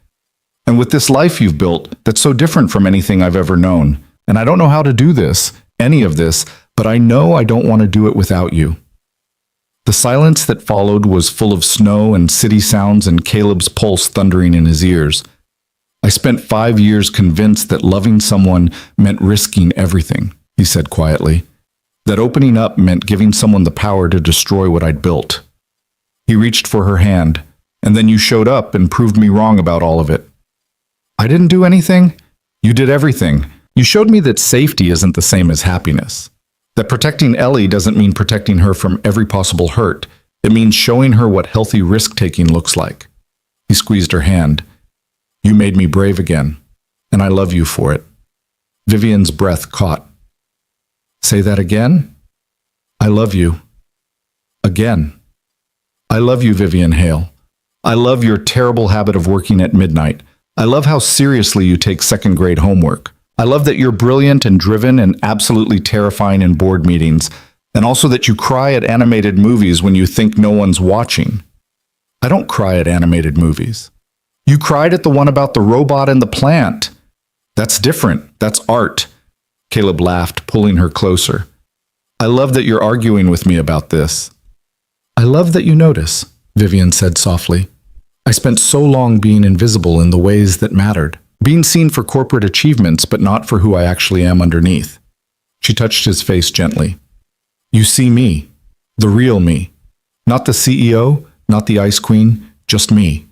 And with this life you've built that's so different from anything I've ever known. And I don't know how to do this, any of this, but I know I don't want to do it without you." The silence that followed was full of snow and city sounds and Caleb's pulse thundering in his ears. "I spent 5 years convinced that loving someone meant risking everything," he said quietly. "That opening up meant giving someone the power to destroy what I'd built." He reached for her hand, "And then you showed up and proved me wrong about all of it." "I didn't do anything. You did everything. You showed me that safety isn't the same as happiness. That protecting Ellie doesn't mean protecting her from every possible hurt. It means showing her what healthy risk-taking looks like." He squeezed her hand. "You made me brave again, and I love you for it." Vivian's breath caught. "Say that again?" "I love you. Again." "I love you, Vivian Hale. I love your terrible habit of working at midnight. I love how seriously you take second-grade homework. I love that you're brilliant and driven and absolutely terrifying in board meetings, and also that you cry at animated movies when you think no one's watching. I don't cry at animated movies. You cried at the one about the robot and the plant. That's different. That's art. Caleb laughed, pulling her closer. I love that you're arguing with me about this. I love that you notice, Vivian said softly. I spent so long being invisible in the ways that mattered, being seen for corporate achievements but not for who I actually am underneath. She touched his face gently. You see me, the real me. Not the CEO, not the Ice Queen, just me.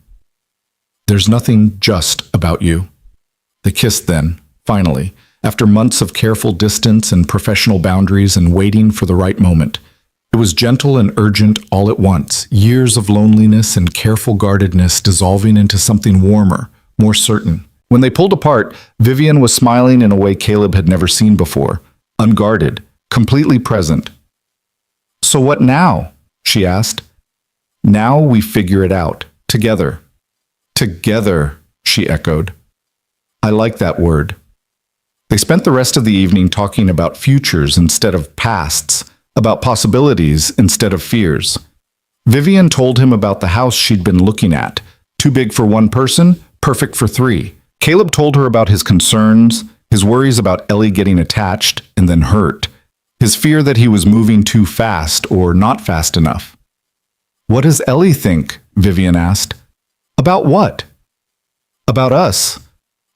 There's nothing just about you. They kissed then, finally, after months of careful distance and professional boundaries and waiting for the right moment. It was gentle and urgent all at once, years of loneliness and careful guardedness dissolving into something warmer, more certain. When they pulled apart, Vivian was smiling in a way Caleb had never seen before, unguarded, completely present. So what now? She asked. Now we figure it out, together. Together, she echoed. I like that word. They spent the rest of the evening talking about futures instead of pasts, about possibilities instead of fears. Vivian told him about the house she'd been looking at, too big for one person, perfect for three. Caleb told her about his concerns, his worries about Ellie getting attached and then hurt, his fear that he was moving too fast or not fast enough. What does Ellie think? Vivian asked. About what? About us.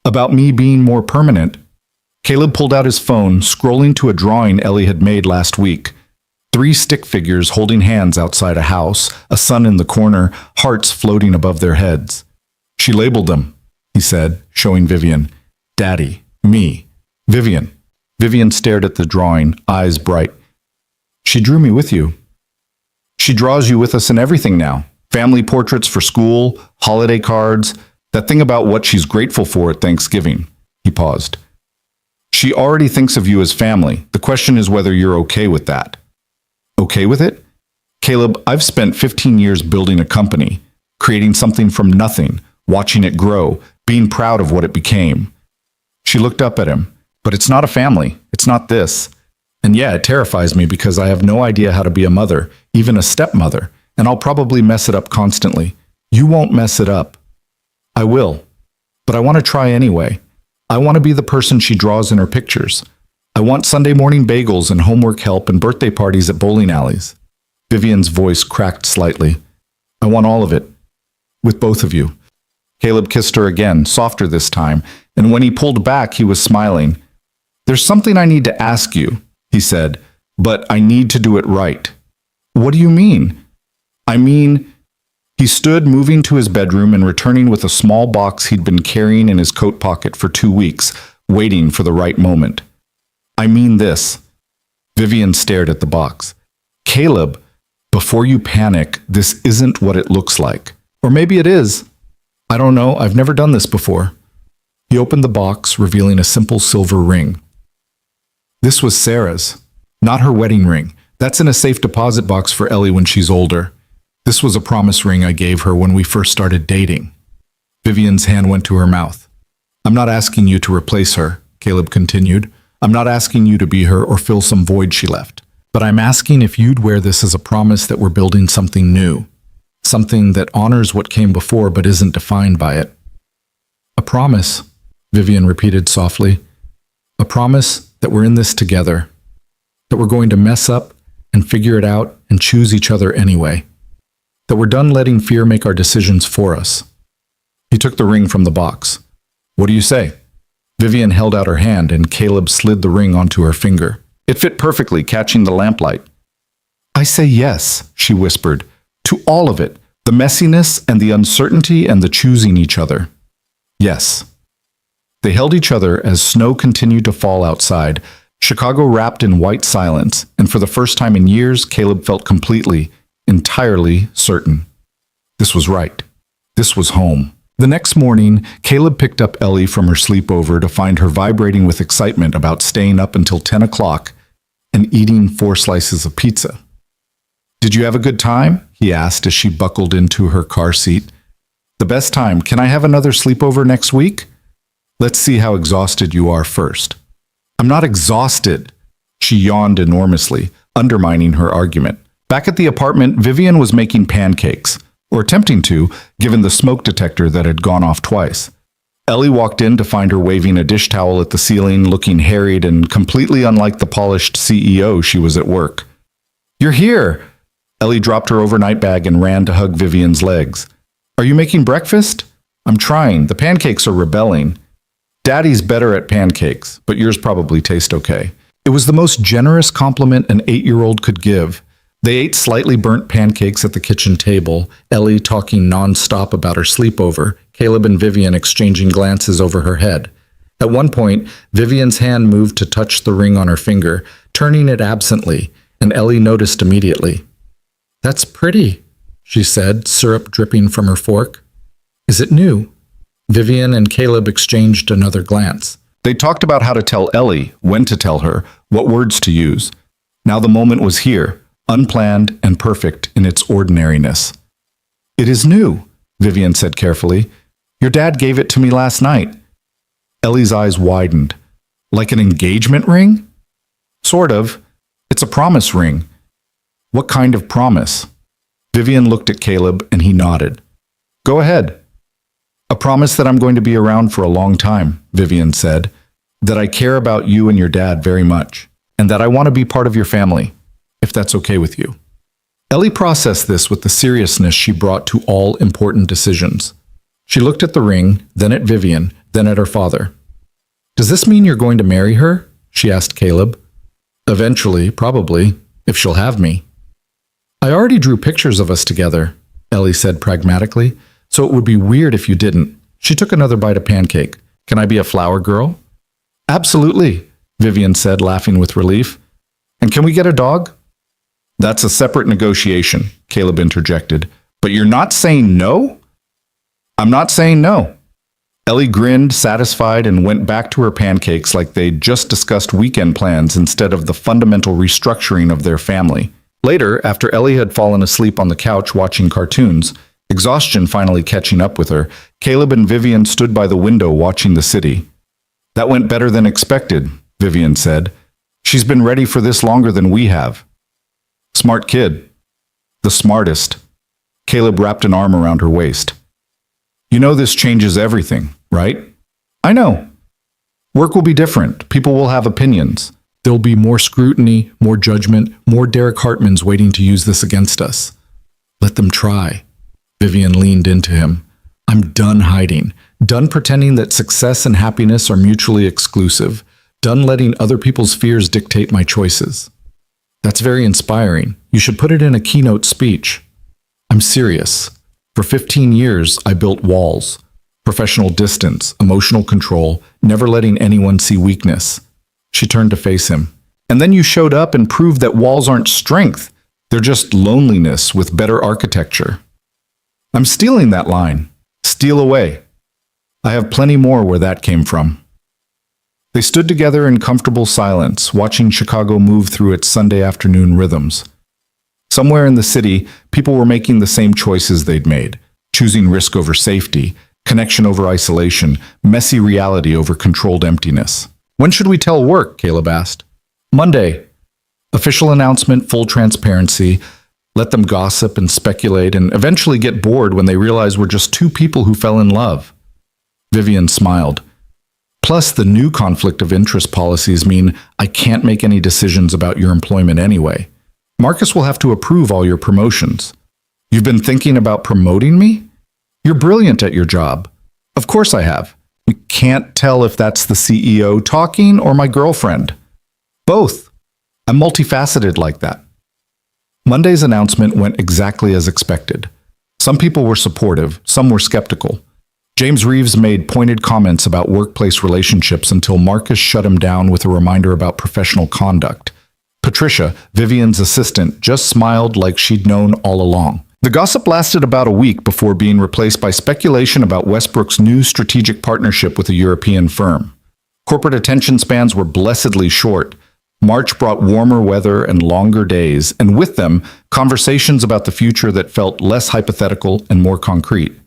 About me being more permanent. Caleb pulled out his phone, scrolling to a drawing Ellie had made last week. 3 stick figures holding hands outside a house, a sun in the corner, hearts floating above their heads. She labeled them, he said, showing Vivian. Daddy, me, Vivian. Vivian stared at the drawing, eyes bright. She drew me with you. She draws you with us in everything now. Family portraits for school, holiday cards, that thing about what she's grateful for at Thanksgiving. He paused. She already thinks of you as family. The question is whether you're okay with that. Okay with it? Caleb, I've spent 15 years building a company, creating something from nothing, watching it grow, being proud of what it became. She looked up at him. But it's not a family. It's not this. And yeah, it terrifies me because I have no idea how to be a mother, even a stepmother, and I'll probably mess it up constantly. You won't mess it up. I will. But I want to try anyway. I want to be the person she draws in her pictures. I want Sunday morning bagels and homework help and birthday parties at bowling alleys. Vivian's voice cracked slightly. I want all of it. With both of you. Caleb kissed her again, softer this time, and when he pulled back, he was smiling. There's something I need to ask you, he said, but I need to do it right. What do you mean? I mean, he stood, moving to his bedroom and returning with a small box he'd been carrying in his coat pocket for 2 weeks, waiting for the right moment. I mean this. Vivian stared at the box. Caleb, before you panic, this isn't what it looks like. Or maybe it is. I don't know, I've never done this before. He opened the box, revealing a simple silver ring. This was Sarah's, not her wedding ring. That's in a safe deposit box for Ellie when she's older. This was a promise ring I gave her when we first started dating. Vivian's hand went to her mouth. I'm not asking you to replace her, Caleb continued. I'm not asking you to be her or fill some void she left. But I'm asking if you'd wear this as a promise that we're building something new. Something that honors what came before but isn't defined by it. A promise, Vivian repeated softly. A promise that we're in this together. That we're going to mess up and figure it out and choose each other anyway. That we're done letting fear make our decisions for us. He took the ring from the box. What do you say? Vivian held out her hand and Caleb slid the ring onto her finger. It fit perfectly, catching the lamplight. I say yes, she whispered, to all of it, the messiness and the uncertainty and the choosing each other. Yes. They held each other as snow continued to fall outside, Chicago wrapped in white silence, and for the first time in years, Caleb felt completely, entirely certain. This was right. This was home. The next morning, Caleb picked up Ellie from her sleepover to find her vibrating with excitement about staying up until 10 o'clock and eating 4 slices of pizza. Did you have a good time? He asked as she buckled into her car seat. The best time. Can I have another sleepover next week? Let's see how exhausted you are first. I'm not exhausted. She yawned enormously, undermining her argument. Back at the apartment, Vivian was making pancakes, or attempting to, given the smoke detector that had gone off twice. Ellie walked in to find her waving a dish towel at the ceiling, looking harried and completely unlike the polished CEO she was at work. You're here! Ellie dropped her overnight bag and ran to hug Vivian's legs. Are you making breakfast? I'm trying. The pancakes are rebelling. Daddy's better at pancakes, but yours probably taste okay. It was the most generous compliment an 8-year-old could give. They ate slightly burnt pancakes at the kitchen table, Ellie talking non-stop about her sleepover, Caleb and Vivian exchanging glances over her head. At one point, Vivian's hand moved to touch the ring on her finger, turning it absently, and Ellie noticed immediately. That's pretty, she said, syrup dripping from her fork. Is it new? Vivian and Caleb exchanged another glance. They talked about how to tell Ellie, when to tell her, what words to use. Now the moment was here, unplanned and perfect in its ordinariness. It is new, Vivian said carefully. Your dad gave it to me last night. Ellie's eyes widened. Like an engagement ring? Sort of. It's a promise ring. What kind of promise? Vivian looked at Caleb and he nodded. Go ahead. A promise that I'm going to be around for a long time, Vivian said, that I care about you and your dad very much, and that I want to be part of your family, if that's okay with you. Ellie processed this with the seriousness she brought to all important decisions. She looked at the ring, then at Vivian, then at her father. Does this mean you're going to marry her? She asked Caleb. Eventually, probably, if she'll have me. I already drew pictures of us together, Ellie said pragmatically, so it would be weird if you didn't. She took another bite of pancake. Can I be a flower girl? Absolutely, Vivian said, laughing with relief. And can we get a dog? That's a separate negotiation, Caleb interjected. But you're not saying no? I'm not saying no. Ellie grinned, satisfied, and went back to her pancakes like they'd just discussed weekend plans instead of the fundamental restructuring of their family. Later, after Ellie had fallen asleep on the couch watching cartoons, exhaustion finally catching up with her, Caleb and Vivian stood by the window watching the city. That went better than expected, Vivian said. She's been ready for this longer than we have. Smart kid. The smartest. Caleb wrapped an arm around her waist. You know this changes everything, right? I know. Work will be different. People will have opinions. There'll be more scrutiny, more judgment, more Derek Hartmans waiting to use this against us. Let them try. Vivian leaned into him. I'm done hiding. Done pretending that success and happiness are mutually exclusive. Done letting other people's fears dictate my choices. That's very inspiring. You should put it in a keynote speech. I'm serious. For 15 years, I built walls. Professional distance, emotional control, never letting anyone see weakness. She turned to face him. And then you showed up and proved that walls aren't strength. They're just loneliness with better architecture. I'm stealing that line. Steal away. I have plenty more where that came from. They stood together in comfortable silence, watching Chicago move through its Sunday afternoon rhythms. Somewhere in the city, people were making the same choices they'd made, choosing risk over safety, connection over isolation, messy reality over controlled emptiness. When should we tell work? Caleb asked. Monday. Official announcement, full transparency. Let them gossip and speculate and eventually get bored when they realize we're just two people who fell in love. Vivian smiled. Plus, the new conflict of interest policies mean I can't make any decisions about your employment anyway. Marcus will have to approve all your promotions. You've been thinking about promoting me? You're brilliant at your job. Of course I have. You can't tell if that's the CEO talking or my girlfriend. Both. I'm multifaceted like that. Monday's announcement went exactly as expected. Some people were supportive, some were skeptical. James Reeves made pointed comments about workplace relationships until Marcus shut him down with a reminder about professional conduct. Patricia, Vivian's assistant, just smiled like she'd known all along. The gossip lasted about a week before being replaced by speculation about Westbrook's new strategic partnership with a European firm. Corporate attention spans were blessedly short. March brought warmer weather and longer days, and with them, conversations about the future that felt less hypothetical and more concrete.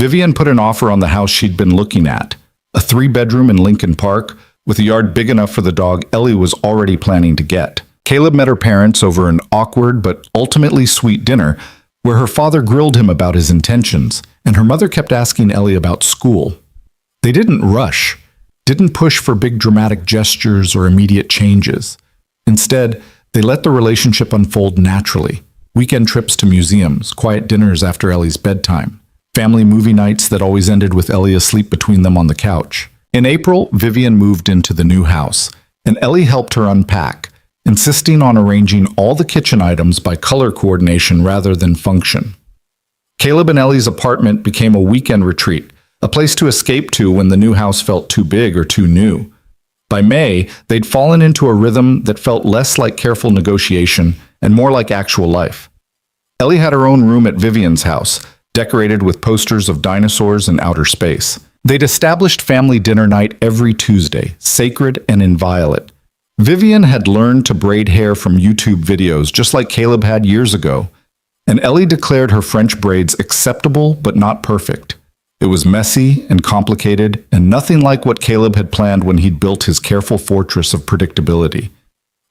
Vivian put an offer on the house she'd been looking at, a 3-bedroom in Lincoln Park, with a yard big enough for the dog Ellie was already planning to get. Caleb met her parents over an awkward but ultimately sweet dinner where her father grilled him about his intentions, and her mother kept asking Ellie about school. They didn't rush, didn't push for big dramatic gestures or immediate changes. Instead, they let the relationship unfold naturally. Weekend trips to museums, quiet dinners after Ellie's bedtime, family movie nights that always ended with Ellie asleep between them on the couch. In April, Vivian moved into the new house, and Ellie helped her unpack, insisting on arranging all the kitchen items by color coordination rather than function. Caleb and Ellie's apartment became a weekend retreat, a place to escape to when the new house felt too big or too new. By May, they'd fallen into a rhythm that felt less like careful negotiation and more like actual life. Ellie had her own room at Vivian's house, decorated with posters of dinosaurs and outer space. They'd established family dinner night every Tuesday, sacred and inviolate. Vivian had learned to braid hair from YouTube videos just like Caleb had years ago, and Ellie declared her French braids acceptable but not perfect. It was messy and complicated and nothing like what Caleb had planned when he'd built his careful fortress of predictability.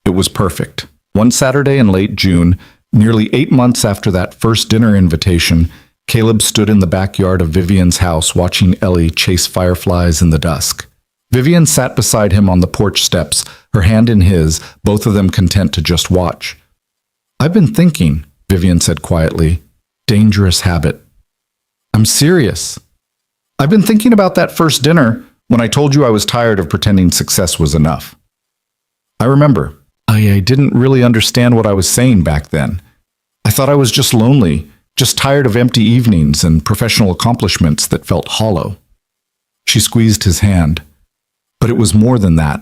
It was perfect. One Saturday in late June, nearly 8 months after that first dinner invitation, Caleb stood in the backyard of Vivian's house watching Ellie chase fireflies in the dusk. Vivian sat beside him on the porch steps, her hand in his, both of them content to just watch. "I've been thinking," Vivian said quietly. "Dangerous habit." "I'm serious. I've been thinking about that first dinner when I told you I was tired of pretending success was enough. I remember. I didn't really understand what I was saying back then. I thought I was just lonely, just tired of empty evenings and professional accomplishments that felt hollow." She squeezed his hand. "But it was more than that.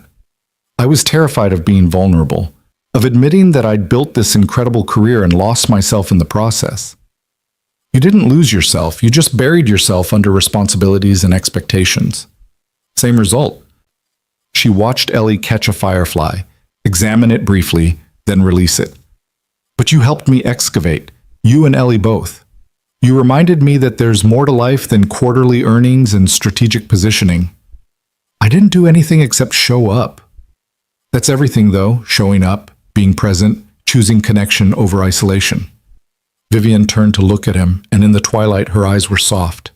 I was terrified of being vulnerable, of admitting that I'd built this incredible career and lost myself in the process." "You didn't lose yourself, you just buried yourself under responsibilities and expectations. Same result." She watched Ellie catch a firefly, examine it briefly, then release it. "But you helped me excavate, you and Ellie both. You reminded me that there's more to life than quarterly earnings and strategic positioning. I didn't do anything except show up." "That's everything, though, showing up, being present, choosing connection over isolation." Vivian turned to look at him, and in the twilight her eyes were soft.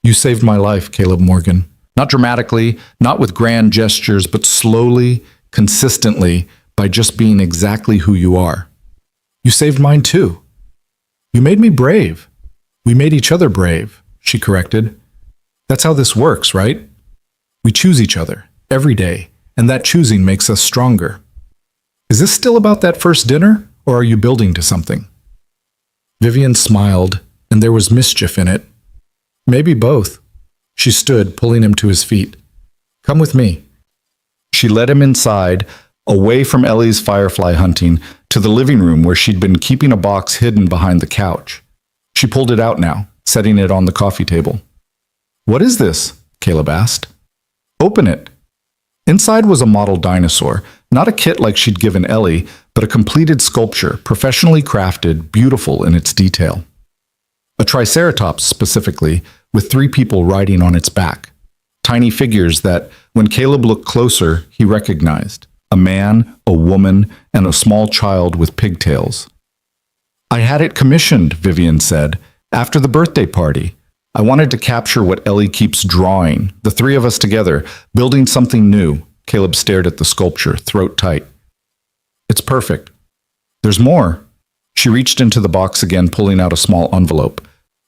"You saved my life, Caleb Morgan. Not dramatically, not with grand gestures, but slowly, consistently, by just being exactly who you are. You saved mine too. You made me brave. We made each other brave," she corrected. "That's how this works, right? We choose each other, every day, and that choosing makes us stronger." "Is this still about that first dinner, or are you building to something?" Vivian smiled, and there was mischief in it. "Maybe both." She stood, pulling him to his feet. "Come with me." She led him inside, away from Ellie's firefly hunting, to the living room where she'd been keeping a box hidden behind the couch. She pulled it out now, setting it on the coffee table. "What is this?" Caleb asked. "Open it." Inside was a model dinosaur, not a kit like she'd given Ellie, but a completed sculpture, professionally crafted, beautiful in its detail. A triceratops specifically, with 3 people riding on its back. Tiny figures that, when Caleb looked closer, he recognized. A man, a woman, and a small child with pigtails. "I had it commissioned," Vivian said, "after the birthday party. I wanted to capture what Ellie keeps drawing, the 3 of us together, building something new." Caleb stared at the sculpture, throat tight. "It's perfect. There's more." She reached into the box again, pulling out a small envelope.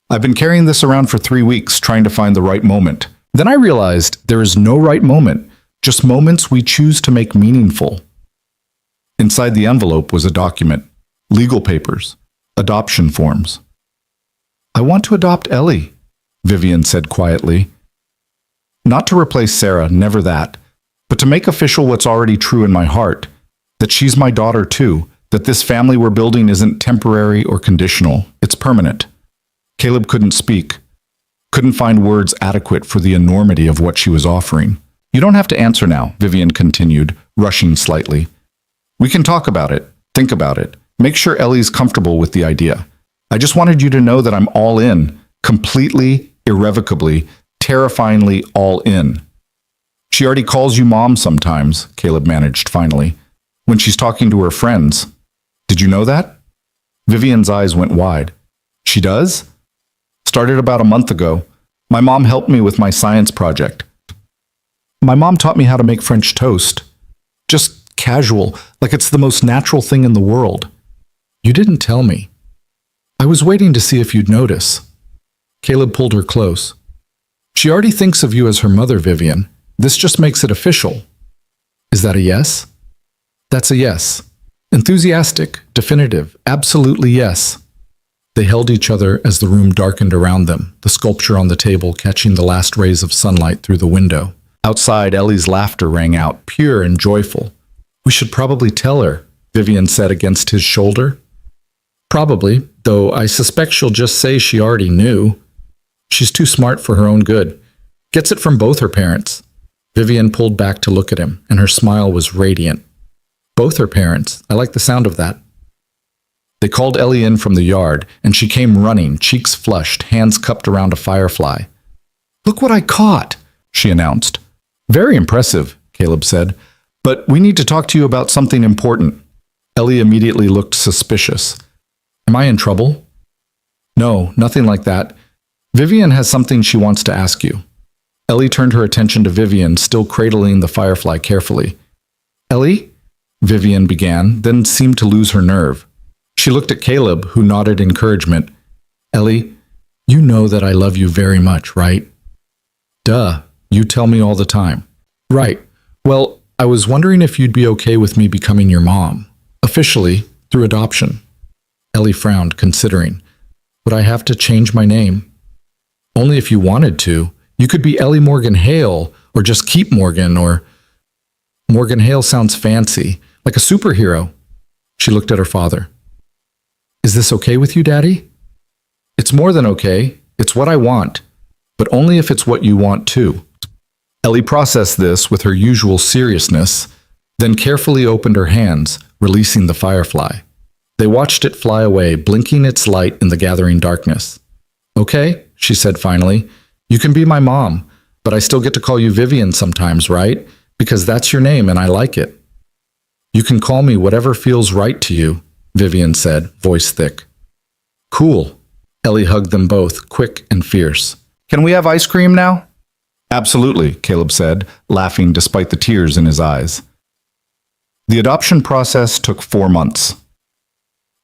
"I've been carrying this around for 3 weeks, trying to find the right moment. Then I realized there is no right moment, just moments we choose to make meaningful." Inside the envelope was a document, legal papers, adoption forms. "I want to adopt Ellie," Vivian said quietly. "Not to replace Sarah, never that, but to make official what's already true in my heart, that she's my daughter too, that this family we're building isn't temporary or conditional, it's permanent." Caleb couldn't speak, couldn't find words adequate for the enormity of what she was offering. "You don't have to answer now," Vivian continued, rushing slightly. "We can talk about it, think about it, make sure Ellie's comfortable with the idea. I just wanted you to know that I'm all in, completely, irrevocably, terrifyingly all in. She already calls you mom sometimes, Caleb managed finally, when she's talking to her friends. Did you know that? Vivian's eyes went wide. She does? Started about a month ago. My mom helped me with my science project. My mom taught me how to make French toast. Just casual, like it's the most natural thing in the world. You didn't tell me. I was waiting to see if you'd notice. Caleb pulled her close. She already thinks of you as her mother, Vivian. This just makes it official. Is that a yes? That's a yes. Enthusiastic, definitive, absolutely yes. They held each other as the room darkened around them, the sculpture on the table catching the last rays of sunlight through the window. Outside, Ellie's laughter rang out, pure and joyful. We should probably tell her, Vivian said against his shoulder. Probably, though I suspect she'll just say she already knew. She's too smart for her own good. Gets it from both her parents. Vivian pulled back to look at him, and her smile was radiant. Both her parents. I like the sound of that. They called Ellie in from the yard, and she came running, cheeks flushed, hands cupped around a firefly. Look what I caught, she announced. Very impressive, Caleb said. But we need to talk to you about something important. Ellie immediately looked suspicious. Am I in trouble? No, nothing like that. Vivian has something she wants to ask you. Ellie turned her attention to Vivian, still cradling the firefly carefully. Ellie? Vivian began, then seemed to lose her nerve. She looked at Caleb, who nodded encouragement. Ellie, you know that I love you very much, right? Duh, you tell me all the time. Right. Well, I was wondering if you'd be okay with me becoming your mom. Officially, through adoption. Ellie frowned, considering. Would I have to change my name? Only if you wanted to. You could be Ellie Morgan Hale, or just keep Morgan, or... Morgan Hale sounds fancy, like a superhero. She looked at her father. Is this okay with you, Daddy? It's more than okay. It's what I want. But only if it's what you want too. Ellie processed this with her usual seriousness, then carefully opened her hands, releasing the firefly. They watched it fly away, blinking its light in the gathering darkness. Okay, she said finally. You can be my mom, but I still get to call you Vivian sometimes, right? Because that's your name and I like it. You can call me whatever feels right to you, Vivian said, voice thick. Cool. Ellie hugged them both, quick and fierce. Can we have ice cream now? Absolutely, Caleb said, laughing despite the tears in his eyes. The adoption process took 4 months.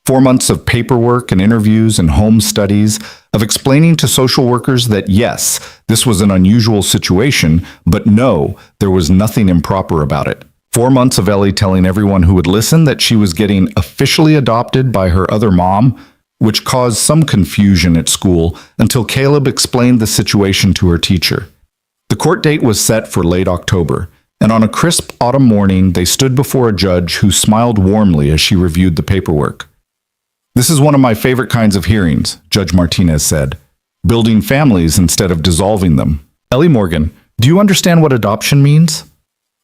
4 months of paperwork and interviews and home studies, of explaining to social workers that yes, this was an unusual situation, but no, there was nothing improper about it. 4 months of Ellie telling everyone who would listen that she was getting officially adopted by her other mom, which caused some confusion at school until Caleb explained the situation to her teacher. The court date was set for late October, and on a crisp autumn morning, they stood before a judge who smiled warmly as she reviewed the paperwork. This is one of my favorite kinds of hearings, Judge Martinez said, building families instead of dissolving them. Ellie Morgan, do you understand what adoption means?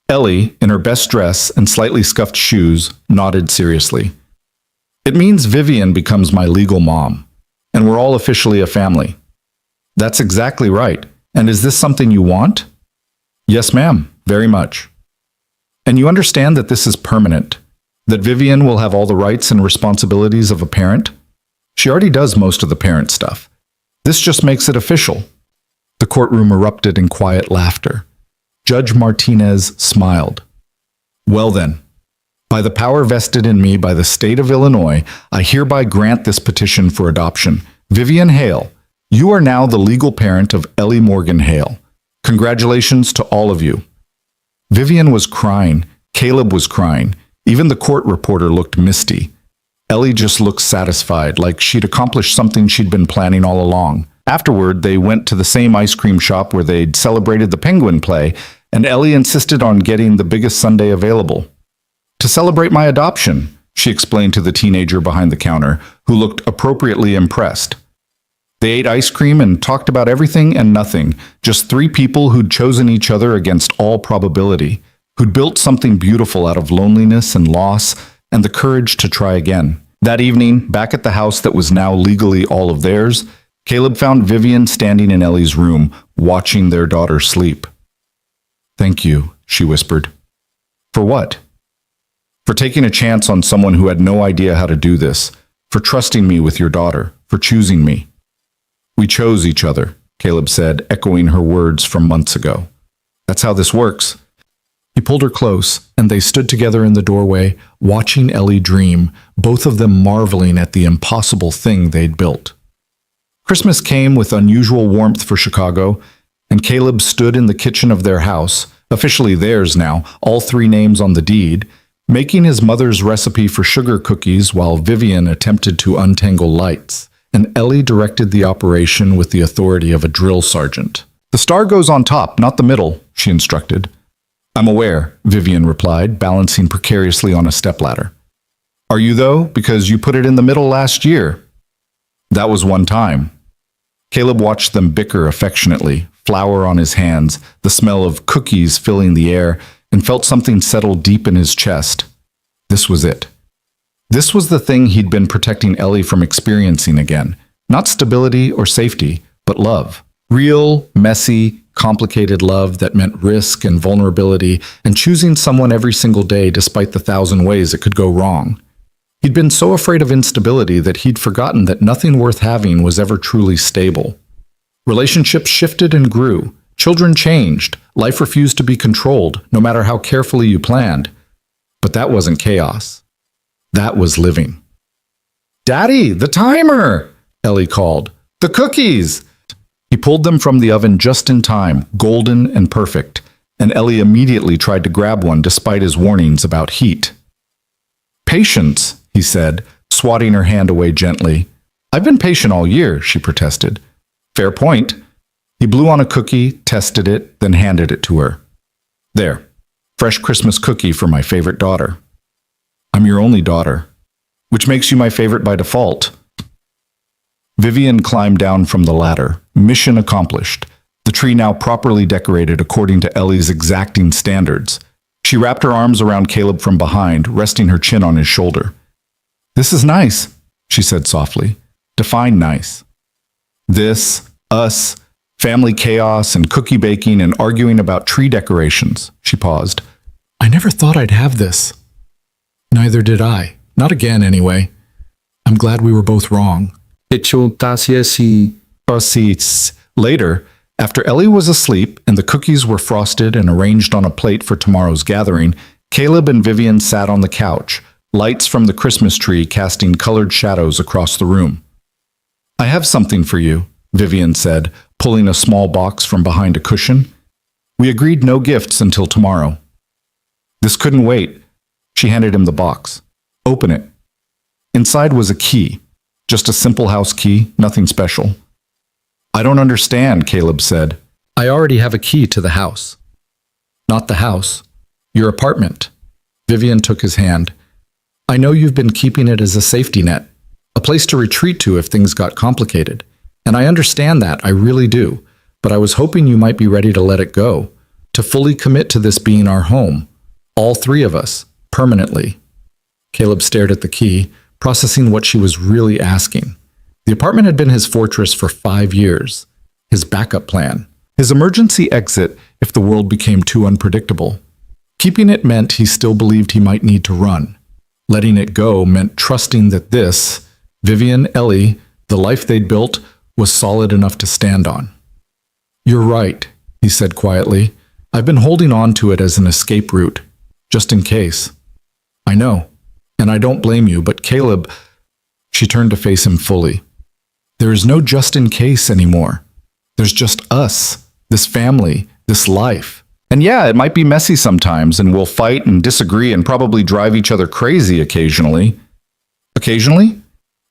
Ellie, in her best dress and slightly scuffed shoes, nodded seriously. It means Vivian becomes my legal mom, and we're all officially a family. That's exactly right. And is this something you want? Yes, ma'am, very much. And you understand that this is permanent, that Vivian will have all the rights and responsibilities of a parent? She already does most of the parent stuff. This just makes it official. The courtroom erupted in quiet laughter. Judge Martinez smiled. Well then, by the power vested in me by the state of Illinois, I hereby grant this petition for adoption. Vivian Hale, you are now the legal parent of Ellie Morgan Hale. Congratulations to all of you. Vivian was crying. Caleb was crying. Even the court reporter looked misty. Ellie just looked satisfied, like she'd accomplished something she'd been planning all along. Afterward, they went to the same ice cream shop where they'd celebrated the Penguin play, and Ellie insisted on getting the biggest sundae available. To celebrate my adoption, she explained to the teenager behind the counter, who looked appropriately impressed. They ate ice cream and talked about everything and nothing, just 3 people who'd chosen each other against all probability, who'd built something beautiful out of loneliness and loss and the courage to try again. That evening, back at the house that was now legally all of theirs, Caleb found Vivian standing in Ellie's room, watching their daughter sleep. "Thank you," she whispered. "For what?" "For taking a chance on someone who had no idea how to do this, for trusting me with your daughter, for choosing me." "We chose each other," Caleb said, echoing her words from months ago. "That's how this works." He pulled her close, and they stood together in the doorway, watching Ellie dream, both of them marveling at the impossible thing they'd built. Christmas came with unusual warmth for Chicago, and Caleb stood in the kitchen of their house, officially theirs now, all three names on the deed, making his mother's recipe for sugar cookies while Vivian attempted to untangle lights, and Ellie directed the operation with the authority of a drill sergeant. "The star goes on top, not the middle," she instructed. "I'm aware," Vivian replied, balancing precariously on a stepladder. "Are you, though? Because you put it in the middle last year." "That was one time." Caleb watched them bicker affectionately, flour on his hands, the smell of cookies filling the air, and felt something settle deep in his chest. This was it. This was the thing he'd been protecting Ellie from experiencing again. Not stability or safety, but love. Real, messy, complicated love that meant risk and vulnerability and choosing someone every single day despite the thousand ways it could go wrong. He'd been so afraid of instability that he'd forgotten that nothing worth having was ever truly stable. Relationships shifted and grew. Children changed. Life refused to be controlled, no matter how carefully you planned. But that wasn't chaos. That was living. "Daddy, the timer!" Ellie called. "The cookies!" He pulled them from the oven just in time, golden and perfect, and Ellie immediately tried to grab one despite his warnings about heat. "Patience," he said, swatting her hand away gently. "I've been patient all year," she protested. "Fair point." He blew on a cookie, tested it, then handed it to her. "There, fresh Christmas cookie for my favorite daughter." "I'm your only daughter." "Which makes you my favorite by default." Vivian climbed down from the ladder. Mission accomplished. The tree now properly decorated according to Ellie's exacting standards. She wrapped her arms around Caleb from behind, resting her chin on his shoulder. "This is nice," she said softly. "Define nice." "This, us, family chaos and cookie baking and arguing about tree decorations." She paused. "I never thought I'd have this." "Neither did I. Not again, anyway. I'm glad we were both wrong." Later, after Ellie was asleep and the cookies were frosted and arranged on a plate for tomorrow's gathering, Caleb and Vivian sat on the couch, lights from the Christmas tree casting colored shadows across the room. "I have something for you," Vivian said, pulling a small box from behind a cushion. "We agreed no gifts until tomorrow." "This couldn't wait." She handed him the box. "Open it." Inside was a key. Just a simple house key, nothing special. "I don't understand," Caleb said. "I already have a key to the house." "Not the house. Your apartment." Vivian took his hand. "I know you've been keeping it as a safety net, a place to retreat to if things got complicated. And I understand that, I really do. But I was hoping you might be ready to let it go, to fully commit to this being our home, all three of us, permanently." Caleb stared at the key, processing what she was really asking. The apartment had been his fortress for 5 years, his backup plan, his emergency exit if the world became too unpredictable. Keeping it meant he still believed he might need to run. Letting it go meant trusting that this, Vivian, Ellie, the life they'd built, was solid enough to stand on. "You're right," he said quietly. "I've been holding on to it as an escape route, just in case." "I know. And I don't blame you, but Caleb..." She turned to face him fully. "There is no just in case anymore. There's just us, this family, this life. And yeah, it might be messy sometimes, and we'll fight and disagree and probably drive each other crazy occasionally." "Occasionally?"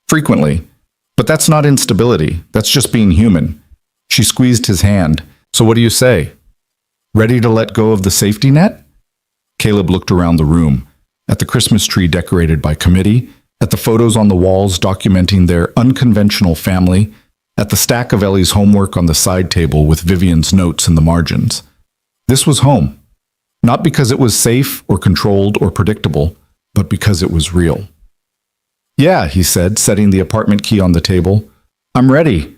"Frequently. But that's not instability. That's just being human." She squeezed his hand. "So what do you say? Ready to let go of the safety net?" Caleb looked around the room. At the Christmas tree decorated by committee, at the photos on the walls documenting their unconventional family, at the stack of Ellie's homework on the side table with Vivian's notes in the margins. This was home. Not because it was safe or controlled or predictable, but because it was real. "Yeah," he said, setting the apartment key on the table. "I'm ready."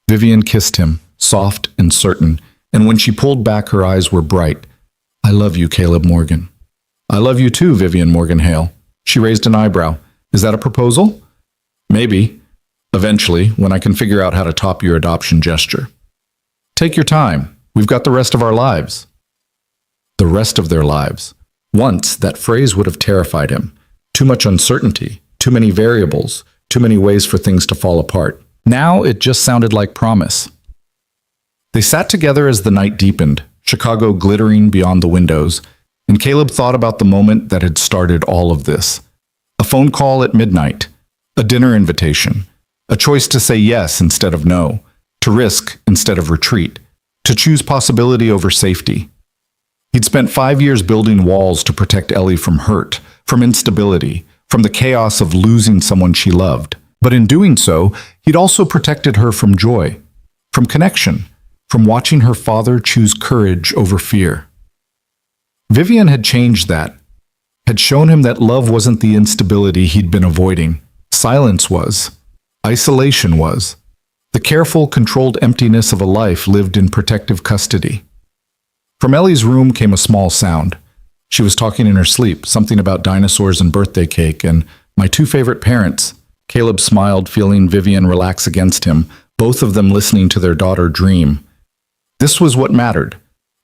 Vivian kissed him, soft and certain, and when she pulled back, her eyes were bright. I love you, Caleb Morgan. I love you too, Vivian Morgan Hale. She raised an eyebrow. Is that a proposal? Maybe. Eventually, when I can figure out how to top your adoption gesture. Take your time. We've got the rest of our lives. The rest of their lives. Once, that phrase would have terrified him. Too much uncertainty, too many variables, too many ways for things to fall apart. Now it just sounded like promise. They sat together as the night deepened, Chicago glittering beyond the windows, and Caleb thought about the moment that had started all of this. A phone call at midnight, a dinner invitation, a choice to say yes instead of no, to risk instead of retreat, to choose possibility over safety. He'd spent 5 years building walls to protect Ellie from hurt, from instability, from the chaos of losing someone she loved. But in doing so, he'd also protected her from joy, from connection, from watching her father choose courage over fear. Vivian had changed that, had shown him that love wasn't the instability he'd been avoiding. Silence was. Isolation was. The careful, controlled emptiness of a life lived in protective custody. From Ellie's room came a small sound. She was talking in her sleep, something about dinosaurs and birthday cake, and my two favorite parents. Caleb smiled, feeling Vivian relax against him, both of them listening to their daughter dream. This was what mattered.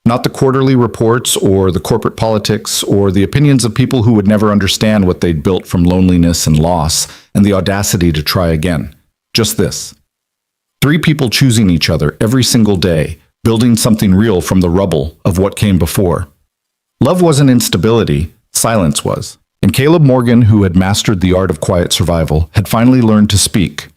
Not the quarterly reports or the corporate politics or the opinions of people who would never understand what they'd built from loneliness and loss and the audacity to try again. Just this. 3 people choosing each other every single day, building something real from the rubble of what came before. Love wasn't instability, silence was. And Caleb Morgan, who had mastered the art of quiet survival, had finally learned to speak.